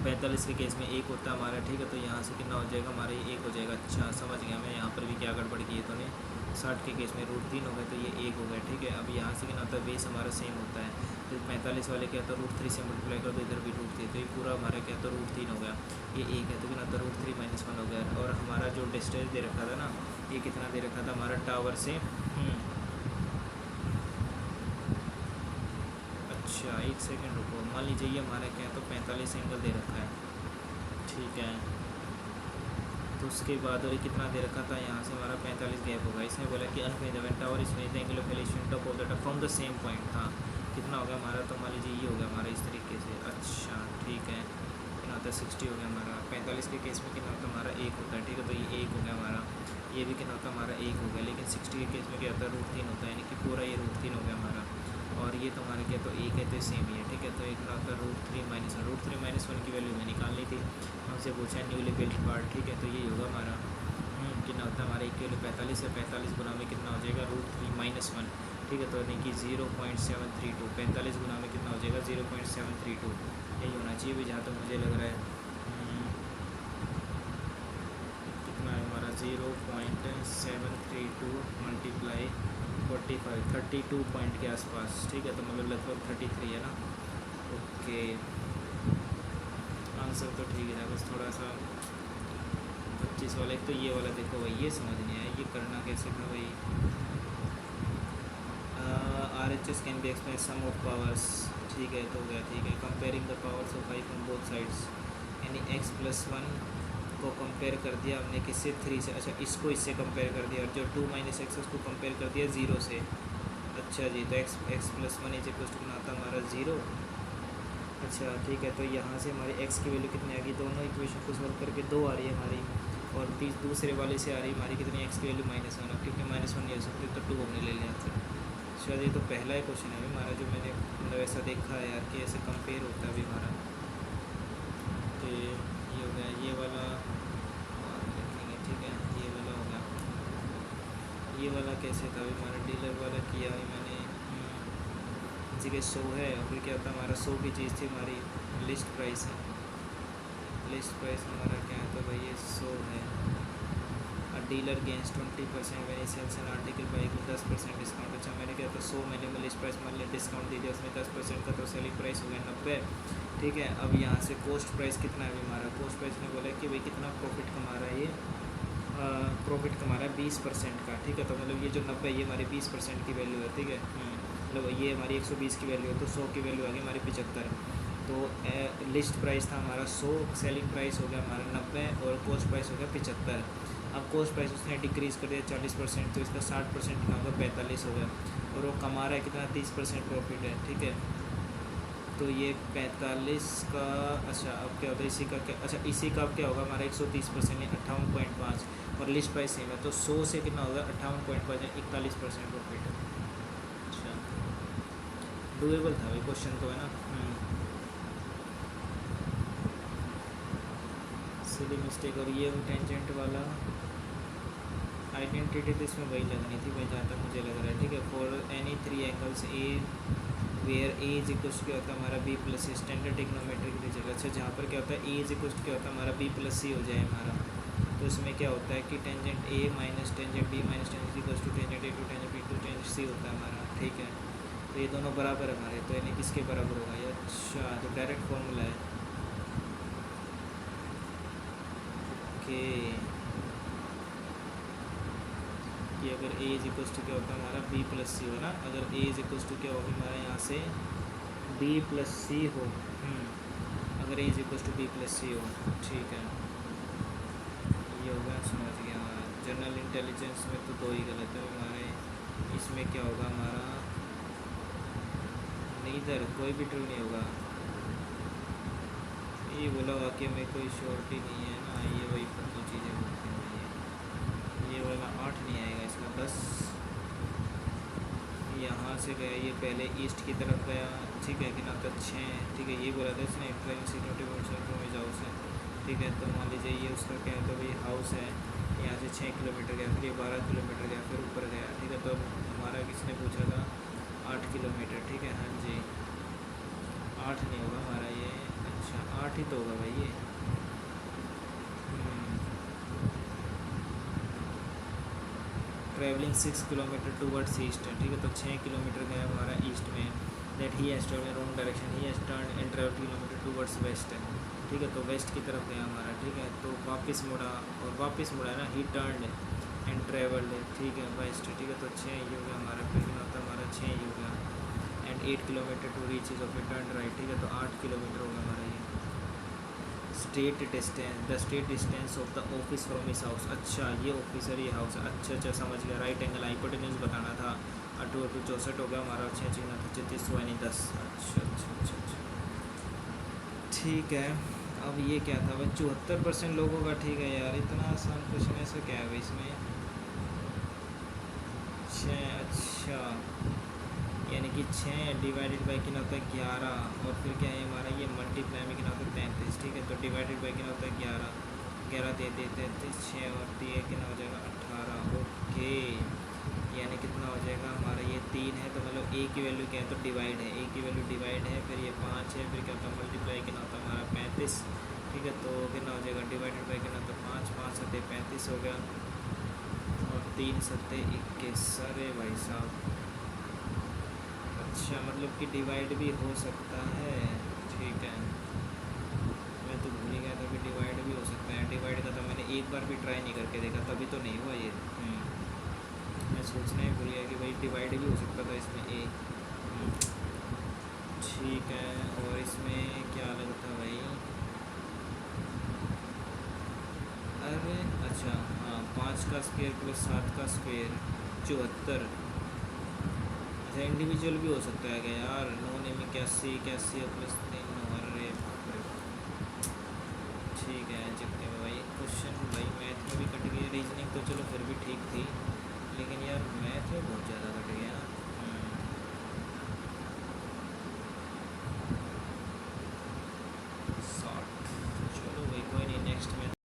45 के केस में एक होता है हमारा, ठीक है तो यहाँ से कितना हो जाएगा हमारा ये 1 हो जाएगा, अच्छा समझ गया मैं, यहाँ पर भी क्या गड़बड़ की है तो नहीं, 60 के केस में √3 हो गया तो ये 1 हो गया, ठीक है अब यहाँ से कितना होता है बेस हमारा सेम होता है, तो 45 वाले क्या तो √3 से मल्टीप्लाई कर दो, इधर भी √3, तो ये पूरा हमारा क्या तो √3 हो गया, ये 1 है तो कितना होता है √3 - 1 हो गया, और हमारा जो डिस्टेंस दे रखा था ना ये कितना दे रखा था हमारा टावर से, अच्छा एक सेकेंड रुको, मान लीजिए ये हमारा क्या है तो 45 एंगल दे रखा है, ठीक है तो उसके बाद और कितना दे रखा था यहाँ से हमारा 45 गैप होगा, इसने बोला कि अनफिनिश टावर इसमें angle of elevation top of the from the same point था, कितना हो गया हमारा तो मान लीजिए ये हो गया हमारा इस तरीके से, अच्छा ठीक है कितना होता है 60 हो गया हमारा, 45 के केस में कितना होता है हमारा 1 होता है, ठीक है तो ये 1 हो गया हमारा, ये भी कितना होता है हमारा 1 हो गया, लेकिन 60 के केस में क्या होता है √3 होता है, यानी कि पूरा ये √3 हो गया हमारा, और ये तो हमारा क्या तो 1 है तो सेम ही है, ठीक है तो एक होता है √3 - 1 की वैल्यू में निकालनी थी, हमसे पूछा है न्यूली बिल्ट पार्ट, ठीक है तो यही होगा हमारा, कितना होता है हमारा एक वैल्यू 45 है, 45 गुना में कितना हो जाएगा √3 - 1, ठीक है। तो यानी कि 0.732, 45 गुना में कितना हो जाएगा 0.732, यही होना चाहिए भी जहाँ तक मुझे लग रहा है। कितना है हमारा 0.732 मल्टीप्लाई 45, 32 पॉइंट के आसपास, ठीक है। तो मतलब लगभग 33 है ना। ओके, आंसर तो ठीक है, बस थोड़ा सा 25 वाला। एक तो ये वाला देखो भाई, ये समझ नहीं आया, ये करना कैसे था भाई। RHS can be explain sum of powers, ठीक है। तो हो गया, ठीक है। Comparing the powers of 5 from both sides, यानी x+1 को कंपेयर कर दिया हमने किससे 3 से, अच्छा इसको इससे कंपेयर कर दिया, और जो 2 - x उसको कंपेयर कर दिया 0 से। अच्छा जी, तो x+1 इज इक्वल टू आता हमारा 0। अच्छा ठीक है, तो यहाँ से हमारे x की वैल्यू कितनी आ गई, दोनों इक्वेशन को सॉल्व करके 2 आ रही है हमारी, और दूसरे वाले से आ रही हमारी कितनी x की वैल्यू -1, क्योंकि -1 नहीं हो सकती तो 2 हमने ले लिया था। अच्छा जी, तो पहला ही क्वेश्चन है हमारा जो मैंने मतलब ऐसा देखा है यार कि ऐसे कंपेयर होता है अभी हमारा। तो ये हो गया, ये वाला और देखेंगे, ठीक है। ये वाला हो गया, ये वाला कैसे था अभी हमारा डीलर वाला किया है मैंने, जगह 100 है, और फिर क्या था हमारा 100 की चीज़ थी हमारी लिस्ट प्राइस है। लिस्ट प्राइस हमारा क्या है, तो भाई ये 100 है। डीलर गेंस 20% मैंने सेल्स एन आर्टिकल बाई को 10% डिस्काउंट। अच्छा मैंने क्या था 100 मैंने लिस्ट प्राइस मान लिया, डिस्काउंट दे दिया उसमें 10% का, तो सेलिंग प्राइस हो गया 90, ठीक है। अब यहाँ से कॉस्ट प्राइस कितना है हमारा, कॉस्ट प्राइस ने बोला कि भाई कितना प्रॉफिट कमा रहा है ये, प्रॉफिट कमा रहा है 20% का, ठीक है। तो मतलब ये जो 90 ये हमारी 20% की वैल्यू है, ठीक है। मतलब ये हमारी 120 की वैल्यू है, तो 100 की वैल्यू आ गई हमारी 75। तो लिस्ट प्राइस था हमारा 100, सेलिंग प्राइस हो गया हमारा 90, और कॉस्ट प्राइस हो गया 75। अब कॉस्ट प्राइस उसने डिक्रीज़ कर दिया 40%, तो इसका 60% कितना होगा 45 हो गया, और वो कमा रहा है कितना 30% प्रॉफिट है, ठीक है। तो ये 45 का, अच्छा अब क्या होता है इसी का क्या, अच्छा इसी का अब क्या होगा हमारा 130% या 58.5, और लिस्ट प्राइस सेम है, तो 100 से कितना होगा 58.5 या 41% प्रॉफिट। अच्छा डूएबल था भाई क्वेश्चन तो है ना। सिली मिस्टेक, और ये टेंजेंट वाला आइडेंटिटी तो इसमें वही लगनी थी भाई जहाँ तक मुझे लग रहा है, ठीक है। For any 3 angles A where A is equals क्या होता है हमारा B+ स्टैंडर्ड ट्रिग्नोमेट्रिक रीजन। अच्छा जहाँ पर क्या होता है ए इज इक्वल्स क्या होता है हमारा B+C हो जाए हमारा, तो इसमें क्या होता है कि tangent A minus tangent B minus tangent equals to tangent A to tangent B to tangent C होता है हमारा, ठीक है। तो ये दोनों बराबर है हमारे, तो यानी किसके बराबर होगा ये, अच्छा तो डायरेक्ट फॉर्मूला है। ओके, कि अगर A इज इक्वल्स टू क्या होता है हमारा B+C हो ना, अगर A इज इक्वल्स टू क्या होगा हमारा यहाँ से B+C हो, अगर A is equals to B+C हो, ठीक है। ये होगा, समझ गया। जनरल इंटेलिजेंस में तो 2 ही गलत है हमारे, इसमें क्या होगा हमारा नीदर, कोई भी ट्रू नहीं होगा। ये बोला वाकई में कोई श्योरिटी नहीं है ना, ये वही फालतू चीज़ें बोलते हैं। ये वाला 8 नहीं आएगा इसका, 10 यहाँ से गया, ये पहले ईस्ट की तरफ गया, ठीक है कि ना, तो 6, ठीक है। ये बोला था इसने ट्रेन सिक्योरिटी हाउस है, ठीक है। तो मान लीजिए ये उसका क्या है, तो भाई हाउस है, यहाँ से 6 किलोमीटर गया, फिर ये 12 किलोमीटर गया, फिर ऊपर गया, ठीक है। तो हमारा किसने पूछा था 8 किलोमीटर, ठीक है। हाँ जी 8 नहीं होगा हमारा ये, अच्छा 8 ही तो होगा भाई ये। ट्रैवलिंग 6 किलोमीटर टूवर्ड्स ईस्ट, ठीक है। तो 6 किलोमीटर गया हमारा ईस्ट में, that he has travelled in wrong direction, he has turn and travel kilometre towards west, ठीक है। तो वेस्ट की तरफ गया हमारा, ठीक है। तो वापस मुड़ा, और वापस मुड़ा ना, ही टर्न एंड ट्रैवल्ड, ठीक है, वेस्ट, ठीक है। तो 6 ये हो गया हमारा, फिर कितना होता है हमारा 6 ये हो गया, and 8 kilometre to reach is of a turn right, ठीक है। तो 8 किलोमीटर होगा हमारा ये। State distance, the state distance of the office from his house, अच्छा ये ऑफिसर ये हाउस, अच्छा अच्छा समझ गया। राइट एंगल हाइपोटेन्यूज बताना था, 8 × 2 64 हो गया हमारा, 6 6 9 36 यानी 10, अच्छा अच्छा अच्छा अच्छा ठीक है। अब ये क्या था भाई 74% लोगों का, ठीक है यार इतना आसान क्वेश्चन ऐसा क्या है भाई इसमें, 6, अच्छा यानी कि 6 डिवाइडेड बाई कितना होता है 11, और फिर क्या है हमारा ये मल्टीप्लाई में कितना होता है 33, ठीक है। तो डिवाइडेड बाई कितना होता है 11, 11 33 33 6 और 3 कितना हो जाएगा 18। ओके, यानी कितना हो जाएगा हमारा, ये 3 है तो मतलब ए की वैल्यू क्या है, तो डिवाइड है, ए की वैल्यू डिवाइड है, फिर ये 5 है, फिर क्या होता है मल्टीप्लाई, कितना होता है हमारा 35। ठीक है, तो कितना हो जाएगा डिवाइडेड बाई कितना, तो 5 5 सत्ते 35 हो गया, और 3 सत्ते 21। अरे भाई साहब, अच्छा मतलब कि डिवाइड भी हो सकता है। ठीक है, मैं तो भूल ही गया था कि डिवाइड भी हो सकता है। डिवाइड का तो मैंने एक बार भी ट्राई नहीं करके देखा, तभी तो नहीं हुआ ये। मैं सोचना ही भूल गया कि भाई डिवाइड भी हो सकता था इसमें ए। ठीक है, और इसमें क्या अलग था भाई, अरे अच्छा हाँ, 5 का स्क्वायर प्लस 7 का स्क्वायर 74। अच्छा इंडिविजुअल भी हो सकता है क्या यार, 9 में 81 81 प्लस 3 9। अरे बाप रे, ठीक है चलते हैं भाई। क्वेश्चन भाई मैथ में भी कट गया, रीजनिंग तो चलो फिर भी ठीक थी, लेकिन यार मैथ में बहुत ज़्यादा कट गया।